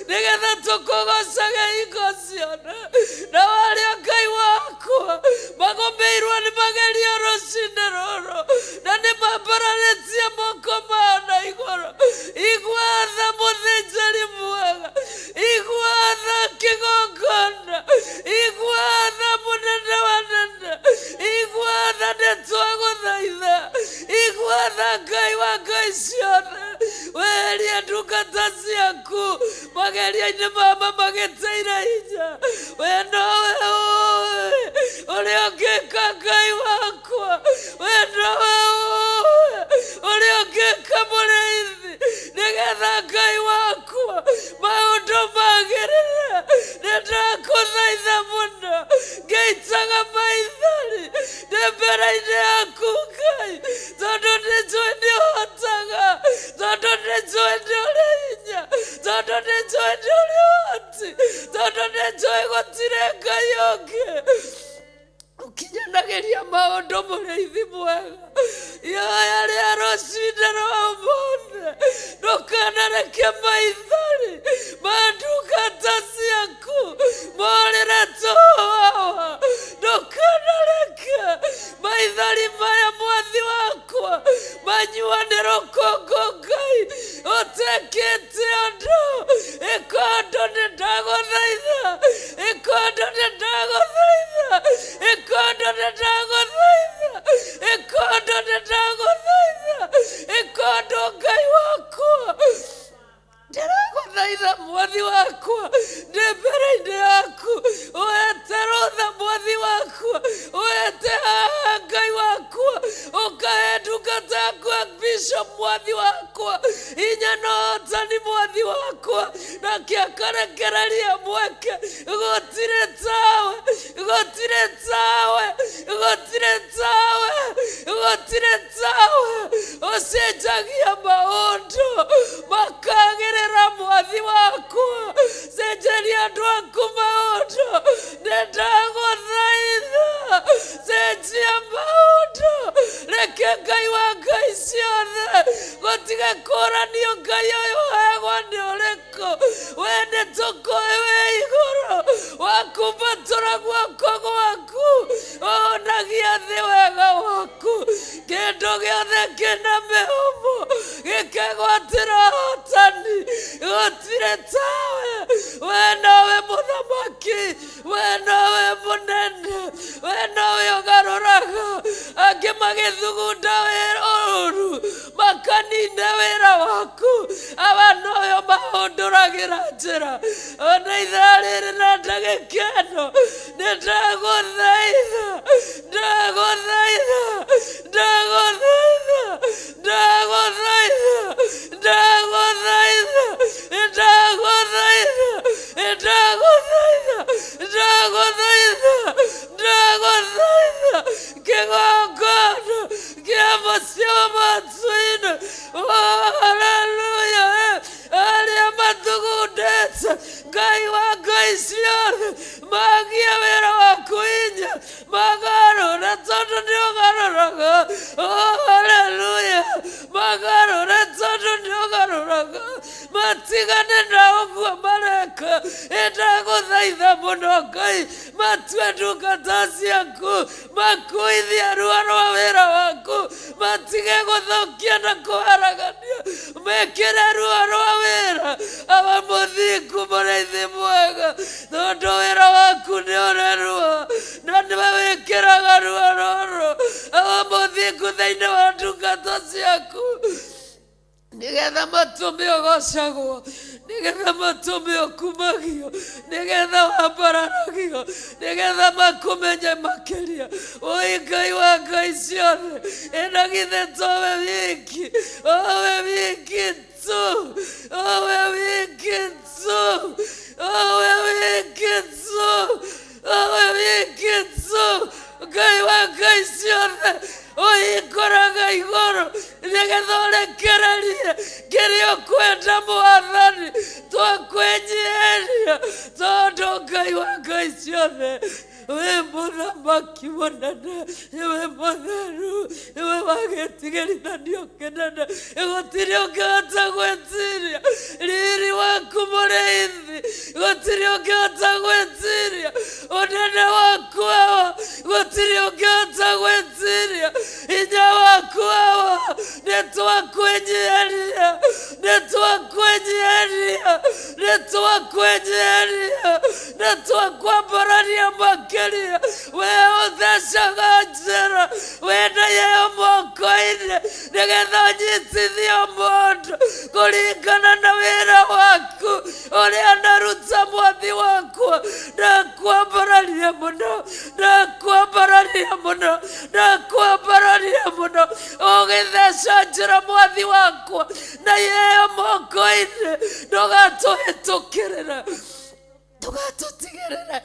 nĩgetha tũkũgocage hingo ciothe. Na warĩa Ngai wakwa magũmĩirwo nĩ magerio rũcinĩ rũrũ, na nĩ mambararĩtie moko mao na igũrũ, igua tha mũthĩnjĩri mwega, igua tha kĩgongona, igua tha mũnene wa nene, igua tha nĩtwagũthaitha, igua tha Ngai wa ngai ciothe. Weherie ndungata ciaku magerio-inĩ mama magĩteire hinya, we nowe ũĩ ũrĩa ũngĩka Ngai wakwa, we nowe ũĩ ũrĩa ũngĩka mũrĩithi, nĩgetha Ngai wakwa maũndũ magĩrĩre. Nĩndakũthaitha mũno ngĩitaga maithori ndĩ mbere-inĩ yaku Ngai, tondũ nĩnjũĩ nĩũhotaga, tondũ nĩnjũĩ nĩũrĩ hinya, tondũ nĩnjũĩ nĩũrĩ ũhoti, tondũ nĩnjũĩ gũtirĩ Ngai ũngĩ ũkinya nageria maundu muriithi mwega yoya ria rucinda rwa umuthi ndukanareke maithori mandungata ciaku morire tuwawa ndukanareke maithori maya mwathi wakwa manyua ni rukungu Ngai utekete andu ikondo ni ndaguthaitha ikondo ni ndaguthaitha ikondo ni ndaguthaitha ikondo ni ndaguthaitha ikondo Ngai wakwa ndĩragũthaitha mwathi wakwa ndĩ mbere-inĩ yaku wete rũtha mwathi wakwa wete haha Ngai wakwa ũkahe ndungata yaku Bishop mwathi wakwa hinya na ũhotani mwathi wakwa nake akarekereria mweke gũtirĩ tawe gũtirĩ tawe gũtirĩ tawe gũtirĩ tawe ũcenjagia maũndũ makagĩrĩra mwathi wakwa cenjeria andũ aku maũndũ nĩndagũthaitha cenjia maũndũ reke Ngai wa ngai ciothe gũtige kũranio Ngai ũyũ wegwo nĩ ũrĩkũ we nĩ tũkũĩ wĩ igũrũ wakumbatũra guoko gwaku ũnagia thĩ wega waku kĩndũ gĩothe kĩna mĩhũmũ gĩkegwatĩra ũhotani gũtirĩ tawe we nowe mũthamaki we nowe mũnene we nowe ũgarũraga angĩ magĩthugunda ũũru makanine wĩra waku aba noyo mahũndũragĩra njĩra ona ithaa rĩrĩ na ndagĩka ĩno nĩndagũthaitha ndagũthaitha ndagũthaitha ndagũthaitha ndagũthaitha ndagũthaitha ndagũthaitha ndagũthaitha ndagũthaitha kĩgongona kĩa mũciĩ matu-inĩ haleluya arĩa mathugundĩte Ngai wa ngai ciothe magie wĩra waku hinya magarũre tondũ nĩ ũgarũraga haleluya magarũre tondũ nĩ ũgarũraga matigane na ũguo mareka ndagũthaitha mũno Ngai matue ndungata ciaku makuithia ruo rwa wĩra waku matige gũthũkia na kũharagania mekĩre ruo rwa wĩra aba mũthingu mũrĩithi mwega tondũ wĩra waku nĩ ũrĩ ruo na nĩwe wĩkĩraga ruo rũrũ aba mũthingu thĩinĩ wa ndungata ciaku nĩgetha matũme ũgocagwo nĩgetha matũme ũkumagio nĩgetha wambararagio nĩgetha makũmenye makĩria oi Ngai wa ngai ciothe ĩno githĩ towe wiki owe wiki tu owe wiki tu owe wiki tu owe wiki tu Ngai wa ngai ciothe ũhingũraga igũrũ nĩgetha ũrekererie kĩrĩa ũkwenda mwathani twakwĩnyiheria tondũ Ngai wa ngai ciothe we mũthamaki mũnene we mũtheru we wagĩtigĩrithanio kĩnene gũtirĩ ũngĩhota gwĩtiria riri waku mũrĩithi gũtirĩ ũngĩhota gwĩtiria ũnene waku hawa gũtirĩ ũngĩhota gwĩtiria hinya waku hawa nĩtwakwĩnyiheria nĩtwakwĩnyiheria nĩtwakwĩnyiheria nĩtwakwambarania makĩria we ũthecaga njĩra wĩna yeo moko-inĩ nĩgetha ũnyitithio mũndũ kũringana na wĩra waku ũrĩa naruta mwathi wakwa ndakwambarania mũno ndakwambarania mũno ndakwambarania mũno ũgĩtheca njĩra mwathi wakwa na yeo moko-inĩ ndũgatũhĩtũkĩrĩra tugatutigirira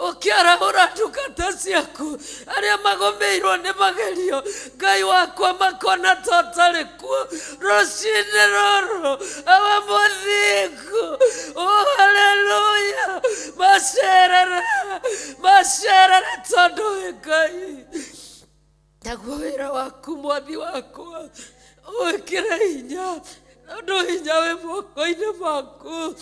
ukiarahura ndungata ciaku aria magomeirwo ni magerio Ngai wakwa makona totari kuo rucini ruru awa muthingu. Oh, haleluya. Macerere tondu wi Ngai. Naguo wira waku mwathi wakwa wikire hinya tondu hinya wi moko-ini maku.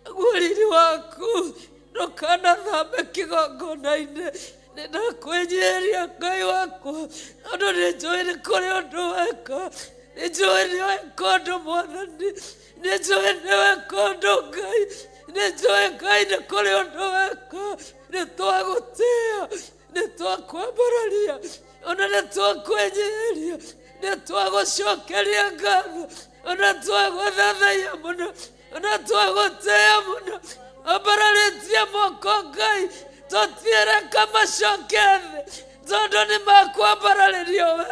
Naguo riri waku ndukanathambe kigongona-ini. Ninakwenyeria Ngai wakwa tondu ninjui ni kuri undu weka. Ninjui ni weka undu Mwathani. Ninjui ni weka undu Ngai. Ninjui Ngai ni kuri undu weka. Nitwagutia, nitwakwambararia, ona nitwakwenyeria, nitwagucokeria ngatho, ona twaguthathaia muno, ona twagutia muno. Ambararitie moko Ngai, tutiere macoke thi tondu ni makwambararirio we.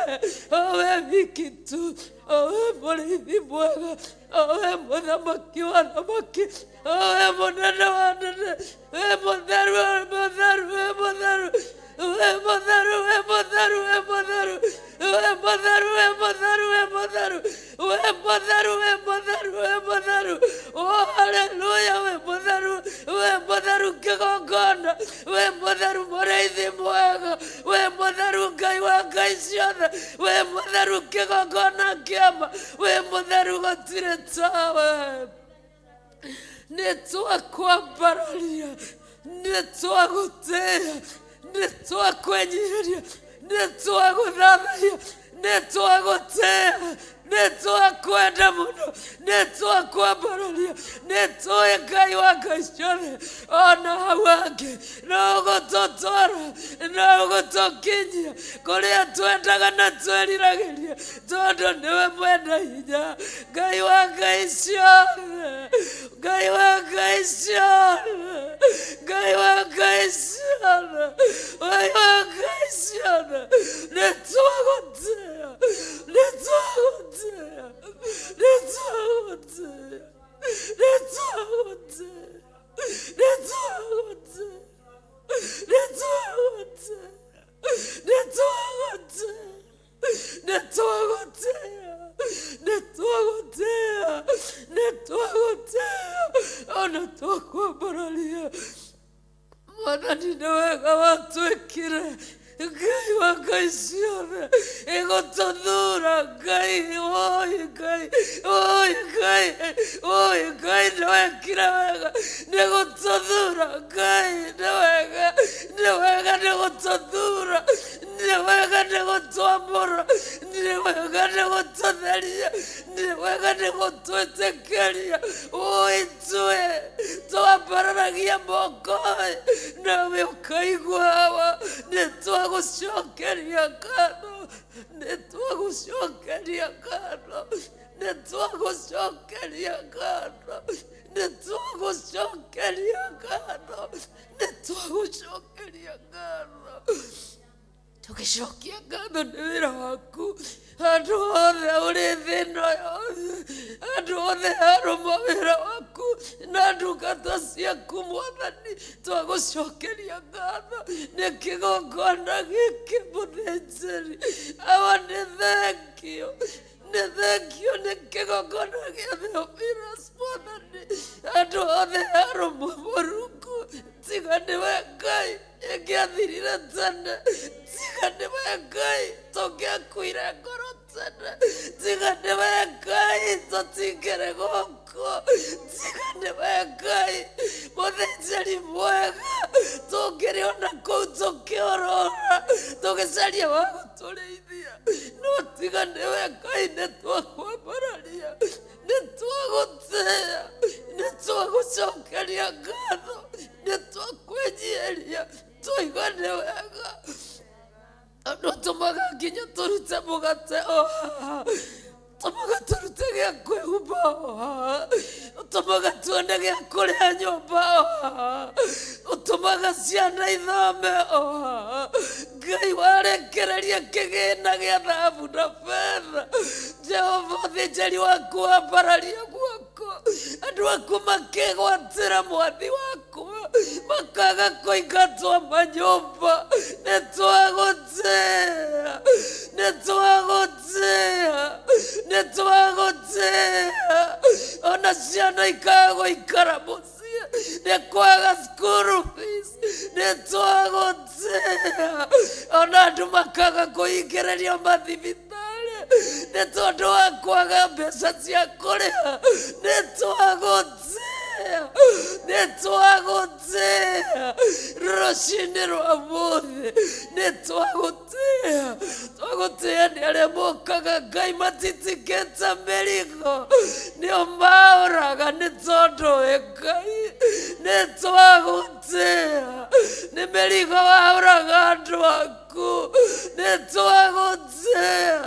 O we wiki tu, o we mũrĩithi mwega, o we mũthamaki wa athamaki, o we mũnene wa anene, we mũtheru, we mũtheru, we mũtheru, we mũtheru, we mũtheru, we mũtheru, we mũtheru, we mũtheru, we mũtheru, we mũtheru, we mũtheru, we mũtheru. Oh, haleluya. We mũtheru, we mũtheru kĩgongona, we mũtheru mũrĩithi mwega, we mũtheru Ngai wa ngai ciothe, we mũtheru kĩgongona kĩama, we mũtheru gũtirĩ tawe. Nitwakwambararia, nitwagũtĩĩa, nitwakwenyeria, nitwagũthathaiya, nitwagũtĩĩa, nitwakwenda muno, nitwakwambararia, nitũĩ Ngai wa ngai ciothe. Ona hau hangĩ no ũgũtũtwara, no ũgũtũkinyia kũrĩa twendaga na tweriragĩria, tondu nĩwe mwene hinya. Ngai wa ngai ciothe, Ngai wa ngai ciothe, Ngai wa ngai ciothe, Ngai wa ngai ciothe. Nitwagũtĩĩa, nitwagũtĩĩa, nitwagũtĩĩa, nitwagũtĩĩa, nitwagũtĩĩa, nitwagũtĩĩa, nitwagũtĩĩa, nitwagũtĩĩa, nitwagũtĩĩa, nitwagũtĩĩa, ona twakwambararia. Mwathani nĩ wega watwĩkire, Ngai wa ngai ciothe, ĩgũtũthura Ngai. Oi Ngai, oi Ngai, oi Ngai nĩ wekire wega nĩ gũtũthura. Ngai nĩ wega, nĩ wega nĩ gũtũthura, nĩ wega nĩ gũtwamũra, nĩ wega nĩ gũtũtheria, nĩ wega nĩ gũtwĩtĩkĩria. Oi ithuĩ twambararagia moko nawe ũkaigua hawa. Nitwagucokeria ngatho, nitwagucokeria ngatho, nitwagucokeria ngatho, nitwagucokeria ngatho, nitwagucokeria ngatho. Tugicokia ngatho nĩ wĩra waku handũ hothe ũrĩ thĩna yothe, handũ hothe harũma wĩra waku na ndungata ciaku Mwathani. Twagucokeria ngatho nĩ kĩgongona gĩkĩ mũthĩnjĩri. Awa nĩ thengio, nĩ thengio nĩ kĩgongona gĩa Theophilus Mwathani. Handũ hothe harũma Mũrungu, tiga nĩwe Ngai ĩngĩathirire tene, tiga nĩwe Ngai tũngĩakuire ngoro tene, tiga nĩwe Ngai tũtingĩrĩ gũkũ, tiga nĩwe Ngai mũthĩnjĩri mwega tũngĩrĩ ona kũu tũkĩorora tũgĩcaria wa gũtũrĩithia. No tiga nĩwe Ngai, nĩtwakwambararia, nĩtwagũtĩĩa, nĩtwagũcokeria ngatho, nĩtwakwenyeria. Tũigua nĩ wega andũ tũmaga nginya tũrute mũgate o haha, tũmaga tũrute gĩa kwĩhumba o haha, tũmaga tuone gĩa kũrĩa nyũmba o haha, ũtũmaga ciana ithome o haha. Ngai warekereria kĩgĩna gĩa thahabu na betha. Jehova ũthĩnjĩri waku wambararia guoko, andũ aku makĩgwatĩra mwathi wakwa. makaga kũingatwo manyũmba. Nĩtwagũtĩĩa, nĩtwagũtĩĩa, nĩtwagũtĩĩa. Ona ciana ikaga gũikara mũciĩ nĩ kwaga school fees. Nĩtwagũtĩĩa. Ona andũ makaga kũingĩrĩrio mathibitarĩ nĩ tondũ wa kwaga mbeca cia kũrĩha. Nĩtwagũtĩĩa, nĩtwagũtĩĩa. Rũciinĩ rwa mũthĩ nĩtwagũtĩĩa. Twagũtĩĩa nĩ arĩa mokaga Ngai matitikĩte mĩrigo, nĩo maũraga nĩ tondũ wĩ Ngai. Nĩtwagũtĩĩa. Nĩ mĩrigo waũraga andũ aku. Nĩtwagũtĩĩa.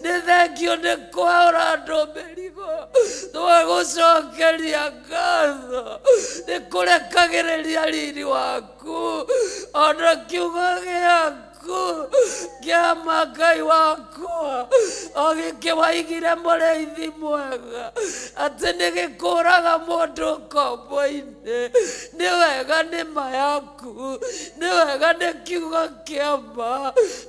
Nĩ thengio nĩ kwaũra andũ mĩrigo. Twagũcokeria ngatho nĩ kũrekagĩrĩria riri waku. Ona kiugo gĩaku kĩama Ngai wakwa o gĩkĩwaigire mũrĩithi mwega atĩ nĩ gĩkũraga mũndũ kombo-inĩ. Nĩ wega nĩ ma yaku, nĩ wega nĩ kiugo kĩama,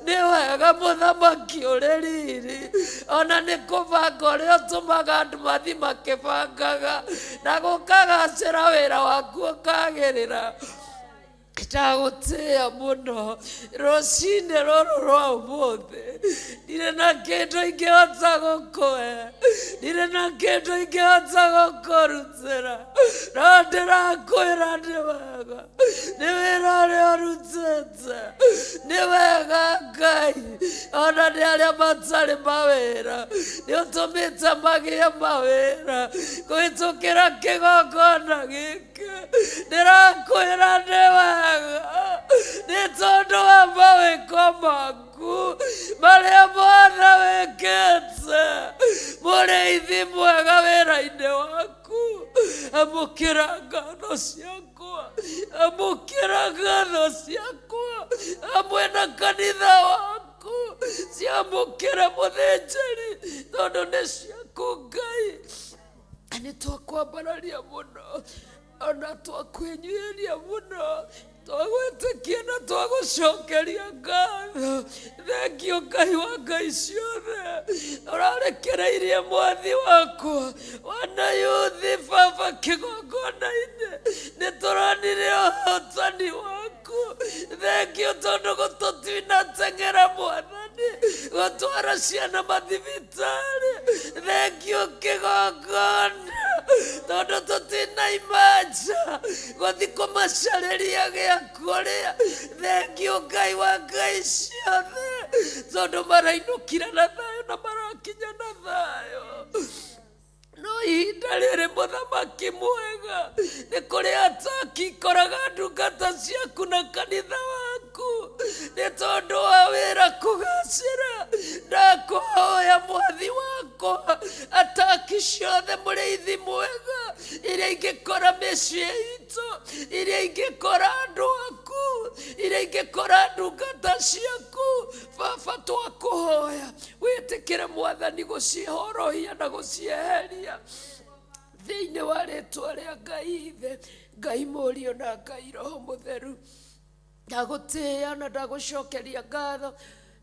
nĩ wega mũthamaki ũrĩ riri. Ona nĩ kũbanga ũrĩa ũtũmaga andũ mathi makĩbangaga na gũkagacĩra wĩra waku ũkagĩrĩra. Ndagũtĩĩa mũno rũciinĩ rũrũ rwa ũmũthĩ. Ndirĩ na kĩndũ ingĩhota gũkũhe, ndirĩ na kĩndũ ingĩhota gũkũrutĩra, no ndĩrakwĩra nĩ wega, nĩ wĩra ũrĩa ũrutĩte. Nĩ wega Ngai, ona nĩ arĩa matarĩ mawĩra nĩ ũtũmĩte magĩe mawĩra kũhĩtũkĩra kĩgongona gĩkĩ. Ndĩrakwĩra nĩ wega nĩ tondũ wa mawĩko maku marĩa mothe wĩkĩte. Mũrĩithi mwega wĩra-inĩ waku, amũkĩra ngatho ciakwa, amũkĩra ngatho ciakwa hamwe na kanitha waku. Ciamũkĩre mũthĩnjĩri tondũ nĩ ciaku Ngai. Nĩ twakwambararia mũno, ona twakwĩnyuĩria mũno, twagwĩtĩkia na twagũcokeria ngatho. Thengio Ngai wa ngai ciothe, ũrarekereirie mwathi wakwa wana yuthi baba kĩgongona-inĩ. Nĩ tũronire ũhotani waku. Thengio tondũ gũtũtinateng'era Mwathani gũtwara ciana mathibitarĩ. Thengio kĩgongona tondũ tũtinaimanja gũthi kũmacarĩria gĩa kũrĩa. Thengio Ngai wa ngai ciothe tondũ marainũkira na thayũ na marakinya na thayũ. No ihinda rĩrĩ mũthamaki mwega nĩ kũrĩ ataki ikoraga ndungata ciaku na kanitha waku. Nĩ tondũ wa wĩra kũgacĩra ndakũhoya mwathi wakwa, ataki ciothe mũrĩithi mwega iria ingĩkora mĩciĩ itũ, iria ingĩkora andũ aku, iria ingĩkora ndungata ciaku, baba twakũhoya wĩtĩkĩre Mwathani gũcihorohia na gũcieheria thĩinĩ wa rĩtwa rĩa Ngai Ithe, Ngai Mũriũ na Ngai Roho Mũtheru. Ndagũtĩĩa na ndagũcokeria ngatho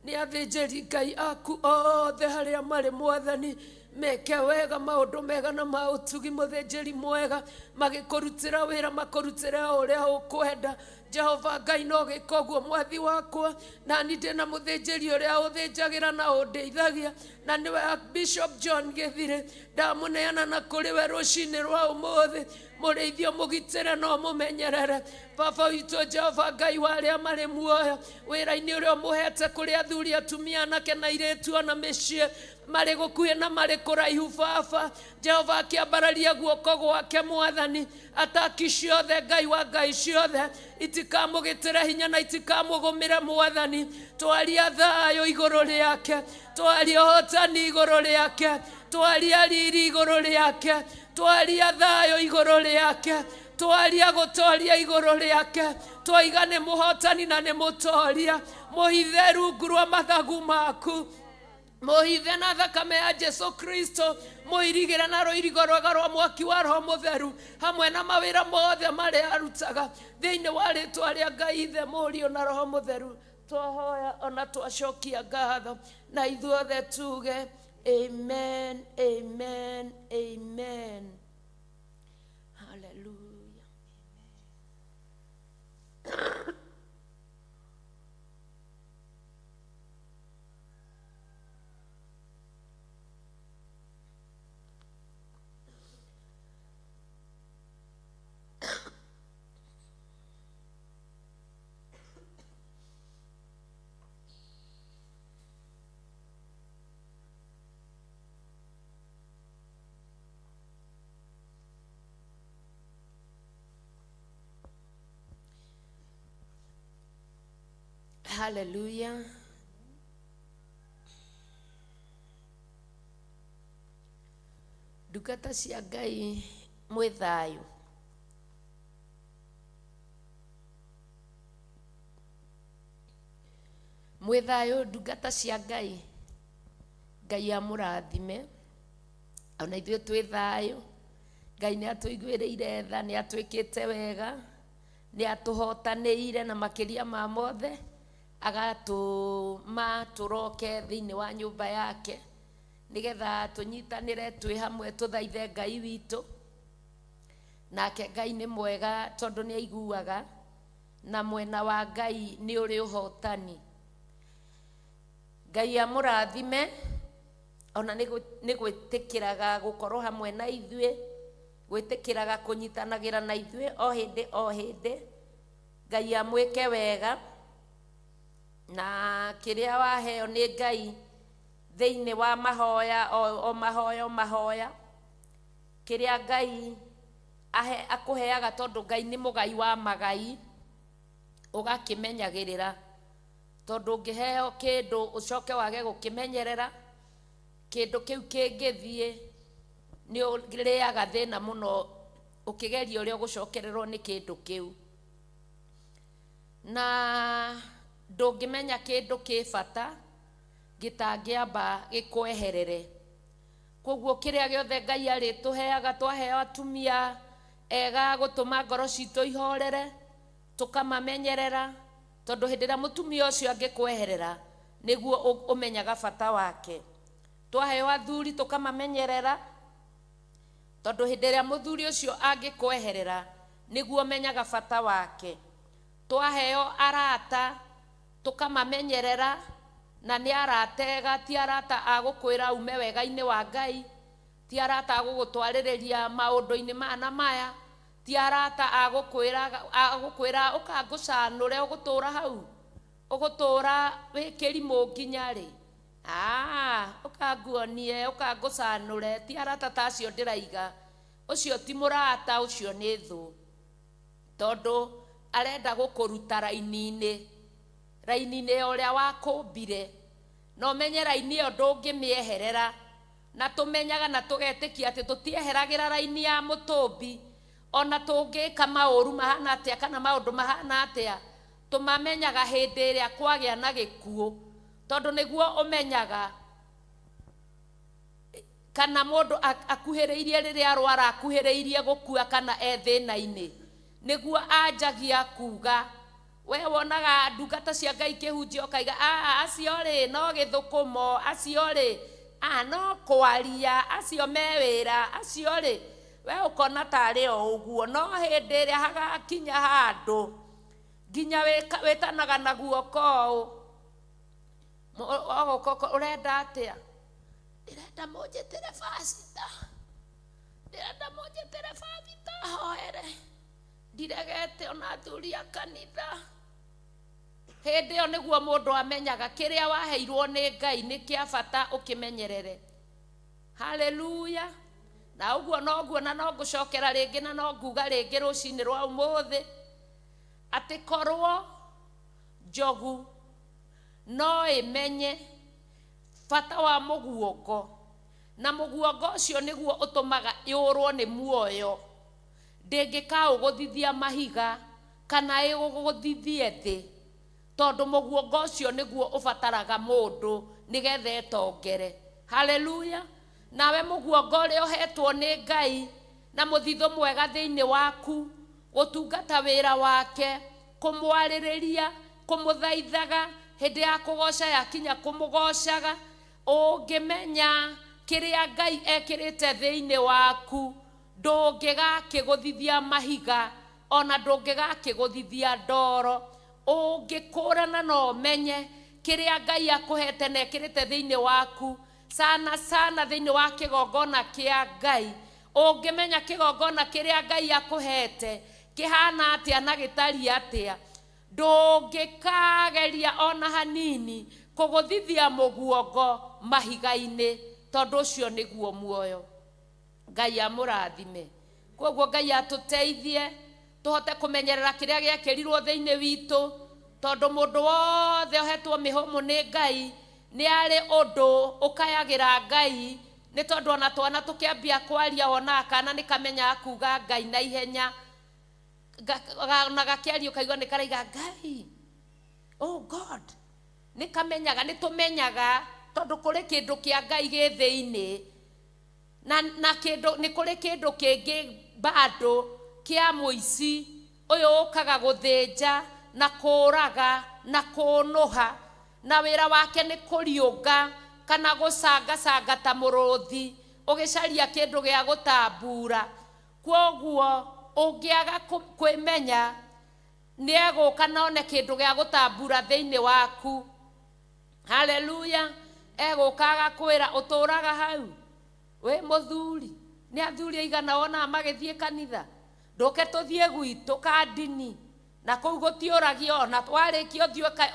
nĩ athĩnjĩri Ngai aku othe harĩa marĩ Mwathani. Meke wega maũndũ mega na ma ũtugi mũthĩnjĩri mwega, magĩkũrutĩra wĩra makũrutĩre ũrĩa ũkwenda. Jehova Ngai no gĩka ũguo mwathi wakwa, na ni ndĩ na mũthĩnjĩri ũrĩa ũthĩnjagĩra na ũndeithagia, na nĩwe Bishop John Gĩthirĩ. Ndamũneana na kũrĩ we rũciinĩ rwa ũmũthĩ. Mũrĩithio mũgitĩre no mũmenyerere. Baba witũ Jehova Ngai wa arĩa marĩ muoyo, wĩra-inĩ ũrĩa ũmũhete kũrĩ athuri, atumia, anake na airĩtu ona mĩciĩ marĩ gũkuhĩ na marĩ kũraihu. Baba Jehova akĩambararia guoko gwake Mwathani, ataki ciothe Ngai wa ngai ciothe itikamũgĩtĩre hinya na itikamũgũmĩre Mwathani. Twaria thayũ igũrũ rĩake, twaria ũhotani igũrũ rĩake, twaria riri igũrũ rĩake, twaria thayũ igũrũ rĩake, twaria gũtoria igũrũ rĩake. Twoiga nĩ mũhotani na nĩ mũtoria, mũhithe rungu rwa mathagu maku. Mohithe na thakame ya Jesu Kristo, muirigire na roirigo rwega rwa mwaki wa Roho Mutheru hamwe na mawira mothe maria arutaga thiini wa ritwa ria Ngai Ithe Murio na Roho Mutheru. Twahoya ona twacokia ngatho na ithuothe tuge amen, amen, amen. Hallelujah. Hallelujah. Ndungata cia Ngai mwĩ thayũ. Mwĩ thayũ ndungata cia Ngai. Ngai amũrathime. Ona ithuĩ twĩ thayũ. Ngai nĩ atũiguĩrĩire tha, nĩ atwĩkĩte wega, nĩ atũhotanĩire na makĩria ma mothe agatũma tũroke thĩinĩ wa nyũmba yake nĩgetha tũnyitanĩre twĩ hamwe tũthaithe Ngai witũ. Nake Ngai nĩ mwega tondũ nĩ aiguaga, na mwena wa Ngai nĩ ũrĩ ũhotani. Ngai amũrathime. Ona nĩ gwĩtĩkĩraga gũkorwo hamwe na ithuĩ, gwĩtĩkĩraga kũnyitanagĩra na ithuĩ o hĩndĩ o hĩndĩ. Ngai amwĩke wega, na kĩrĩa waheo nĩ Ngai thĩinĩ wa mahoya o mahoya kĩrĩa Ngai akũheaga, tondũ Ngai nĩ mũgai wa magai, ũgakĩmenyagĩrĩra. Tondũ ũngĩheo kĩndũ ũcoke wage gũkĩmenyerera, kĩndũ kĩu kĩngĩthiĩ nĩ ũrĩaga thĩna mũno ũkĩgeria ũrĩa ũgũcokererwo nĩ kĩndũ kĩu. Na ndũngĩmenya kĩndũ kĩ bata gĩtangĩamba gĩkweherere. Koguo kĩrĩa gĩothe Ngai arĩtũheaga, twaheo atumia ega gũtũma ngoro citũ ihorere, tũkamamenyerera, tondũ hĩndĩ ĩrĩa mũtumia ũcio angĩkweherera nĩguo ũmenyaga bata wake. Twaheo athuri tũkamamenyerera, tondũ hĩndĩ ĩrĩa mũthuri ũcio angĩkweherera nĩguo ũmenyaga bata wake. Twaheo arata tũkamamenyerera, na nĩ aratega, ti arata agũkwĩra ume wega-inĩ wa Ngai, ti arata agũgũtwarĩrĩria maũndũ-inĩ mana maya, ti arata agũkwĩra ũka ngũcanũre ũgũtũra hau, ũgũtũra wĩ kĩrimũ nginya rĩ, ũka nguonie, ũka ngũcanũre. Ti arata tacio ndĩraiga. Ũcio ti mũrata, ũcio nĩ thũ, tondũ arenda gũkũruta raini-inĩ ũrĩa wakũmbire. Na ũmenye raini ĩyo ndũngĩmĩeherera, na tũmenyaga na tũgetĩkia atĩ tũtieheragĩra raini ya mũtũmbi. Ona tũngĩka maũru mahana atĩa kana maũndũ mahana atĩa, tũmamenyaga hĩndĩ ĩrĩa kwagĩa na gĩkuũ, tondũ nĩguo ũmenyaga kana mũndũ akuhĩrĩirie rĩrĩa arwara, akuhĩrĩirie gũkua kana thĩna-inĩ, nĩguo anjagia kuga. We wonaga ndungata cia Ngai kĩhunjio ũkaiga acio rĩ no gĩthũkũmo, acio rĩ no kwaria, acio me wĩra, acio rĩ, we ũkona tarĩ o ũguo. No hĩndĩ ĩrĩa hagakinya handũ nginya wĩtanaga na guoko ũũ, ũrenda atĩa? Ndĩrenda mũnjĩtĩre pastor, ndĩrenda mũnjĩtĩre pastor hoere, ndiregete ona athuri a kanitha. Hĩndĩ ĩyo nĩguo mũndũ amenyaga kĩrĩa waheirwo nĩ Ngai nĩ kĩa bata ũkĩmenyerere. Haleluya. Na ũguo noguo, na no ngũcokera rĩngĩ na no nguga rĩngĩ rũcinĩ rwa ũmũthĩ atĩ korwo njogu no ĩmenye bata wa mũguongo, na mũguongo ũcio nĩguo ũtũmaga yũrwo nĩ muoyo, ndĩngĩkaũgũthithia mahiga kana ĩgũgũthithie thĩ, tondũ mũguongo ũcio nĩguo ũbataraga mũndũ nigetha etongere. Haleluya. Nawe muguongo uri uhetwo ni Ngai na muthitho mwega thiini waku gutungata wira wake, kumwaririria, kumuthaithaga, hindi ya kugoca yakinya kumugocaga, ungimenya kiria Ngai ekirite thiini waku, ndungigakiguthithia mahiga ona ndungigakiguthithia ndoro. Ungikurana no menye kiria Ngai akuhete na ekirite thiini waku, sana sana thiini wa kigongona kia Ngai. Ungimenya kigongona kiria Ngai akuhete kihana atia na gitari atia, ndungikageria ona hanini kuguthithia muguongo mahiga-ini, tondu ucio niguo muoyo. Ngai amurathime. Koguo Ngai atuteithie tuhote kumenyerera kiria giekirirwo thiini witu, tondu mundu wothe ohetwo mihumu ni Ngai ni ari undu ukayagira Ngai, ni tondu ona twana tukiambia kwaria ona kana nikamenya akuga Ngai na ihenya, na gakiario kaigwa ni karaiga Ngai, oh God, nikamenyaga, nitumenyaga tondu kuri kindu kia Ngai gi thiini na kindu ni kuri kindu kingi bado kia muici uyu ukaga guthinja na kuraga na kunuha, na wira wake ni kuriunga kana gucanga canga ta muruthi ugicaria kindu gia gutambura. Kwoguo ungiaga kwimenya ni eguka none kindu gia gutambura thiini waku. Haleluya. Egukaga kwira uturaga hau we muthuri, ni athuri aigana ona magithie kanitha, nduke tuthie gwitu ka dini na kuu gutiuragio, na twarikia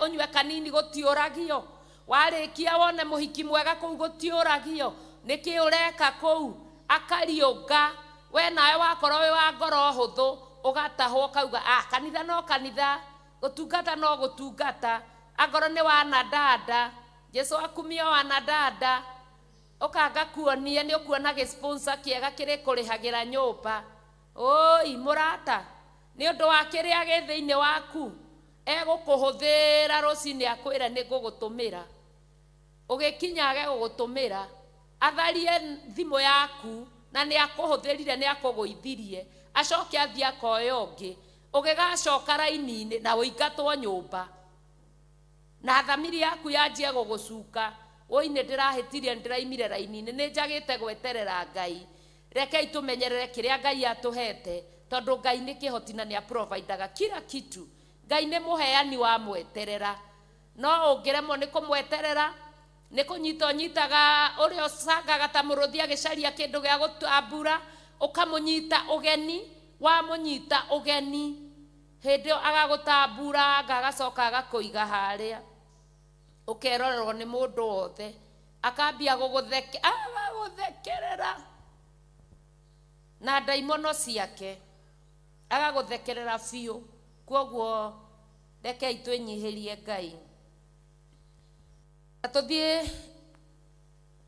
unywe kanini gutiuragio, warikia wone muhiki mwega kuu gutiuragio, niki ureka kuu akariunga. We nawe wakorwo wi wa ngoro huthu ugatahwo kauga kanitha no kanitha, gutungata no gutungata, agoro ni wanadada. Jesu akumia wanadada, ukanga kuonia ni ukuona gisponsor kiega kiri kurihagira nyumba. Oi murata, ni undu wa kiria gi thiini waku egukuhuthira rucini akwira ni gugutumira, ugikinya age gugutumira atharie thimu yaku na ni akuhuthirire ni akuguithirie, acoke athie akoya ungi, ugigacoka raini-ini na uingatwo nyumba na thamiri yaku yanjie gugucuka. Oi ni ndirahitirie ndiraimire raini-ini, ni njagite gweterera Ngai. Rekei tumenyerere kiria Ngai atuhete, tondu Ngai ni kihoti na ni aprovidaga kila kitu. Ngai ni muheani wa mweterera, no ungiremwo ni kumweterera ni kunyita nyitaga urio cangaga ta muruthi agicaria kindu gia gutambura, ukamunyita ugeni, wa munyita ugeni hindi agagutambura agacoka agakuiga haria, ukerorerwo ni mundu wothe akambia guguthekerera na ndaimono ciake agaguthekerera biu. Kwoguo rekei twinyihirie Ngai. Tuthie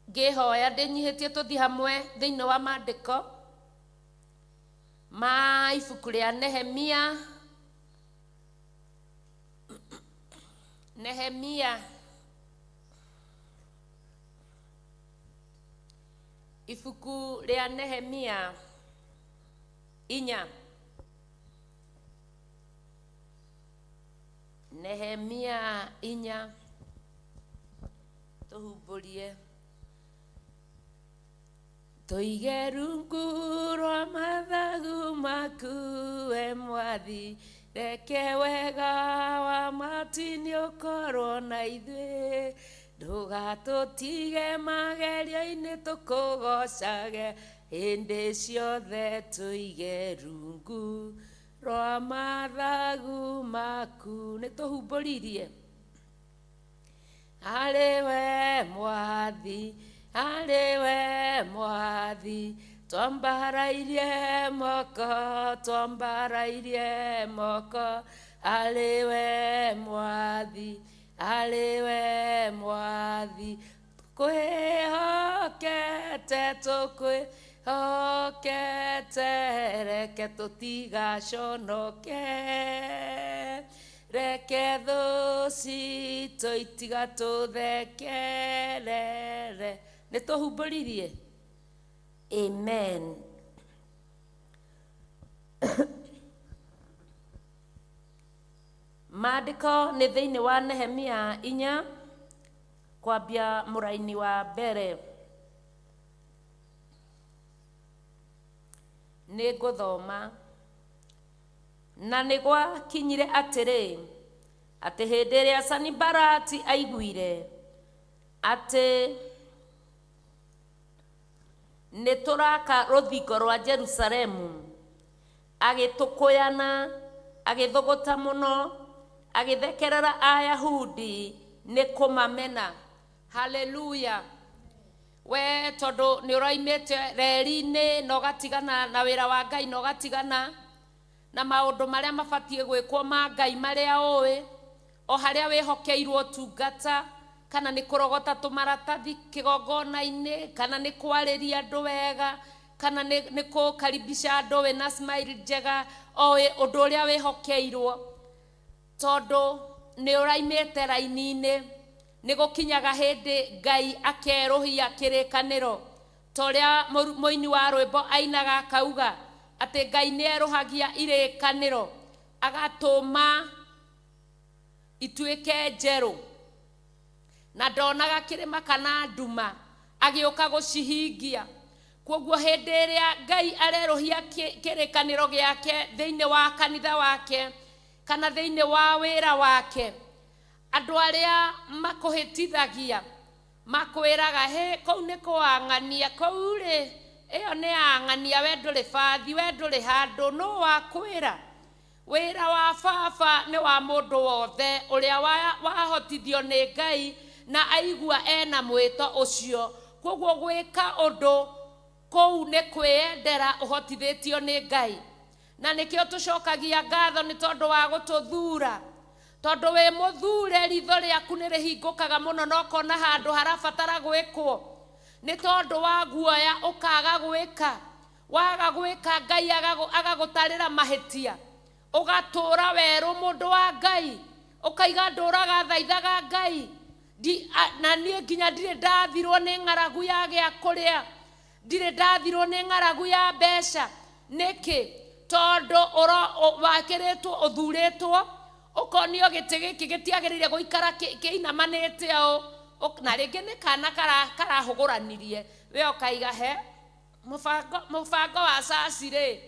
ngihoya ndinyihitie tuthie hamwe thiini wa maandiko ma ibuku ria Nehemia. Nehemia ibuku ria Nehemia 4. Nehemia 4 tuhumburie. Tuige rungu rwa mathagu maku we Mwathi, reke wega wa matini ukorwo na ithuĩ, ndugatutige magerio-inĩ tukugocage hĩndĩ ciothe. Tuige rungu rwa mathagu maku. Nĩ tuhumbũririe. Harĩ we Mwathi, harĩ we Mwathi, twambarairie moko, twambarairie moko. Harĩ we Mwathi, harĩ we Mwathi, tukwĩhokete, tukwĩhokete, reke tũtigaconoke, reke thũ citũ itiga tũthekerere. Nĩ tũhumbũririe? Amen. Maandĩko nĩ thĩinĩ wa Nehemia 4 kwambia mũraini wa mbere. Nĩ ngũthoma. Na nĩ gwakinyire atĩrĩ, atĩ hĩndĩ ĩrĩa Sanibalati aiguire atĩ nĩ tũraka rũthingo rwa Jerusalemu, agĩtũkũyana, agĩthogota mũno, agĩthekerera Ayahudi nĩ kũmamena. Haleluya. We tondũ nĩ ũraimĩte reri-inĩ na ũgatigana na wĩra wa Ngai na ũgatigana na maũndũ marĩa mabatiĩ gwĩkwo ma Ngai marĩa ũĩ, o harĩa wĩhokeirwo tungata, kana nĩ kũrogota tũmaratathi kĩgongona-inĩ, kana nĩ kwarĩria andũ wega, kana nĩ kũkaribisha andũ wĩna smile njega, oĩ ũndũ ũrĩa wĩhokeirwo. Tondũ nĩ ũraimĩte raini-inĩ, nĩ gũkinyaga hĩndĩ Ngai akerũhia kĩrĩkanĩro, ta ũrĩa mũini wa rwĩmbo ainaga akauga atĩ Ngai nĩ erũhagia irĩkanĩro, agatũma ituĩke njerũ, na ndonaga kĩrĩma kana nduma, agĩũka gũcihingia. Kwoguo hĩndĩ ĩrĩa Ngai arerũhia kĩrĩkanĩro gĩake thĩinĩ wa kanitha wake, kana thĩinĩ wa wĩra wake, andũ arĩa makũhĩtithagia makwĩraga, he kũu nĩ kũang'ania, kũu rĩ, ĩyo nĩ ang'ania, we ndũrĩ bathi, we ndũrĩ handũ, no wakwĩra. Wĩra wa baba nĩ wa mũndũ wothe ũrĩa wahotithio nĩ Ngai na aigua ena mwĩto ũcio. Kwoguo gwĩka ũndũ kũu nĩ kwĩendera ũhotithĩtio nĩ Ngai, na nĩkĩo tũcokagia ngatho nĩ tondũ wa gũtũthura. Tondũ wĩ mũthure ritho rĩaku nĩ rĩhingũkaga mũno na ũkona handũ harabatara gwĩkwo. Nĩ tondũ wa guoya ũkaga gwĩka, waga gwĩka Ngai agagũtarĩra mahĩtia, ũgatũũra werũ mũndũ wa Ngai, ũkaiga ndũraga thaithaga Ngai. Na niĩ nginya ndirĩ ndathirwo nĩ ng'aragu ya gĩa kũrĩa, ndirĩ ndathirwo nĩ ng'aragu ya mbeca. Nĩkĩ? Tondũ wakĩrĩtwo ũthurĩtwo, ũkonio gĩtĩ gĩkĩ gĩtiagĩrĩire gũikara kĩinamanĩte ũũ, na rĩngĩ nĩ kana karahũgũranirie, we ũkaiga he mũbango wa caci rĩ,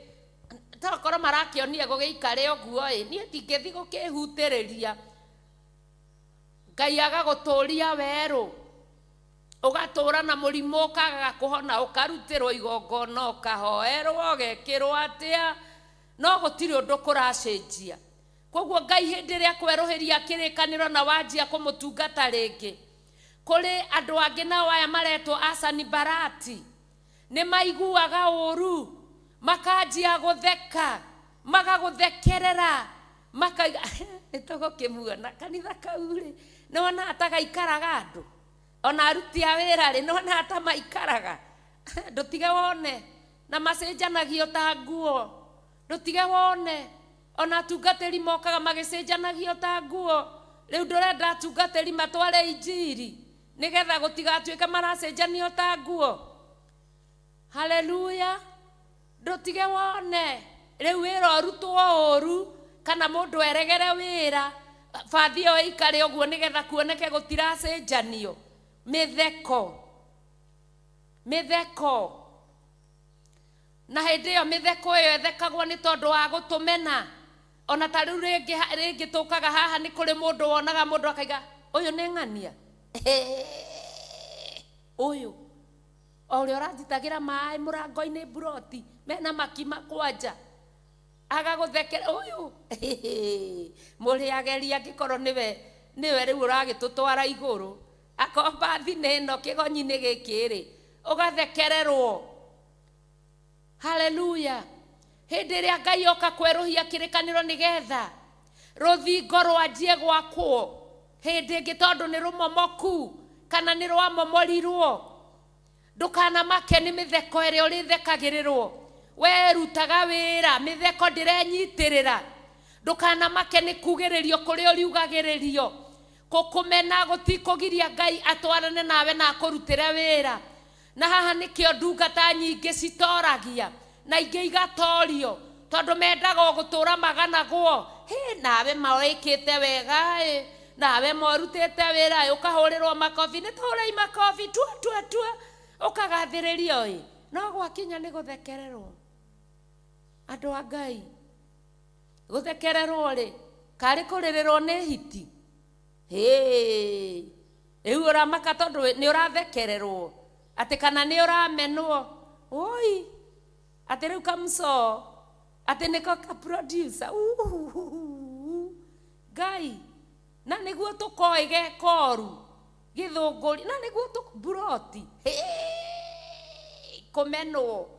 tokorwo marakĩonia gũgĩikare ũguo ĩ, niĩ ndingĩthi gũkĩhutĩrĩria. Ngai agagũtũũria werũ, ũgatũũra na mũrimũ ũkagaga kũhona, ũkarutĩrwo igongona, ũkahoerwo, ũgekĩrwo atĩa, no gũtirĩ ũndũ kũracenjia. Kwoguo Ngai hĩndĩ ĩrĩa kwerũhĩria kĩrĩkanĩro na wanjia kũmũtungata rĩngĩ, kũrĩ andũ angĩ nao aya maretwo a Sanibalati, nĩ maiguaga ũru, makanjia gũtheka, magagũthekerera, makaiga nĩ tũgũkĩmuona kanitha kau rĩ, nĩwona atagaikaraga andũ, ona aruti a wĩra rĩ, nĩwona atamaikaraga. Ndũtige wone, na macenjanagio ta nguo, ndũtige wone, ona atungatĩri mokaga magĩcenjanagio ta nguo. Rĩu ndũrenda atungatĩri matware injiri nĩgetha gũtigatuĩke maracenjanio ta nguo? Haleluya. Ndũtige wone, rĩu wĩra ũrutwo ũru, kana mũndũ eregere wĩra, bathi ĩyo ĩikare ũguo nĩgetha kuoneke gũtiracenjanio. Mĩtheko. Na hĩndĩ ĩyo mĩtheko ĩyo ĩthekagwo nĩ tondũ wa gũtũmena. Ona ta rĩu rĩngĩ tũkaga haha nĩ kũrĩ mũndũ wonaga mũndũ akaiga, ũyũ nĩ ng'ania, ũyũ o ũrĩa ũranjitagĩra maĩ mũrango-inĩ buroti mena makima kwanja, agagũthekera ũyũ mũrĩageria angĩkorwo nĩwe rĩu ũragĩtũtwara igũrũ, akomba thine ĩno kĩgonyi-inĩ gĩkĩ rĩ, ũgathekererwo. Haleluya. Hĩndĩ ĩrĩa Ngai oka kwerũhia kĩrĩkanĩro nĩgetha rũthingo rwanjie gwakwo hĩndĩ ĩngĩ, tondũ nĩ rũmomoku kana nĩ rwamomorirwo, ndũkanamake nĩ mĩtheko ĩrĩa ũrĩthekagĩrĩrwo. We rutaga wĩra, mĩtheko ndĩrenyitĩrĩra. ndukana make ni kugiririo kuri uriugagiririo kukumena gutikugiria Ngai atwarane nawe na kurutire wira na haha nikio ndungata nyingi citoragia na ingi igatorio tondu mendaga gutura maganagwo nawe mawikite wega nawe morutite wira ukahurirwo makofi ni turai makofi tua ukagathiririo no gwakinya ni guthekererwo andu a Ngai guthekererwo ri kari kuririrwo ni hiti riu uramaka tondu ni urathekererwo ati kana ni uramenwo oi ati riu kamso ati niko ka producer Ngai na niguo tukoige koru githunguri na niguo tuburoti kumenwo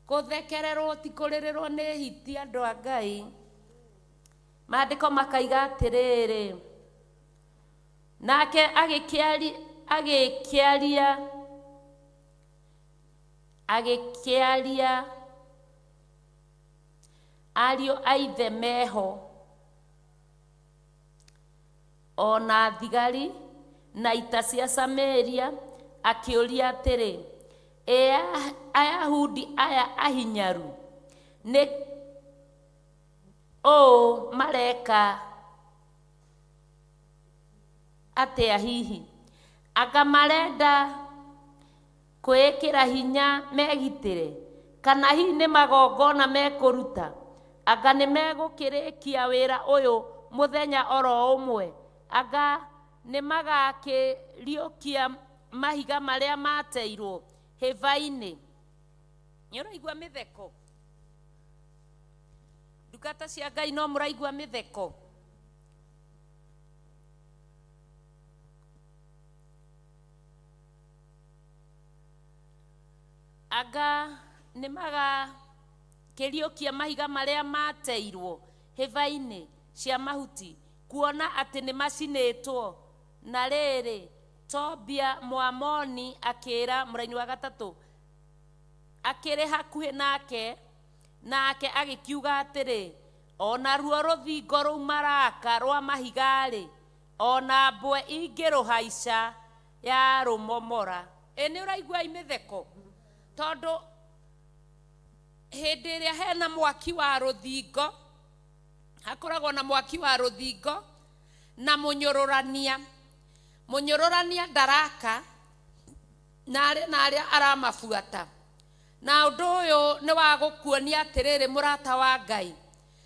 kuthekererwo ti kuririrwo ni hiti andu a Ngai maandiko makaiga atiriri nake agikiaria ario aithe meho ona thigari na ita cia Samaria akiuria atiri Ayahudi aya ahinyaru ni mareka atia hihi anga marenda kwikira hinya megitire kana hihi ni magongona mekuruta anga ni megukirikia wira uyu muthenya oro umwe anga ni magakiriukia mahiga maria mateirwo hevaini ni uraigua mitheko ndungata cia Ngai no muraigua mitheko aga ni maga kiriukia mahiga maria mateirwo hevaini cia mahuti kuona ati ni macinitwo na riri Tobia Mwamoni akira muraini wa gatatu akire hakuhi nake agikiuga atiri ona ruo ruthingo ru maraka rwa mahigari ona mbwe ingiruhaica ya rumomora ni uraigua imitheko tondu hindi iria hena mwaki wa ruthingo hakoragwo na mwaki wa ruthingo na munyururania ndaraka na aria aramabuata na undu uyu ni wa gukuonia atiriri murata wa Ngai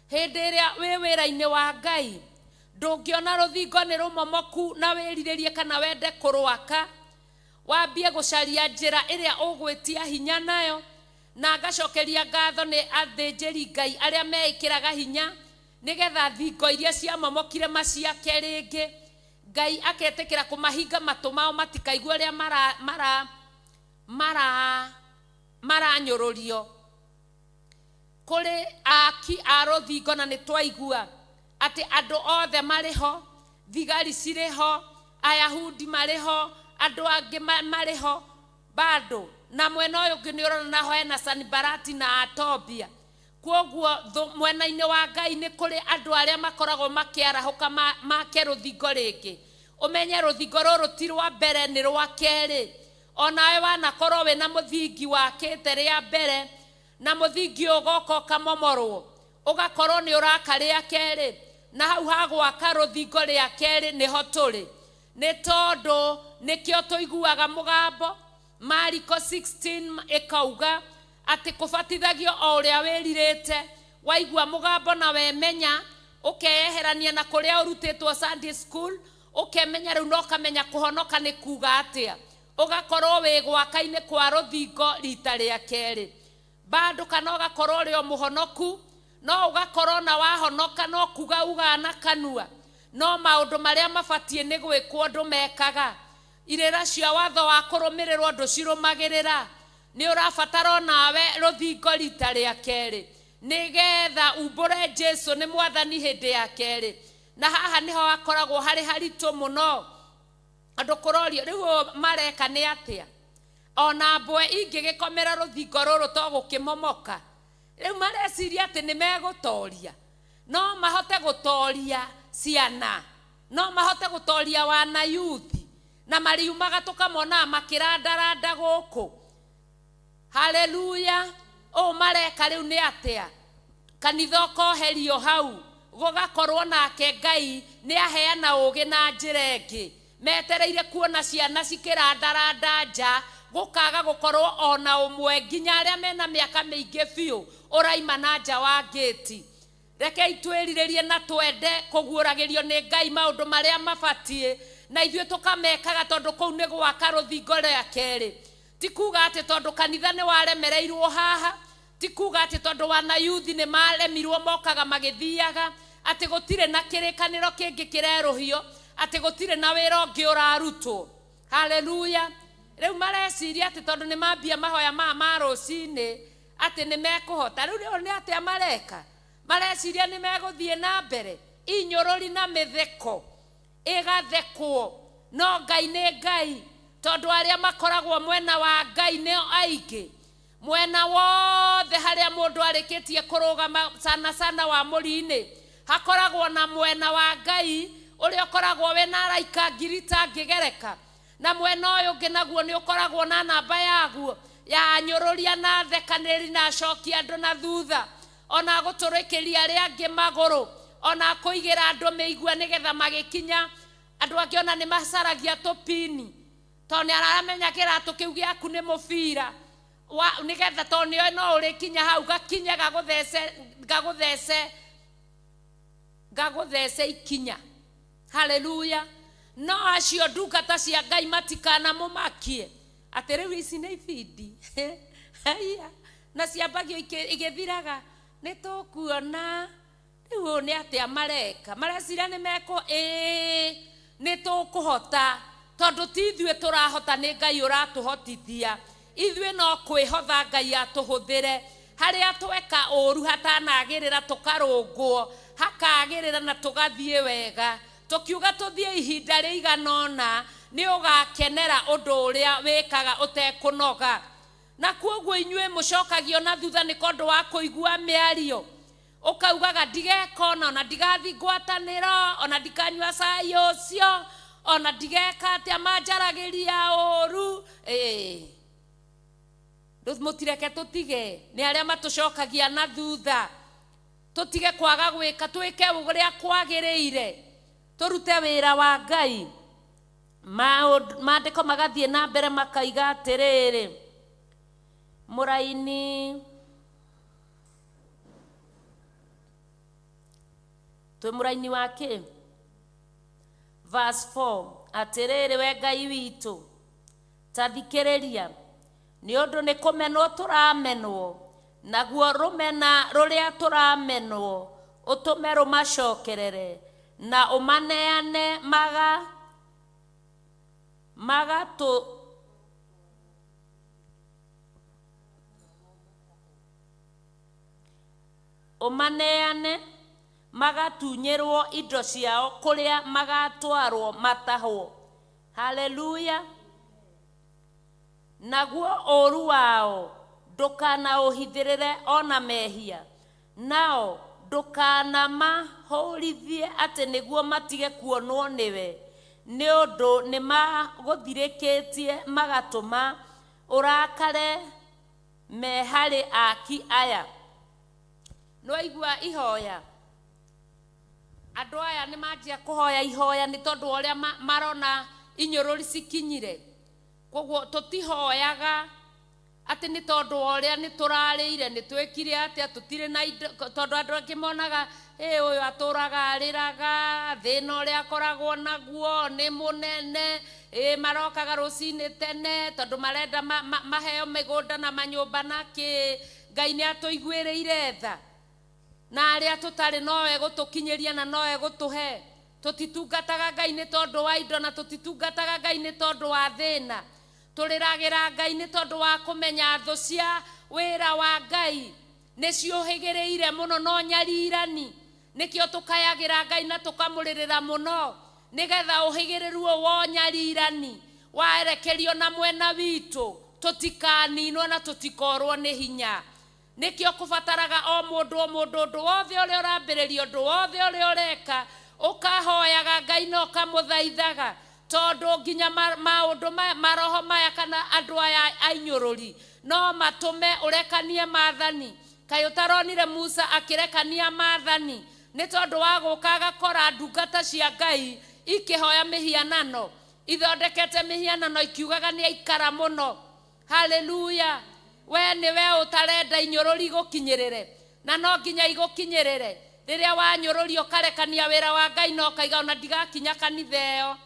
hindi iria wi wira-ini wa Ngai ndungiona ruthingo ni rumomoku na wiriririe kana wende kurwaka wambie gucaria njira iria ugwitia hinya nayo na ngacokeria ngatho ni athinjiri Ngai aria meikiraga hinya nigetha thingo iria cia momokire maciake ringi Ngai aketekera kumahinga matumao matikaigua ria maranyururio kuri aki arothingo na nitwaigua ati andu othe mariho thigari ciriho Ayahudi mariho andu angi mariho bado na mwena uyu ngi ni urona naho ena Sanibarati na Tobia kwoguo mwena-ini wa Ngai ni kuri andu aria makoragwo makiarahuka make ruthingo ringi umenye ruthingo ruru ti rwa mbere ni rwa keri onawe wanakorwo wina muthingi wakite ria mbere na muthingi ugoko kamomorwo ugakorwo ni uraka ria keri na hau hagwaka ruthingo ria keri niho turi ni tondu nikio tuiguaga mugambo Mariko 16 ikauga ati kubatithagio o uria wiririte waigua mugambo na wemenya ukeyeherania na kuria urutitwo Sunday school ukemenya riu no kamenya kuhonoka ni kuga atia ugakorwo wi gwaka-ini kwa ruthingo rita ria keri bado kana ugakorwo ri o muhonoku no ugakorwo na wahonoka no kuga ugana kanua no maundu maria mabatie ni gwikwo ndumekaga irira cia watho wa kurumirirwo nducirumagirira ni urabatara nawe ruthingo rita ria keri nigetha umbure Jesu ni mwathani hindi ya keri na haha niho akoragwo hari haritu muno andu kurorio riu mareka ni atia ona mbwe ingigikomera ruthingo ruru to gukimomoka riu mareciria ati ni megutoria no mahote gutoria ciana, no mahote gutoria wana yuthi, na mariumaga tukamona makirandaranda guku. Haleluya. O mareka riu ni atia kanitha koherio hau gugakorwo nake Ngai ni aheana ugi na njira ingi, metereire kuona ciana cikirandaranda nja, gukaga gukorwo ona umwe nginya aria mena miaka miingi biu uraima na nja wa gate. Rekei twiriririe na twende kuguuragirio ni Ngai maundu maria mabatie, na ithuĩ tukamekaga tondu kuu ni gwaka ruthingo rĩa keri. Tikuga ati tondu kanitha ni waremereirwo haha, tikuga ati tondu wana yuthi ni maremirwo mokaga magithiaga, ati gutire na kirikaniro kingi kireruhio, ati gutire na wira ungi urarutwo. Haleluya. Riu mareciria ati tondu ni mambia mahoya ma rucini ati ni mekuhota. Riu ni ati amareka mareciria ni meguthie na mbere inyururi na mitheko igathekwo. No Ngai ni Ngai, tondu aria makoragwo mwena wa Ngai ni aingi. Mwena wothe haria mundu arikitie kurugama sana wa murini, hakoragwo na mwena wa Ngai uria ukoragwo wena araika ngirita ngigereka, na mwena uyu ungi naguo ni ukoragwo na namba yaguo ya nyururia na thekaniri na cokia andu na thutha, ona guturikiria aria angi maguru, ona kuigira andu meigua nigetha magikinya. Andu angi ona ni macaragia tupini tondu ni aramenya kiratu kiu giaku ni mubira nigetha tondu no urikinya hau gakinya gaguthece ikinya. Haleluya. No acio ndungata cia Ngai matikana mumakie ati riu ici ni ibindi haya na ciambagio igithiraga ni tukuona. Riu ni ati amareka mareciria ni meko ni tukuhota, tondu ti ithuĩ turahota, ni Ngai uratuhotithia. Ithuĩ no kwihotha Ngai atuhuthire. Haria tweka uru hatanagirira tukarungwo, hakagirira na tugathie wega, tukiuga tuthie ihinda riiganona, ni ugakenera undu uria wikaga utekunoga. Na kuoguo inyuĩ mucokagio na thutha ni kondu wa kuigua miario, ukaugaga ndigekona, ona ndigathi ngwataniro, ona ndikanyua cai ucio, ona ndigeka atia manjaragiria uru. Mutireke tutige ni aria matucokagia na thutha, tutige kwaga gwika, twike uria kwagiriire, turute wira wa Ngai. Maandiko magathie na mbere makaiga atiriri, muraini twe muraini wake verse 4 atiriri, we Ngai witu tathikiriria, ni undu ni kumenwo turamenwo, naguo rumena ruria turamenwo utume rumacokerere, na umaneane umaneane magatunyirwo indo ciao kuria magatwarwo matahwo. Haleluya. Naguo uru wao ndukana uhithirire ona mehia, nao ndukana mahorithie ati niguo matige kuonwo niwe, ni undu ni maguthirikitie magatuma urakare me hari aki aya. No igua ihoya, andu aya ni manjia kuhoya ihoya ni tondu uria marona inyururi cikinyire. Koguo tutihoyaga ati ni tondu uria ni turarire ni twekire atia tutire na tondu andu angi monaga uyu aturaga ariraga thina uria akoragwo naguo ni munene, marokaga rucini tene tondu marenda maheo migunda na manyumba naki. Ngai ni atuiguiriire tha, na aria tutari noe gutukinyiria na noe gutuhe. Tutitungataga Ngai ni tondu wa indo, na tutitungataga Ngai ni tondu wa thina. Turiragira Ngai ni tondu wa kumenya thu cia wira wa Ngai ni ciuhigiriire muno no nyarirani. Nikio tukayagira Ngai na tukamuririra muno, nigetha uhigiriruo wo nyarirani waerekerio na mwena witu, tutikaninwo na tutikorwo ni hinya. nikio kubataraga o mundu wothe uri urambiririo ndu wothe uri ureka ukahoyaga Ngai no kamuthaithaga tondu nginya maundu maroho maya kana andu aya ainyururi no matume urekanie maathani. Kai utaronire Musa akirekania maathani ni tondu wa gukaga kora ndungata cia Ngai ikihoya mihianano, ithondekete mihianano ikiugaga ni aikara muno. Haleluya. We niwe utarenda inyururi gukinyirire na no nginya igukinyirire. Riria wanyururi ukarekania wira wa Ngai no kaiga ona ndigakinya kanitha iyo,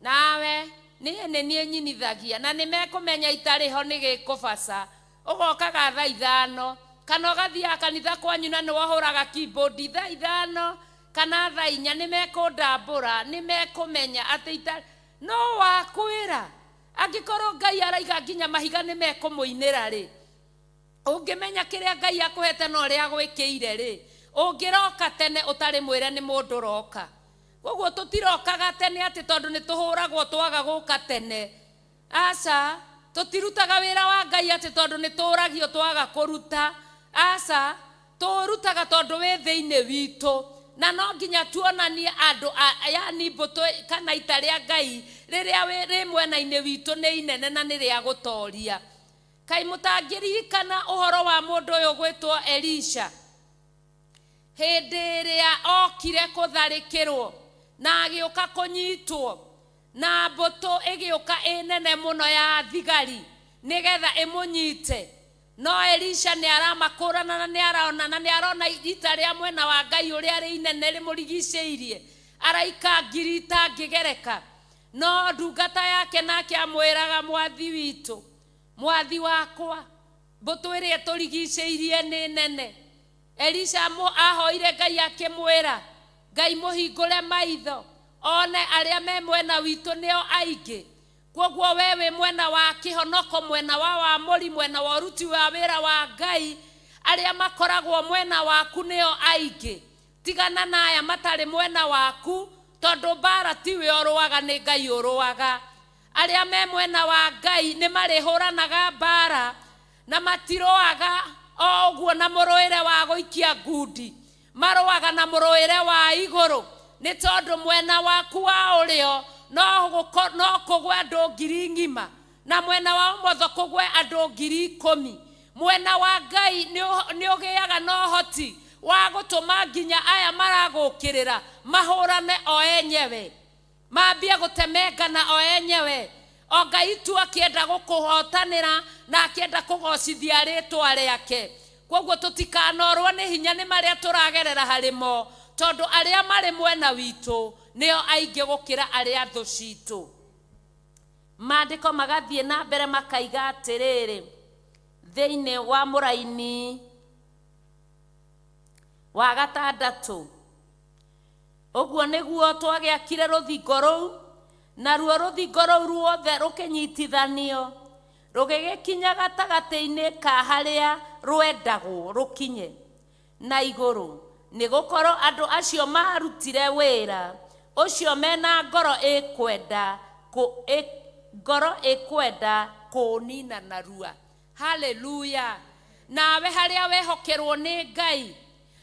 nawe nie nyinithagia na nimekumenya itariho nigikubaca. Ugokaga thaa 5 kana ugathia kanitha kwanyu na niwahuraga keyboard thaa 5 kana thaa 4 nimekundambura, nimekumenya ati itari no wakwira. Angikorwo Ngai araiga nginya mahiga nimekumuinira ri, ungimenya kiria Ngai akuhete no ria gwikiire ri, ungiroka tene utari mwire ni mundu roka. Koguo tutirokaga tene ati tondu ni tuhuragwo twaga guka tene. Aca, tutirutaga wira wa Ngai ati tondu ni turagio twaga kuruta. Aca, turutaga tondu wi thiini witu na no nginya tuonanie andu yani mbuto kana itaria Ngai riria wi mwena-ini witu ni inene na ni ria gutoria. Kai mutangiririkana uhoro wa mundu uyu gwitwo Elisha, hindi iria okire kutharikirwo na agiuka kunyitwo na mbuto igiuka inene muno ya thigari nigetha imunyite, no Elisha ni aramakurana na ni araona na ni arona ita ria mwena wa Ngai uria ri inene rimurigiceirie araika ngiri itangigereka. No ndungata yake nake amwiraga mwathi witu, mwathi wakwa, mbuto iria turigiceirie ni nene. Elisha ahoire Ngai akimwira Ngai muhingure maitho one aria me mwena witu nio aingi. Koguo wewe mwena wa kihonoko, mwena wa wamuri, mwena wa uruti wa wira wa Ngai, aria makoragwo mwena waku nio aingi. Tigana na aya matari mwena waku tondu bara tiwe uruaga ni Ngai uruaga. Aria me mwena wa Ngai ni marihuranaga bara na matiroaga oguo na muruire wa guikia ngundi, maroaga na muruire wa iguru ni tondu mwena waku wa urio no kugwe andu ngiri ngima na mwena wa umotho kugwe andu 10,000. Mwena wa Ngai ni ugiaga no hoti wa gutuma nginya aya maragukirira mahurane o enyewe, mambia gutemengana o enyewe. O Ngai tu akienda gukuhotanira na akienda kugocithia ritwa riake. Koguo tutikanorwo ni hinya ni maria turagerera harimo tondu aria mari mwena witu nio aingi gukira aria thu citu. Maandiko magathie na mbere makaiga atiriri thiini wa muraini wa 6, uguo niguo twagiakire ruthingo ruu na ruo ruthingo ruu ruothe rukinyitithanio rugigikinya gatagati-ini ka haria rwendagwo rukinye na iguru, ni gukoro andu acio marutire wira ucio mena ngoro ikwenda kunina narua. Haleluya. Nawe haria wehokerwo ni Ngai,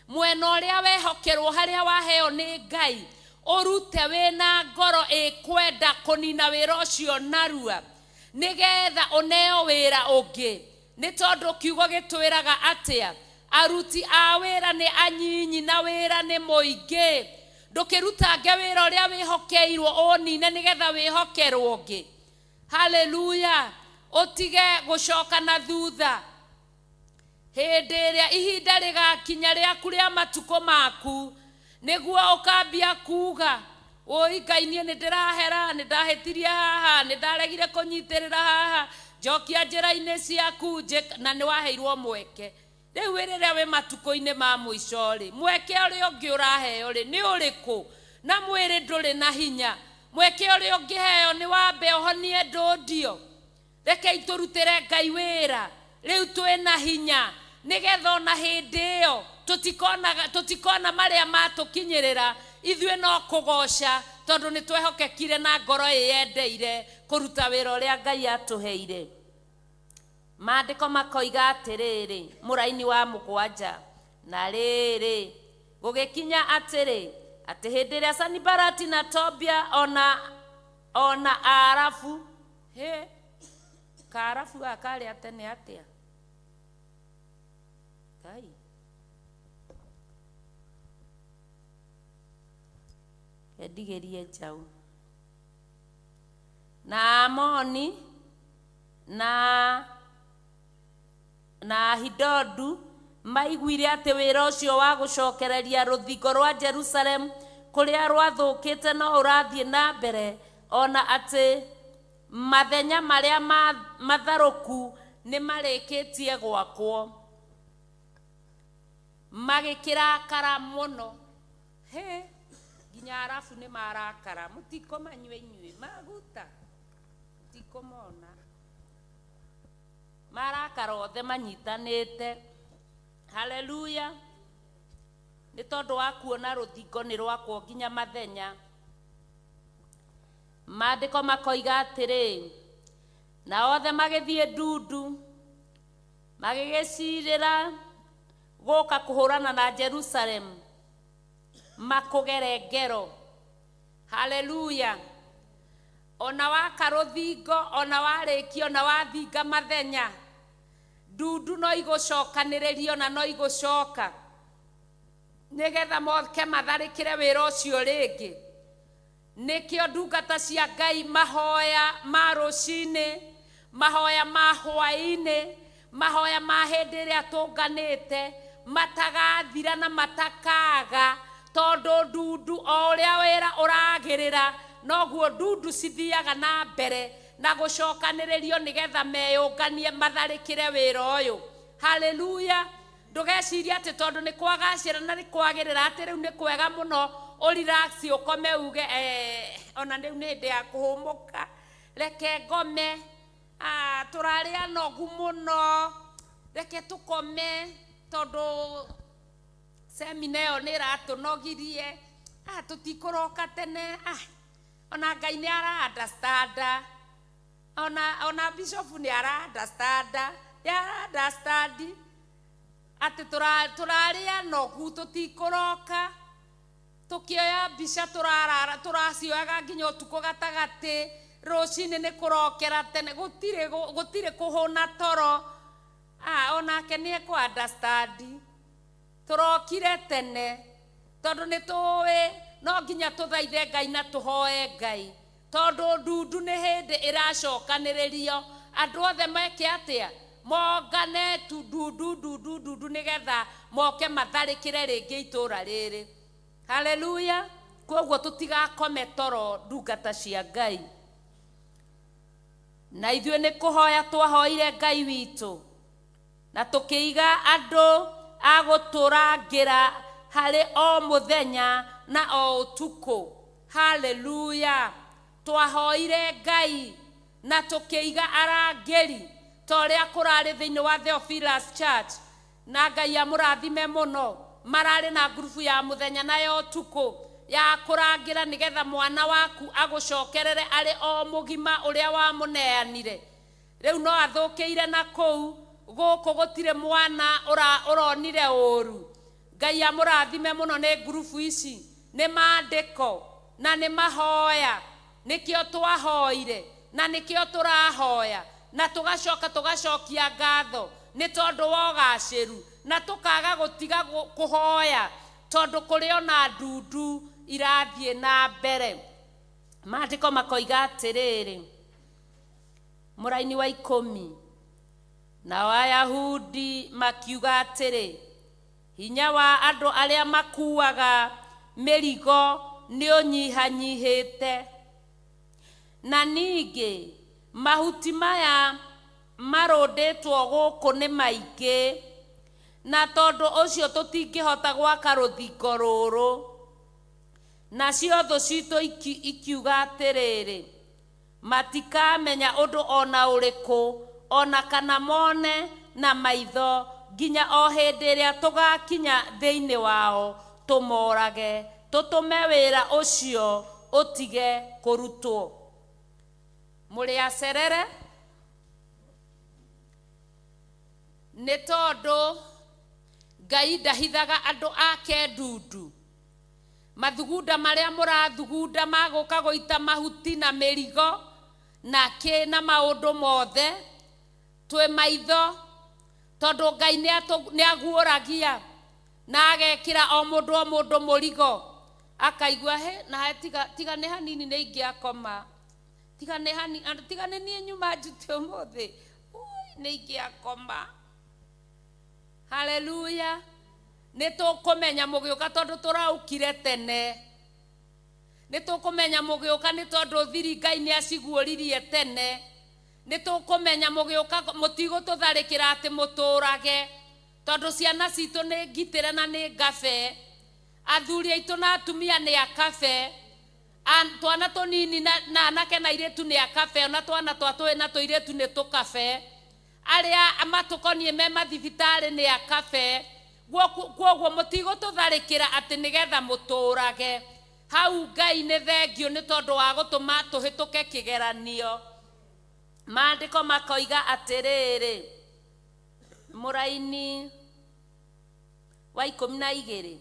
mwena uria wehokerwo haria waheo ni Ngai, urute wina ngoro ikwenda kunina wira ucio narua nigetha uneo wira ungi. Ni tondu kiugo gitwiraga atia aruti a wira ni anyinyi na wira ni muingi. Ndukirutange wira uria wihokeirwo unine nigetha wihokerwo ungi. Haleluya. Utige gucoka na thutha hindi iria ihinda rigakinya riaku ria matuko maku niguo ukambia kuga oi Ngai nie ni ndirahera, ni ndahetirie haha, ni ndaregire kunyitirira haha, jokia njira-ini ciaku na ni waheirwo mweke. Riu rĩrĩa we matuko-ini ma mũico ri mweke ũrĩa ũngĩ ũraheo ri ni ũrĩkũ na mwĩrĩ ndũrĩ na hinya? Mweke ũrĩa ũngĩheo ni wambe ũhonie ndũndio. Reke iturutire Ngai wĩra rĩu twĩna hinya nigetha ona hĩndĩ ĩyo tutikona marĩa matukinyĩrĩra ithuĩ no kũgoca tondu ni twehokekire na ngoro ĩyendeire kũruta wĩra ũrĩa Ngai atuheire. Maandĩko makoiga atĩrĩrĩ, mũraini wa mũgwanja, na rĩrĩ gũgĩkinya atĩrĩ atĩ hĩndĩ ĩrĩa Sanibalati na Tobia ona Arabu Kaarabu akarĩa tene atĩa Ngai endigĩrie njaũ na Amoni na Hidodu maiguire atĩ wĩra ũcio wa gũcokereria rũthingo rwa Jerusalem kũrĩa rwathũkĩte no ũrathiĩ na mbere, ona atĩ mathenya marĩa matharũku nĩ marĩkĩtie gwakwo, magĩkĩrakara mũno. Nginya Arabu nĩ marakara, mũtikomanyua inyuĩ maguta, mũtikomona, marakara othe manyitanĩte. Haleluya. Nĩ tondũ wa kuona rũthingo nĩ rwakwo nginya mathenya. Maandĩko makoiga atĩrĩ, na othe magĩthiĩ ndundu magĩgĩcirĩra gũka kũhũrana na Jerusalem, makũgere ngero. Haleluya. Ona waka rũthingo, ona warĩkio, ona wathinga mathenya, ndundu no igũcokanĩrĩrio na no igũcoka nĩgetha moke matharĩkĩre wĩra ũcio rĩngĩ. Nĩkĩo ndungata cia Ngai mahoya ma rũcinĩ, mahoya ma hwaĩ-inĩ, mahoya ma hĩndĩ ĩrĩa tũnganĩte matagathira na matakaga, tondũ ndundu o ũrĩa wĩra ũragĩrĩra noguo ndundu cithiaga na mbere na gũcokanĩrĩrio nĩgetha meyũnganie matharĩkĩre wĩra ũyũ. Haleluya. Ndũgeciria atĩ tondũ nĩ kwagacĩra na nĩ kwagĩrĩra atĩ rĩu nĩ kwega mũno ũrelax ũkome uge ona rĩu nĩ hĩndĩ ya kũhũmũka, reke ngome, tũrarĩ anogu mũno, reke tũkome tondũ semina ĩyo nĩ ĩratũnogirie, tũtikũroka tene, ona Ngai nĩ ara-understand, ona bishop nĩ ara-understand, atĩ tũrarĩ anogu tũtikũroka, tũkĩoya mbica tũracioyaga nginya ũtukũ gatagatĩ, rũcinĩ nĩ kũrokera tene, gũtirĩ kũhũna toro. Onake nĩ ekũ-understand, tũrokire tene tondũ nĩ tũĩ no nginya tũthaithe Ngai na tũhoe Ngai, tondũ ndundu nĩ hĩndĩ ĩracokanĩrĩrio. Andũ othe meke atĩa? Mongane ndundu nĩgetha moke matharĩkĩre rĩngĩ itũũra rĩrĩ. Haleluya. Koguo tũtigakome toro ndungata cia Ngai. Na ithuĩ nĩ kũhoya twahoire Ngai witũ na tũkĩiga andũ a gũtũrangĩra harĩ o mũthenya na o ũtukũ. Haleluya. Twahoire Ngai na tũkĩiga arangĩri ta ũrĩa kũrarĩ thĩinĩ wa Theophilus Church, na Ngai amũrathime mũno, mararĩ na ngurubu ya mũthenya na ya ũtukũ ya kũrangĩra nĩgetha mwana waku agũcokerere arĩ o mũgima ũrĩa wamũneanire. Rĩu no athũkĩire na kũu, gũkũ gũtirĩ mwana ũronire ũru. Ngai amũrathime mũno nĩ ngurubu ici, nĩ maandĩko na nĩ mahoya, nĩkĩo twahoire na nĩkĩo tũrahoya na tũgacoka tũgacokia ngatho nĩ tondũ wa ũgacĩru, na tũkaga gũtiga kũhoya tondũ kũrĩ ona ndundu irathiĩ na mbere. Maandĩko makoiga atĩrĩrĩ, mũraini wa 10, nao Ayahudi makiuga atĩrĩ, hinya wa andũ arĩa makuaga mĩrigo nĩ ũnyihanyihĩte, na ningĩ mahuti maya marũndĩtwo gũkũ nĩ maingĩ, na tondũ ũcio tũtingĩhota gwaka rũthingo rũrũ. Nacio thũ citũ ikiuga atĩrĩrĩ, matikamenya ũndũ ona ũrĩkũ, ona kana mone na maitho, nginya o hĩndĩ ĩrĩa tũgakinya thĩinĩ wao tũmorage, tũtũme wĩra ũcio ũtige kũrutwo. Mũrĩ acerere? nĩ tondũ Ngai ndahithaga andũ ake ndundu. Mathugunda marĩa mũrathugunda magũka gũita mahuti na mĩrigo na maũndũ mothe twĩ maitho, tondũ Ngai nĩaguũragia na agekĩra o mũndũ mũrigo, akaigua na tiga nĩ hanini nĩ ingĩakoma, tiga nĩ niĩ nyuma njute ũmũthĩ, nĩ ingĩakoma. Haleluya. Nĩ tũkũmenya mũgĩũka tondũ tũraũkire tene. Nĩ tũkũmenya mũgĩũka nĩ tondũ thiri Ngai nĩaciguũririe tene. Nĩ tũkũmenya mũgĩũka mũtigũtũtharĩkĩra atĩ mũtũrage, tondũ ciana citũ nĩ ngitĩre na nĩ ngabe, athuri aitũ na atumia nĩ akabe, twana tũnini na anake na airĩtu nĩ akabe, ona twana twatũĩ na tũirĩtu nĩ tũkabe, arĩa matũkoniĩ me mathibitarĩ nĩ akabe. Kwoguo mũtigũtũtharĩkĩra atĩ nĩgetha mũtũrage. Hau Ngai nĩ thengio nĩ tondũ wa gũtũma tũhĩtũke kĩgeranio. Maandĩko makoiga atĩrĩrĩ, mũraini wa 12,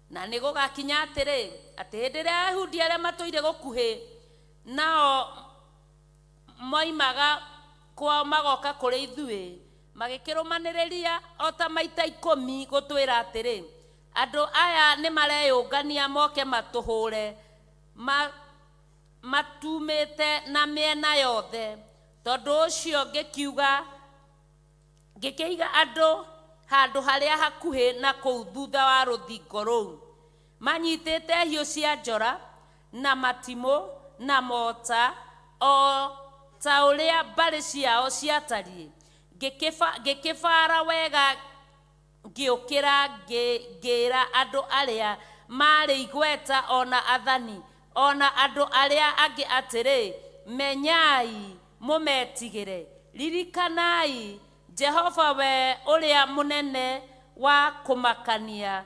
na nĩ gũgakinya atĩrĩ, atĩ hĩndĩ ĩrĩa Ayahudi arĩa matũire gũkuhĩ nao moimaga kwao magoka kũrĩ ithuĩ, magĩkĩrũmanĩrĩria o ta maita 10 gũtwĩra atĩrĩ, andũ aya nĩ mareyũngania moke matũhũre, matumĩte na mĩena yothe. Tondũ ũcio ngĩkĩiga andũ handũ harĩa hakuhĩ na kũu thutha wa rũthingo rũu, manyitĩte hiũ cia njora na matimũ na mota, o ta ũrĩa mbarĩ ciao ciatariĩ. Ngĩkĩbara wega, ngĩũkĩra ngĩra andũ arĩa marĩ igweta, ona athani, ona andũ arĩa angĩ atĩrĩ, menyai mũmetigĩre, ririkanai Jehova we ũrĩa mũnene wa kũmakania,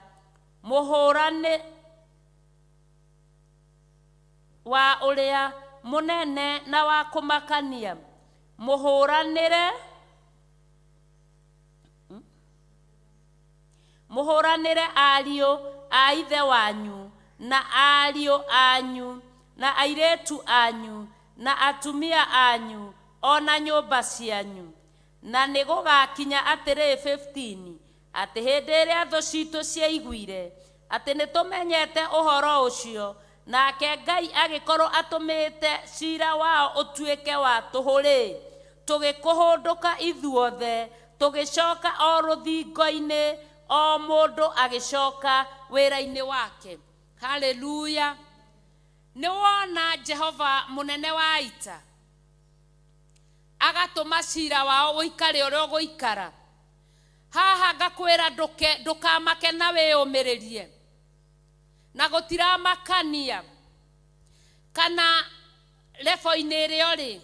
mũhũrane wa ũrĩa mũnene na wa kũmakania, mũhũranĩre ariũ a ithe wanyu na ariũ anyu na airĩtu anyu na atumia anyu ona nyũmba cianyu. Na nĩ gũgakinya atĩrĩ 15, atĩ hĩndĩ ĩrĩa thũ citũ ciaiguire atĩ nĩ tũmenyete ũhoro ũcio, nake Ngai agĩkorwo atũmĩte ciira wao ũtuĩke wa tũhũ-rĩ, tũgĩkũhũndũka ithuothe, tũgĩcoka o rũthingo-inĩ, o mũndũ agĩcoka wĩra-inĩ wake. Haleluya. Nĩ wona Jehova mũnene wa ita agatũma ciira wao ũikare ũrĩa ũgũikara. Haha ngakwĩra ndũkamake na wĩyũmĩrĩrie, na gũtiramakania kana lebo-inĩ ĩrĩa ũrĩ,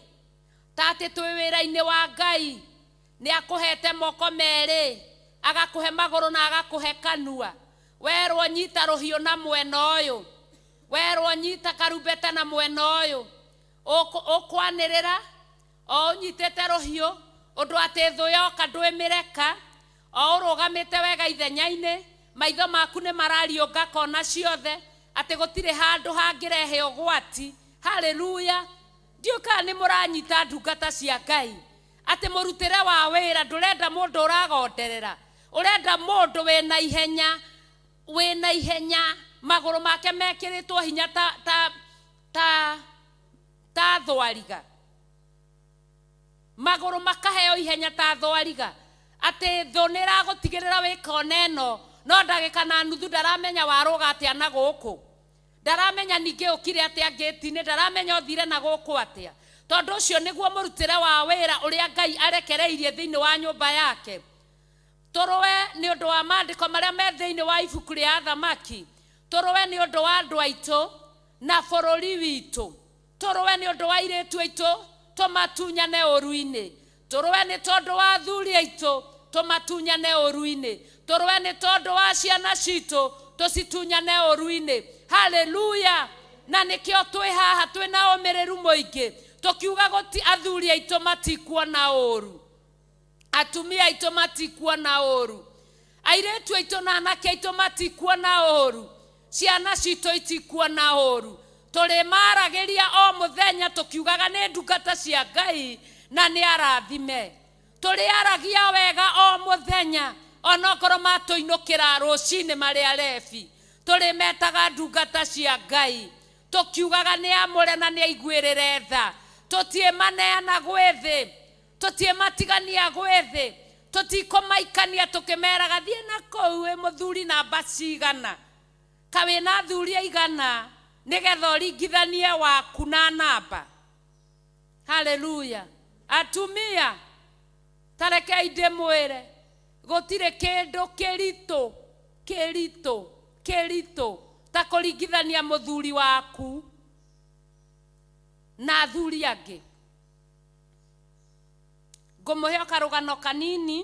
ta atĩ twĩ wĩra-inĩ wa Ngai nĩ akũhete moko merĩ, agakũhe magũrũ na agakũhe kanua. Werwo nyita rũhiũ na mwena ũyũ, werwo nyita karumbeta na mwena ũyũ, ũkwanĩrĩra o ũnyitĩte rũhiũ, ũndũ atĩ thũ yoka ndwĩmĩreka, o ũrũgamĩte wega ithenya-inĩ, maitho maku nĩ marariũnga kona ciothe, atĩ gũtirĩ handũ hangĩrehe ũgwati. Haleluya. Ndiũka nĩ mũranyita ndungata cia Ngai, atĩ mũrutĩre wa wĩra ndũrenda mũndũ ũragonderera, ũrenda mũndũ wĩna ihenya, magũrũ make mekĩrĩtwo hinya ta thwariga, magũrũ makaheo ihenya ta thwariga, atĩ thũ nĩ ĩragũtigĩrĩra wĩka ona ĩno, no ndagĩka na nuthu ndaramenya warũga atĩa na gũkũ, ndaramenya ningĩ ũkire atĩa ngĩti-inĩ, ndaramenya ũthire na gũkũ atĩa. Tondũ ũcio nĩguo mũrutĩre wa wĩra ũrĩa Ngai arekereirie thĩinĩ wa nyũmba yake. Tũrũwe nĩ ũndũ wa maandĩko marĩa me thĩinĩ wa ibuku rĩa Athamaki, tũrũwe nĩ ũndũ wa andũ aitũ na bũrũri witũ, tũrũwe nĩ ũndũ wa airĩtu aitũ tũmatunyane ũru-inĩ, tũrũwe nĩ tondũ wa athuri aitũ tũmatunyane ũru-inĩ, tũrũwe nĩ tondũ wa ciana citũ tũcitunyane ũru-inĩ. Haleluya. Na nĩkĩo twĩ haha twĩna ũmĩrĩru mũingĩ, tũkiuga gũti athuri aitũ matikuona ũru, atumia aitũ matikuona ũru, airĩtu aitũ na anake aitũ matikuona ũru, ciana citũ itikuona ũru. Tũrĩ maragĩria o mũthenya tũkiugaga nĩ ndungata cia Ngai na nĩ arathime. Tũrĩ aragia wega o mũthenya onokorwo matũinũkĩra rũcinĩ marĩ arebi. Tũrĩ metaga ndungata cia Ngai tũkiugaga nĩ amũre na nĩ aiguĩrĩre tha. Tũtiĩ maneana gwĩthĩ, tũtiĩ matigania gwĩthĩ, tũtikũmaikania tũkĩmeraga thiĩ na kũu wĩ mũthuri namba cigana, kawĩ na athuri aigana nĩgetha ũringithanie waku na namba. Haleluya. Atumia tarekei ndĩmwĩre gũtirĩ kĩndũ kĩritũ ta kũringithania mũthuri waku na athuri angĩ. Ngũmũhe karũgano kanini,